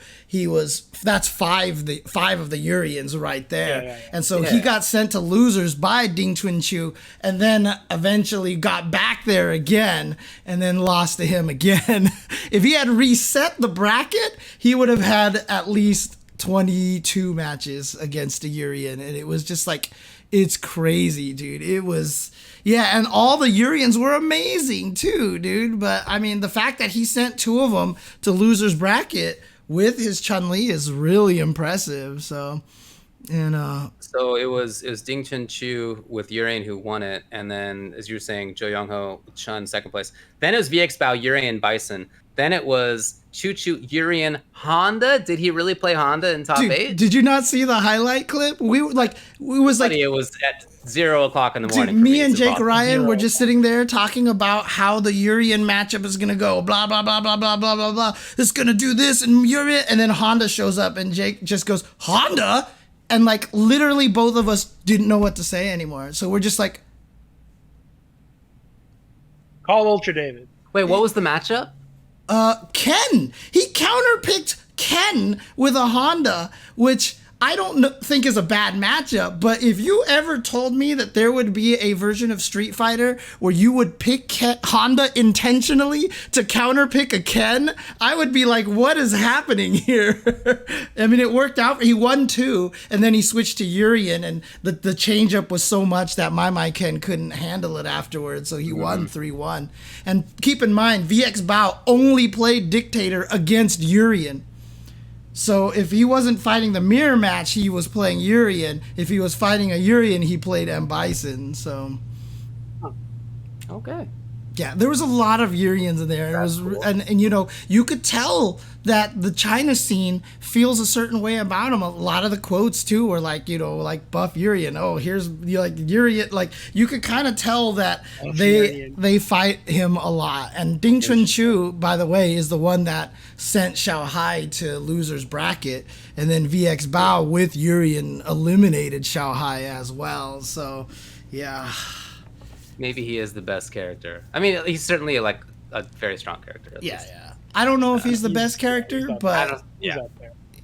that's 5 of the Uriens right there. Yeah. And so he got sent to losers by Ding Chun-Chu, and then eventually got back there again, and then lost to him again. If he had reset the bracket, he would have had at least 22 matches against a Urien, and it was just like, it's crazy, dude. It was, and all the Uriens were amazing too, dude. But I mean, the fact that he sent 2 of them to losers bracket with his Chun-Li is really impressive. So, so it was Ding Chun-Chu with Urien who won it, and then, as you were saying, Jo Young-ho, Chun second place. Then it was VX Bao, Urien, Bison. Then it was Choo-Choo, Urien, Honda. Did he really play Honda in top 8? Did you not see the highlight clip? It was like it was at 0 o'clock in the morning. Me and Jake Ryan were just sitting there talking about how the Urien matchup is gonna go. Blah blah blah blah blah blah blah blah. It's gonna do this and Urien, and then Honda shows up, and Jake just goes, Honda, and like literally both of us didn't know what to say anymore. So we're just like, call Ultra David. Wait, what was the matchup? Ken. He counterpicked Ken with a Honda, which I don't think is a bad matchup, but if you ever told me that there would be a version of Street Fighter where you would pick Honda intentionally to counterpick a Ken, I would be like, what is happening here? I mean, it worked out. He won 2, and then he switched to Urien, and the change-up was so much that my Ken couldn't handle it afterwards, so he won 3-1. And keep in mind, VX Bao only played Dictator against Urien. So if he wasn't fighting the mirror match, he was playing Urien. If he was fighting a Urien, he played M. Bison. So, okay. Yeah, there was a lot of Uriens in there. It was cool. And you know, you could tell that the China scene feels a certain way about him. A lot of the quotes too were like, you know, like buff Urien. Oh, here's like Urien. Like you could kind of tell that they fight him a lot. And Ding Chun-Chu, by the way, is the one that sent Xiao Hai to losers bracket, and then VX Bao with Urien eliminated Xiao Hai as well. So, yeah. Maybe he is the best character. I mean, he's certainly like a very strong character. Yeah. I don't know if he's the best character, but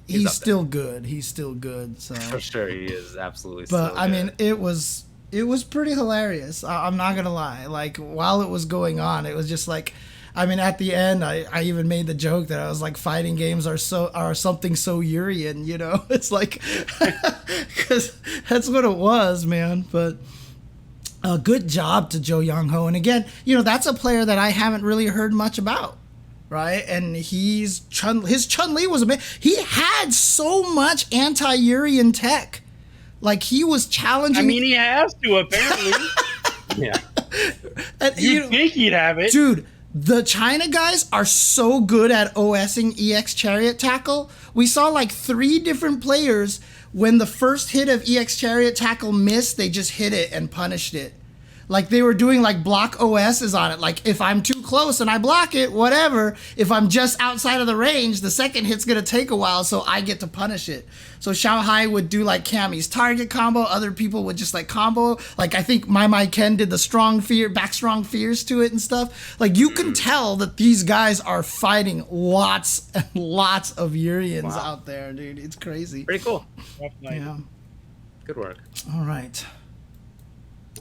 he's still good. He's still good. So for sure, he is absolutely. But I mean, it was pretty hilarious. I'm not gonna lie. Like while it was going on, it was just like, I mean, at the end, I even made the joke that I was like, fighting games are something so Urien, you know? It's like, because that's what it was, man. But. Good job to Jo Young-ho. And again, you know, that's a player that I haven't really heard much about, right? And his Chun-Li was amazing. He had so much anti-Urien tech. Like, he was challenging... I mean, he has to, apparently. Yeah. And, you think he'd have it. Dude, the China guys are so good at OSing EX Chariot Tackle. We saw, like, 3 different players... When the first hit of EX Chariot Tackle missed, they just hit it and punished it. like they were doing like block OSs on it. Like if I'm too close and I block it, whatever. If I'm just outside of the range, the second hit's gonna take a while, so I get to punish it. So Shanghai would do like Cammy's target combo. Other people would just like combo. Like I think My Ken did the back strong fears to it and stuff. Like you can tell that these guys are fighting lots and lots of Urians out there, dude. It's crazy. Pretty cool. Yeah. Good work. All right.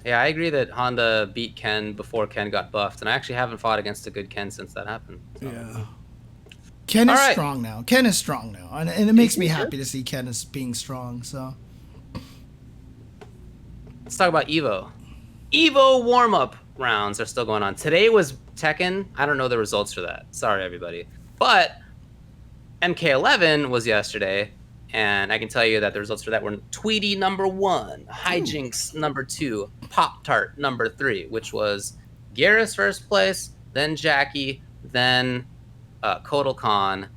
Yeah, I agree that Honda beat Ken before Ken got buffed, and I actually haven't fought against a good Ken since that happened. So. Yeah. Ken is strong now. Ken is strong now, and it makes me happy to see Ken as being strong. So let's talk about EVO. EVO warm-up rounds are still going on. Today was Tekken. I don't know the results for that. Sorry, everybody. But MK11 was yesterday, and I can tell you that the results for that were Tweety number 1, Hijinks number 2, Pop-Tart number 3, which was Garrus first place, then Jackie, then Kotal Khan.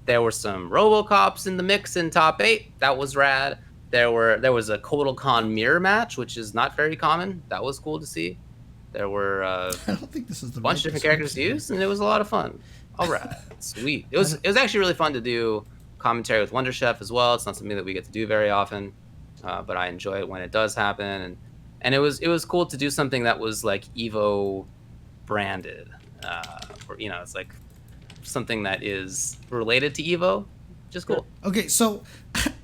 There were some Robocops in the mix in top 8. That was rad. There was a Kotal Khan mirror match, which is not very common. That was cool to see. There were I don't think this is the bunch of different characters used, and it was a lot of fun. All right, sweet. It was actually really fun to do commentary with Wonder Chef as well. It's not something that we get to do very often, but I enjoy it when it does happen. And it was cool to do something that was like EVO branded. It's like something that is related to EVO. Just cool. Okay, so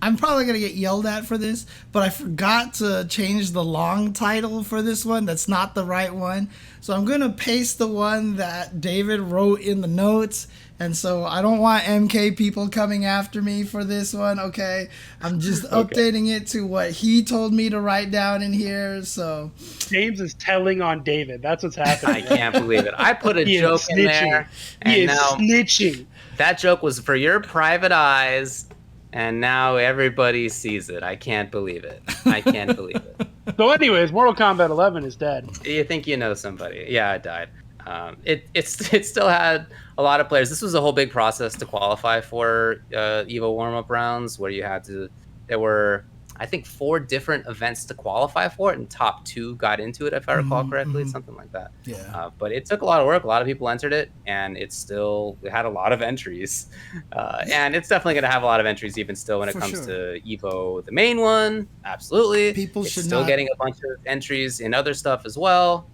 I'm probably going to get yelled at for this, but I forgot to change the long title for this one. That's not the right one. So I'm going to paste the one that David wrote in the notes. And so I don't want MK people coming after me for this one, okay? I'm just updating it to what he told me to write down in here, so... James is telling on David. That's what's happening. I can't believe it. I put a joke in there, and now snitching. That joke was for your private eyes, and now everybody sees it. I can't believe it. I can't believe it. So anyways, Mortal Kombat 11 is dead. You think you know somebody. Yeah, it died. It still had a lot of players. This was a whole big process to qualify for EVO warm-up rounds, where there were, I think, 4 different events to qualify for it, and top 2 got into it, if I recall correctly, something like that. Yeah. But it took a lot of work. A lot of people entered it, and it had a lot of entries. And it's definitely going to have a lot of entries even still when it comes to EVO, the main one. Absolutely. It's still getting a bunch of entries in other stuff as well.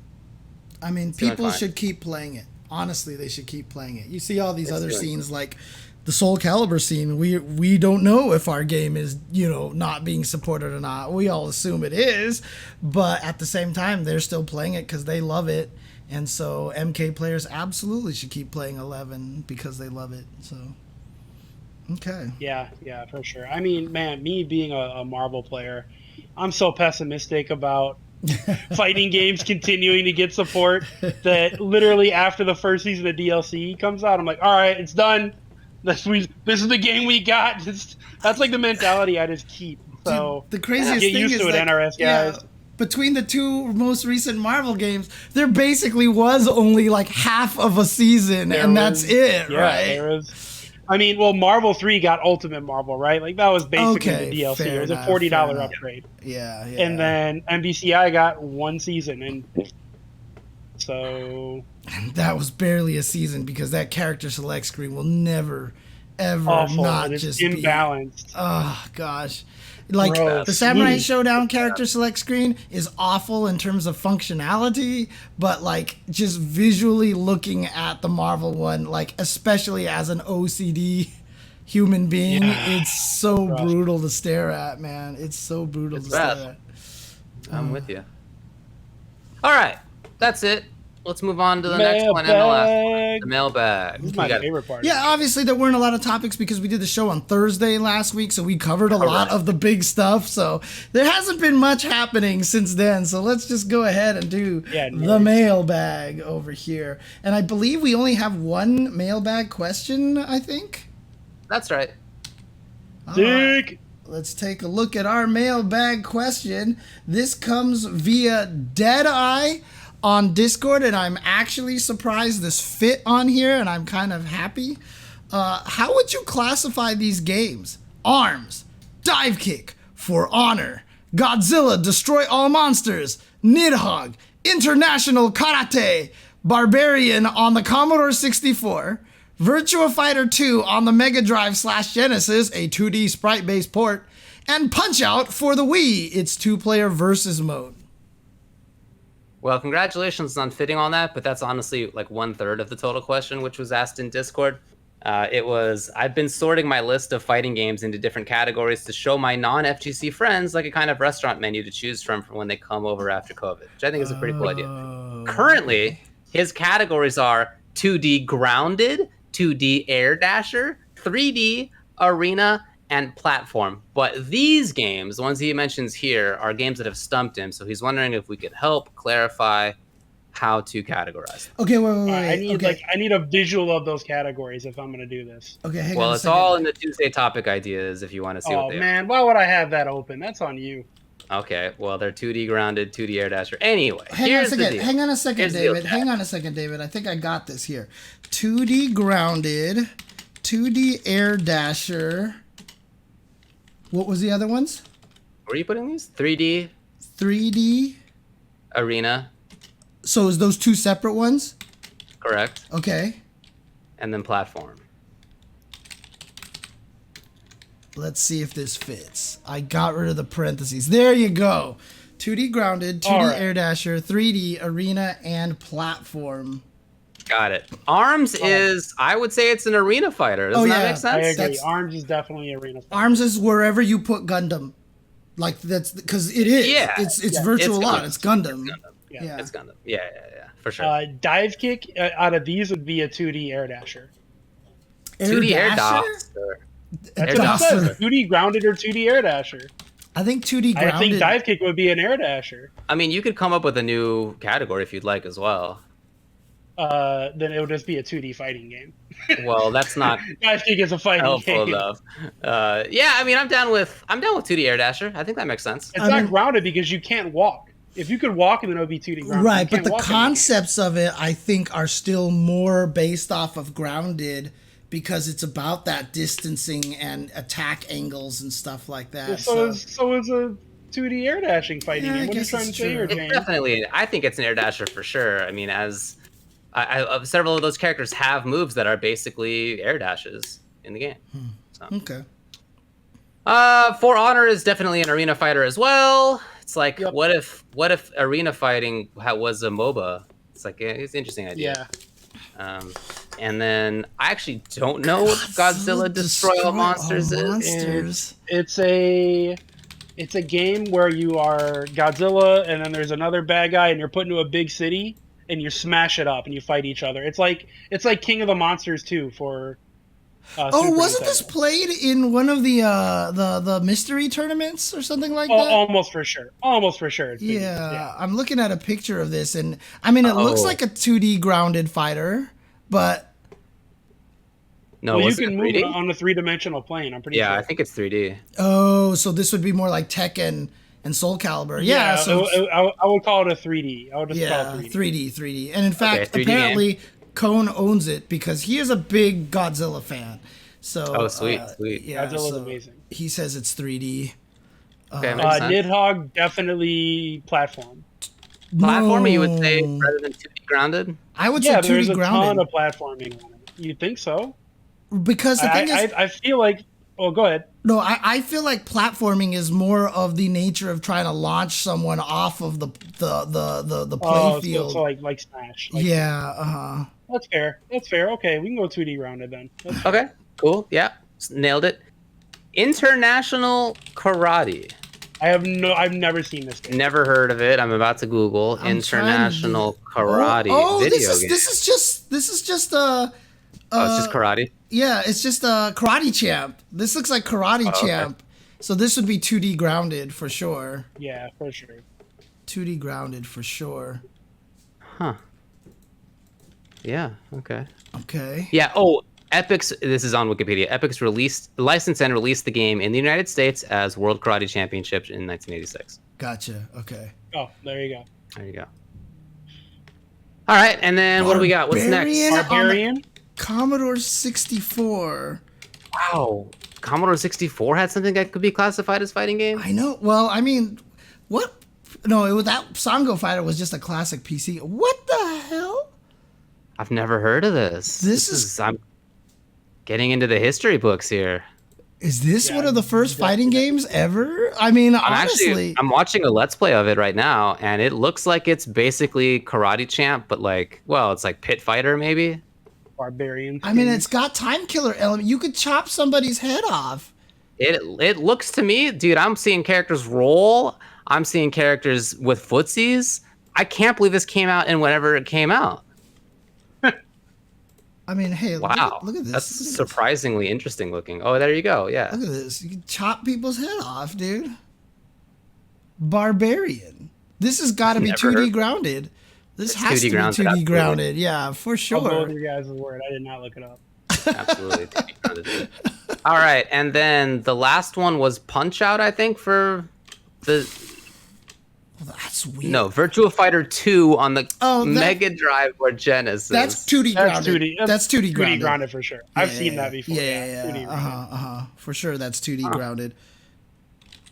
I mean, people should keep playing it. Honestly, they should keep playing it. You see all these other scenes like the Soul Calibur scene. We don't know if our game is, not being supported or not. We all assume it is, but at the same time, they're still playing it because they love it. And so MK players absolutely should keep playing 11 because they love it. So, okay. Yeah, for sure. I mean, man, me being a Marvel player, I'm so pessimistic about fighting games continuing to get support that literally after the first season of DLC comes out, I'm like, all right, it's done. This is the game we got. That's like the mentality I just keep. So the craziest get thing used is to it, like, NRS guys. Between the 2 most recent Marvel games, there basically was only like half of a season, that's it, right? Marvel 3 got Ultimate Marvel, right? Like that was basically the DLC. It was a $40 upgrade. Yeah. And then MVCI got 1 season, and so that was barely a season because that character select screen will never, ever awful. not It's just imbalanced. Oh gosh. Like Gross. the Samurai Showdown character select screen is awful in terms of functionality, but like just visually looking at the Marvel one, like especially as an OCD human being, it's so brutal to stare at, man. It's so brutal to stare at. I'm with you. All right, that's it. Let's move on to the next one and the last one. The mailbag. This is my favorite part. Yeah, obviously there weren't a lot of topics because we did the show on Thursday last week, so we covered a lot of the big stuff. So there hasn't been much happening since then. So let's just go ahead and do the mailbag over here. And I believe we only have one mailbag question, I think. That's right. Dick. Let's take a look at our mailbag question. This comes via Deadeye on Discord, and I'm actually surprised this fit on here, and I'm kind of happy. How would you classify these games? Arms, Dive Kick, For Honor, Godzilla Destroy All Monsters, Nidhogg, International Karate Barbarian on the Commodore 64, Virtua Fighter 2 on the Mega Drive / Genesis, a 2D sprite-based port, and Punch-Out for the Wii, its 2-player versus mode. Well, congratulations on fitting on that, but that's honestly like 1/3 of the total question, which was asked in Discord. I've been sorting my list of fighting games into different categories to show my non-FGC friends like a kind of restaurant menu to choose from for when they come over after COVID, which I think is a pretty cool idea. Currently, his categories are 2D grounded, 2D air dasher, 3D arena, and platform. But these games, the ones he mentions here, are games that have stumped him. So he's wondering if we could help clarify how to categorize them. Okay, wait. I need a visual of those categories if I'm going to do this. Okay, hang on. Well, it's all in the Tuesday topic ideas if you want to see what they are. Why would I have that open? That's on you. Okay, well, they're 2D grounded, 2D air dasher. Anyway, Hang on a second, David. I think I got this here. 2D grounded, 2D air dasher. What was the other ones? Where are you putting these? 3D 3D arena. So is those two separate ones? Correct. Okay. And then platform. Let's see if this fits. I got rid of the parentheses. There you go. 2D grounded, 2D air dasher, 3D arena, and platform. Got it. ARMS is, I would say it's an arena fighter. Doesn't that make sense? I agree. ARMS is definitely arena fighter. ARMS is wherever you put Gundam. Like that's because it is. Yeah. It's virtual on. It's Gundam. Yeah. It's Gundam. Yeah. For sure. Dive kick out of these would be a 2D air dasher. 2D air dasher? That's what it says. 2D grounded or 2D air dasher. I think 2D grounded. I think dive kick would be an air dasher. I mean, you could come up with a new category if you'd like as well. Then it would just be a 2D fighting game. Well, that's not dive kick is a fighting helpful game. enough. Yeah, I mean, I'm down with 2D air dasher. I think that makes sense. It's not grounded because you can't walk. If you could walk, then it would be 2D grounded. Right, but the concepts of it, I think, are still more based off of grounded because it's about that distancing and attack angles and stuff like that. Well, so is a 2D air dashing fighting game. What are you trying to say here, James? Definitely, I think it's an air dasher for sure. I mean, as several of those characters have moves that are basically air dashes in the game. So. Okay. For Honor is definitely an arena fighter as well. It's like, what if arena fighting was a MOBA? It's like it's an interesting idea. Yeah. And then I actually don't know what Godzilla Destroy All Monsters is. It's a game where you are Godzilla and then there's another bad guy and you're put into a big city and you smash it up and you fight each other. It's like King of the Monsters 2 for. Wasn't this played in one of the mystery tournaments or something like that? Almost for sure. Yeah, I'm looking at a picture of this, and I mean, it looks like a 2D grounded fighter, but no, you can move on a 3-dimensional plane. I'm pretty sure. Yeah, I think it's 3D. Oh, so this would be more like Tekken and Soul Calibur. Yeah, so I would call it a 3D. I would just call it 3D. And in fact, apparently. Cone owns it because he is a big Godzilla fan. So sweet. Yeah, Godzilla's amazing. He says it's 3D. Okay, Nidhogg definitely platform. Platforming, you would say, rather than 2D grounded? I would say 2D there's a grounded. ton of platforming on it. You think so? Because the thing is, I feel like. Oh, go ahead. No, I feel like platforming is more of the nature of trying to launch someone off of the play field. So like Smash. Yeah. That's fair. Okay, we can go 2D grounded then. Okay, cool. Yeah, nailed it. International Karate. I've never seen this game. Never heard of it. I'm about to Google International Karate video game. This is just it's just karate. Yeah, it's just a Karate Champ. This looks like Karate Champ. Okay. So this would be 2D grounded for sure. Yeah, for sure. 2D grounded for sure. Huh. Yeah, okay. Okay. Yeah, Epic's, this is on Wikipedia, Epic's licensed and released the game in the United States as World Karate Championship in 1986. Gotcha, okay. Oh, there you go. All right, and then what do we got? What's next? Barbarian? Commodore 64. Wow. Commodore 64 had something that could be classified as fighting game? I know. Well, I mean, what that Sango Fighter was just a classic PC. What the hell? I've never heard of this. I'm getting into the history books here. Is this one of the first fighting games ever? I mean, honestly, I'm watching a Let's Play of it right now, and it looks like it's basically Karate Champ, but it's like Pit Fighter maybe. Barbarian. I mean, it's got time killer element. You could chop somebody's head off. It looks to me, dude. I'm seeing characters roll. I'm seeing characters with footsies. I can't believe this came out and whenever it came out. I mean, hey, wow, look at this. That's surprisingly interesting looking. Oh, there you go. Yeah. Look at this. You can chop people's head off, dude. Barbarian. This has got to be 2D grounded. This has to be 2D grounded. Yeah, for sure. I'll go with your guys' word. I did not look it up. Absolutely. 2D grounded. All right, and then the last one was Punch Out, I think, for the... Well, that's weird. No, Virtua Fighter 2 on the Mega Drive or Genesis. That's 2D grounded. That's 2D grounded. 2D grounded for sure. I've seen that before. Yeah. For sure, that's 2D grounded.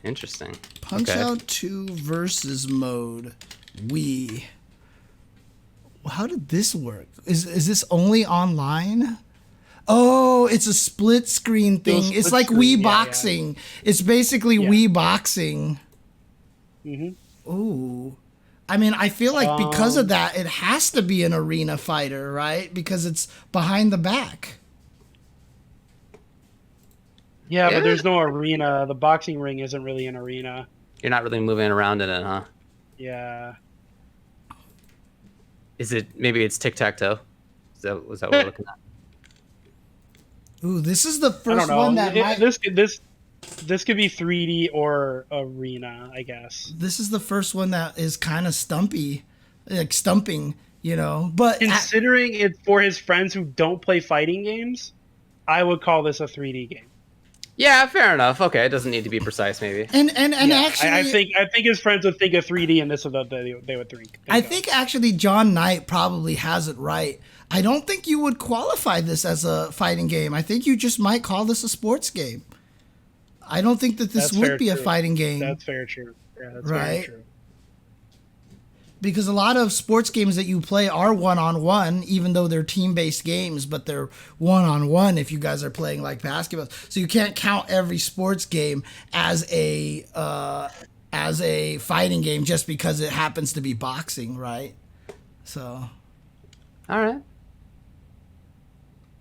Interesting. Punch Out 2 versus mode. Wii. How did this work? Is this only online? Oh, it's a split screen thing. It's like Wii Boxing. It's basically Wii Boxing. Mm-hmm. Ooh. I mean, I feel like because of that, it has to be an arena fighter, right? Because it's behind the back. Yeah, but there's no arena. The boxing ring isn't really an arena. You're not really moving around in it, huh? Yeah. Is it, maybe it's tic-tac-toe? Was that what we're looking at? Ooh, this is the first one that This could be 3D or arena, I guess. This is the first one that is kind of stumping, you know. But considering it's for his friends who don't play fighting games, I would call this a 3D game. Yeah, fair enough. Okay, it doesn't need to be precise, maybe. And actually, I think his friends would think of 3D, and this is what they would think. I think actually John Knight probably has it right. I don't think you would qualify this as a fighting game. I think you just might call this a sports game. I don't think that this would be a fighting game. That's fair, true. Yeah, that's right? very true. Because a lot of sports games that you play are one-on-one, even though they're team-based games, but they're one-on-one if you guys are playing like basketball. So you can't count every sports game as a fighting game just because it happens to be boxing, right? So, all right.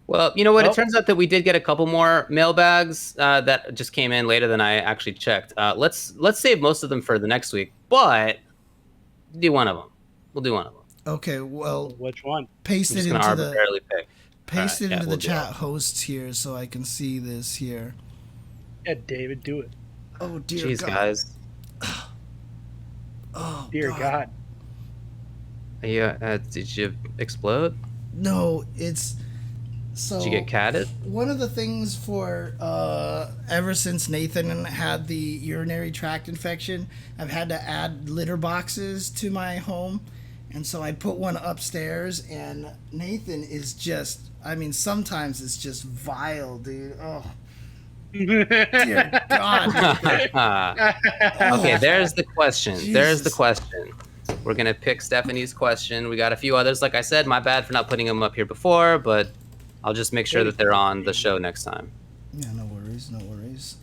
Well, you know what? It turns out that we did get a couple more mailbags that just came in later than I actually checked. Let's save most of them for the next week, but do one of them. We'll do one of them. Okay. Well, which one? Paste it into arbitrarily pick. Paste it into the chat hosts here so I can see this here. Yeah, David, do it. Oh dear Jeez, God. guys. Oh dear God. Yeah. Did you explode? No, it's. So, did you get catted? One of the things for ever since Nathan had the urinary tract infection, I've had to add litter boxes to my home, and so I put one upstairs. And Nathan is just, I mean, sometimes it's just vile, dude. Oh, dear God. Okay, there's the question. Jesus. There's the question. We're gonna pick Stephanie's question. We got a few others. Like I said, my bad for not putting them up here before, but I'll just make sure that they're on the show next time. Yeah, no worries, no worries.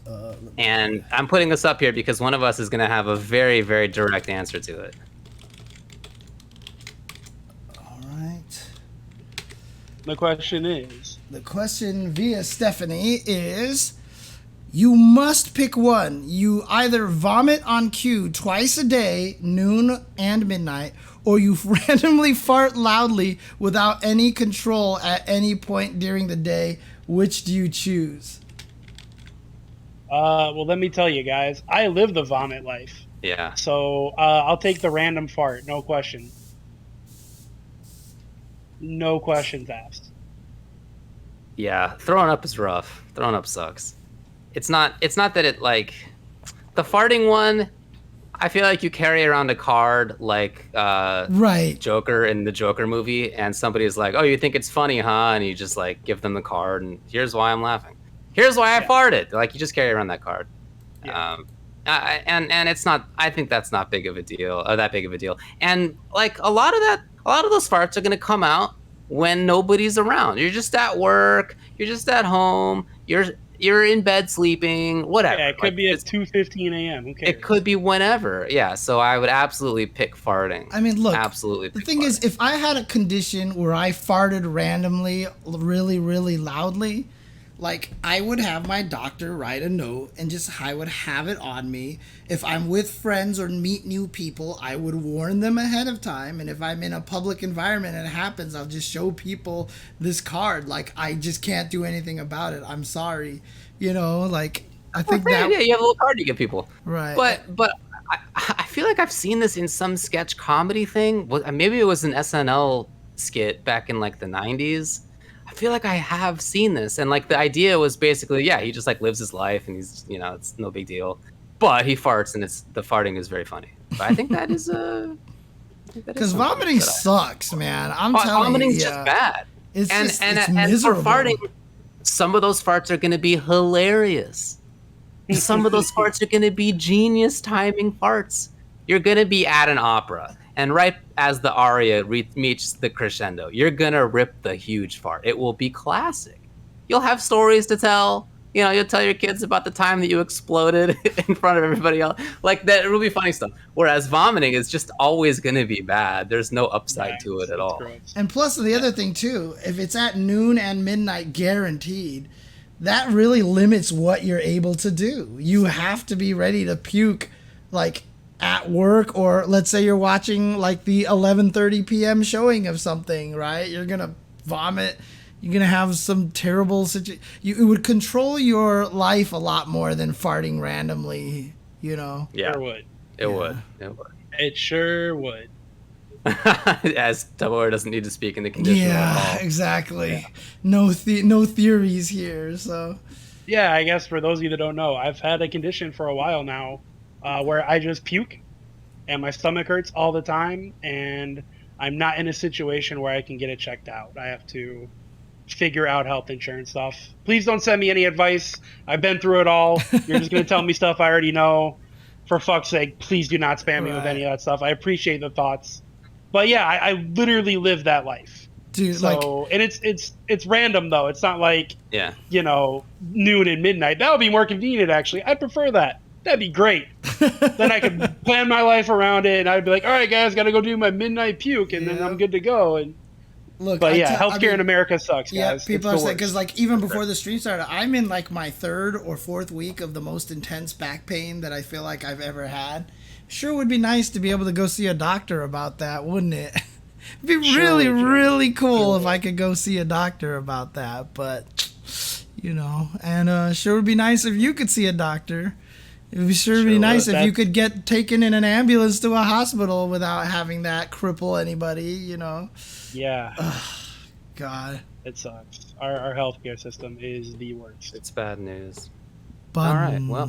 And I'm putting this up here because one of us is going to have a very, very direct answer to it. All right. The question via Stephanie is, you must pick one. You either vomit on cue twice a day, noon and midnight, or you randomly fart loudly without any control at any point during the day. Which do you choose? Well, let me tell you guys, I live the vomit life. Yeah. So I'll take the random fart, no question. No questions asked. Yeah, throwing up is rough. Throwing up sucks. It's not that it, like, the farting one, I feel like you carry around a card like right. Joker in the Joker movie, and somebody's like, oh, you think it's funny, huh? And you just, like, give them the card, and here's why I'm laughing. Here's why I farted. Like, you just carry around that card. Yeah. and it's not. I think that's not big of a deal, or that big of a deal. And like a lot of those farts are gonna come out when nobody's around. You're just at work. You're just at home. You're in bed sleeping. Whatever. Yeah, it could be at 2:15 a.m. Who cares? It could be whenever. Yeah. So I would absolutely pick farting. I mean, look. Absolutely. The thing is, if I had a condition where I farted randomly, really, really loudly, like, I would have my doctor write a note and I would have it on me. If I'm with friends or meet new people, I would warn them ahead of time. And if I'm in a public environment and it happens, I'll just show people this card. Like, I just can't do anything about it. I'm sorry. You know, like, I think that... Yeah, you have a little card you give people. Right. But I feel like I've seen this in some sketch comedy thing. Maybe it was an SNL skit back in, like, the 90s. I feel like I have seen this, and like the idea was basically, yeah, he just like lives his life, and he's, you know, it's no big deal, but he farts, and the farting is very funny. But I think that is because vomiting sucks, man. I'm telling you, vomiting's just bad. It's and miserable. For farting, some of those farts are going to be hilarious. Some of those farts are going to be genius timing farts. You're going to be at an opera, and right as the aria meets the crescendo, you're going to rip the huge fart. It will be classic. You'll have stories to tell. You know, you'll tell your kids about the time that you exploded in front of everybody else. Like, that, it'll be funny stuff. Whereas vomiting is just always going to be bad. There's no upside to it at all. Gross. And plus, the other thing, too, if it's at noon and midnight guaranteed, that really limits what you're able to do. You have to be ready to puke, like, at work, or let's say you're watching like the 11:30 p.m. showing of something, right? You're gonna vomit. You're gonna have some terrible situation. It would control your life a lot more than farting randomly, you know. Yeah, Sure would. It would. It sure would. As Tupperware doesn't need to speak in the condition. Yeah, exactly. Yeah. No theories here. So. Yeah, I guess for those of you that don't know, I've had a condition for a while now. Where I just puke and my stomach hurts all the time, and I'm not in a situation where I can get it checked out. I have to figure out health insurance stuff. Please don't send me any advice. I've been through it all. You're just going to tell me stuff I already know. For fuck's sake, please do not spam me with any of that stuff. I appreciate the thoughts. But yeah, I literally live that life. Dude, so, and it's random though. It's not like, yeah, you know, noon and midnight. That would be more convenient actually. I prefer that. That'd be great. Then I could plan my life around it, and I'd be like, all right, guys, got to go do my midnight puke, and then I'm good to go. And look, but yeah, healthcare in America sucks, guys. Yeah, people are saying, because like even before the stream started, I'm in like my 3rd or 4th week of the most intense back pain that I feel like I've ever had. Sure would be nice to be able to go see a doctor about that, wouldn't it? It'd be really cool if I could go see a doctor about that, but you know, and sure would be nice if you could see a doctor. It would sure be nice if you could get taken in an ambulance to a hospital without having that cripple anybody, you know? Yeah. God. It sucks. Our healthcare system is the worst. It's bad news. Buns. All right, well,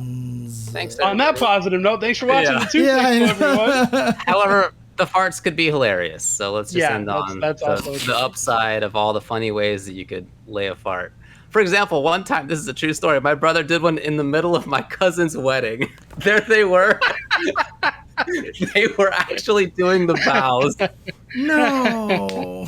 thanks. On that positive note, thanks for watching the Tuesday everyone. However, the farts could be hilarious, so let's just end on the upside of all the funny ways that you could lay a fart. For example, one time, this is a true story, my brother did one in the middle of my cousin's wedding. There they were. They were actually doing the vows. No.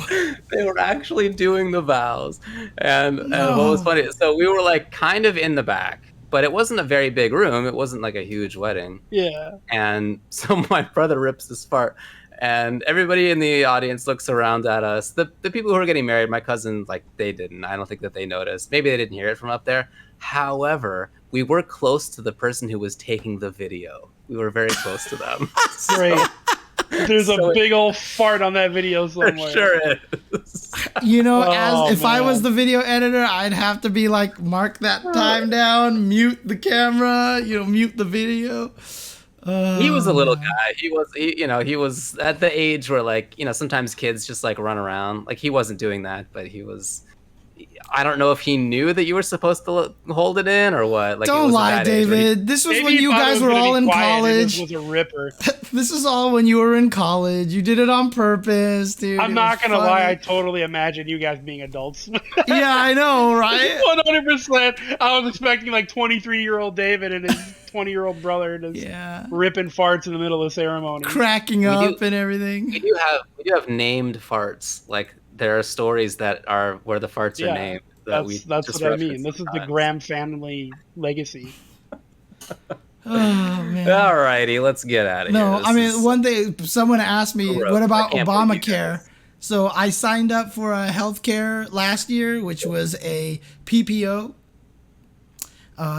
They were actually doing the vows. And what was funny, so we were like kind of in the back, but it wasn't a very big room. It wasn't like a huge wedding. Yeah. And so my brother rips this fart. And everybody in the audience looks around at us. The people who are getting married, my cousins, like, they didn't. I don't think that they noticed. Maybe they didn't hear it from up there. However, we were close to the person who was taking the video. We were very close to them. Great. There's a big old fart on that video somewhere. Sure is. You know, if I was the video editor, I'd have to be like, mark that time down, mute the camera, you know, mute the video. He was a little guy. He was at the age where, like, you know, sometimes kids just like run around. Like, he wasn't doing that, but he was. I don't know if he knew that you were supposed to hold it in or what. Like, don't lie, David. This was when you guys were all in college. This was a ripper. This is all when you were in college. You did it on purpose, dude. I'm not gonna lie. I totally imagine you guys being adults. Yeah, I know, right? 100%. I was expecting like 23-year-old David and his 20-year-old brother just Yeah. ripping farts in the middle of the ceremony. Cracking up and everything. We do have named farts. Like there are stories that are where the farts are named. That's what I mean. This is the Graham family legacy. Oh man. Alrighty, let's get out of here. No, I mean, one day someone asked me, gross. what about I can't believe you Obamacare? guys. So I signed up for a healthcare last year, which was a PPO.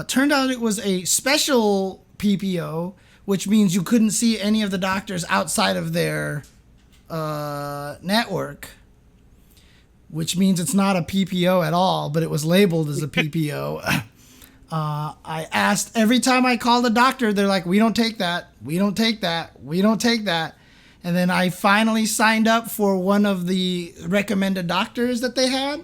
Turned out it was a special PPO, which means you couldn't see any of the doctors outside of their network, which means it's not a PPO at all, but it was labeled as a PPO. I asked every time I called a doctor, they're like, we don't take that. We don't take that. We don't take that. And then I finally signed up for one of the recommended doctors that they had.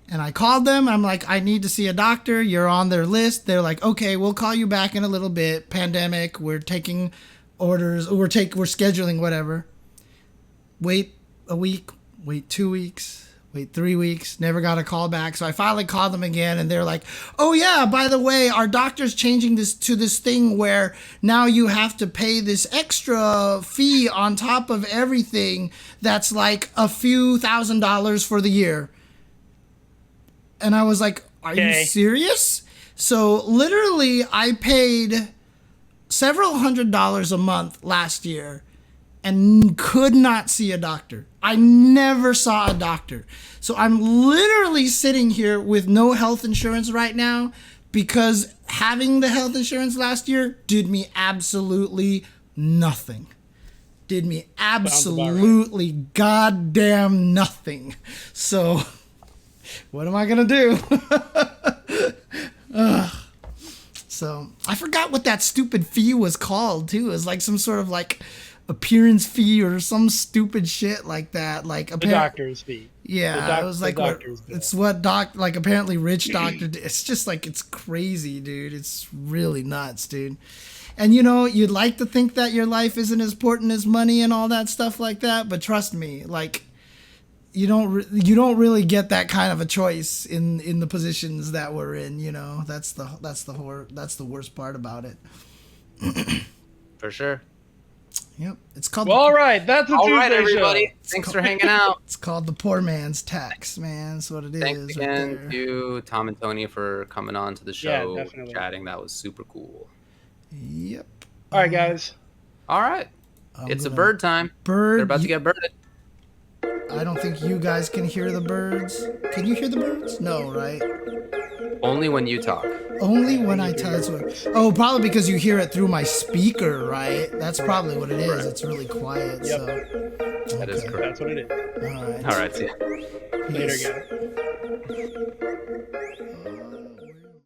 And I called them. I'm like, I need to see a doctor. You're on their list. They're like, okay, we'll call you back in a little bit. Pandemic. We're taking orders. We're scheduling whatever. Wait a week. Wait 2 weeks. Wait 3 weeks, never got a call back. So I finally called them again, and they're like, oh yeah, by the way, our doctor's changing this to this thing where now you have to pay this extra fee on top of everything that's like a few $1,000s for the year. And I was like, are you serious? So literally I paid several $100s a month last year and could not see a doctor. I never saw a doctor. So I'm literally sitting here with no health insurance right now because having the health insurance last year did me absolutely nothing. Did me absolutely goddamn nothing. So what am I gonna do? So I forgot what that stupid fee was called too. It was like some sort of like appearance fee or some stupid shit like that. Like the doctor's fee. Yeah, it was like it's what like apparently rich doctor. It's just like it's crazy, dude. It's really nuts, dude. And you know, you'd like to think that your life isn't as important as money and all that stuff like that, but trust me, like you don't really get that kind of a choice in the positions that we're in. You know, that's the worst part about it. For sure. Yep, it's called. Well, all right, that's a all Tuesday right, everybody. show. Thanks for hanging out. It's called the poor man's tax, man. That's what it Thanks is. again right to Tom and Tony for coming on to the show, definitely. chatting. That was super cool. Yep. All right, guys. All right, it's a bird time. Bird. They're about to get birded. I don't think you guys can hear the birds. Can you hear the birds? No, right? Only when you talk. Only when I tell it. Oh, probably because you hear it through my speaker, right? That's probably what it is. Correct. It's really quiet. Yep. So That is correct. That's what it is. all right. All right, see ya. Later, Peace. guys.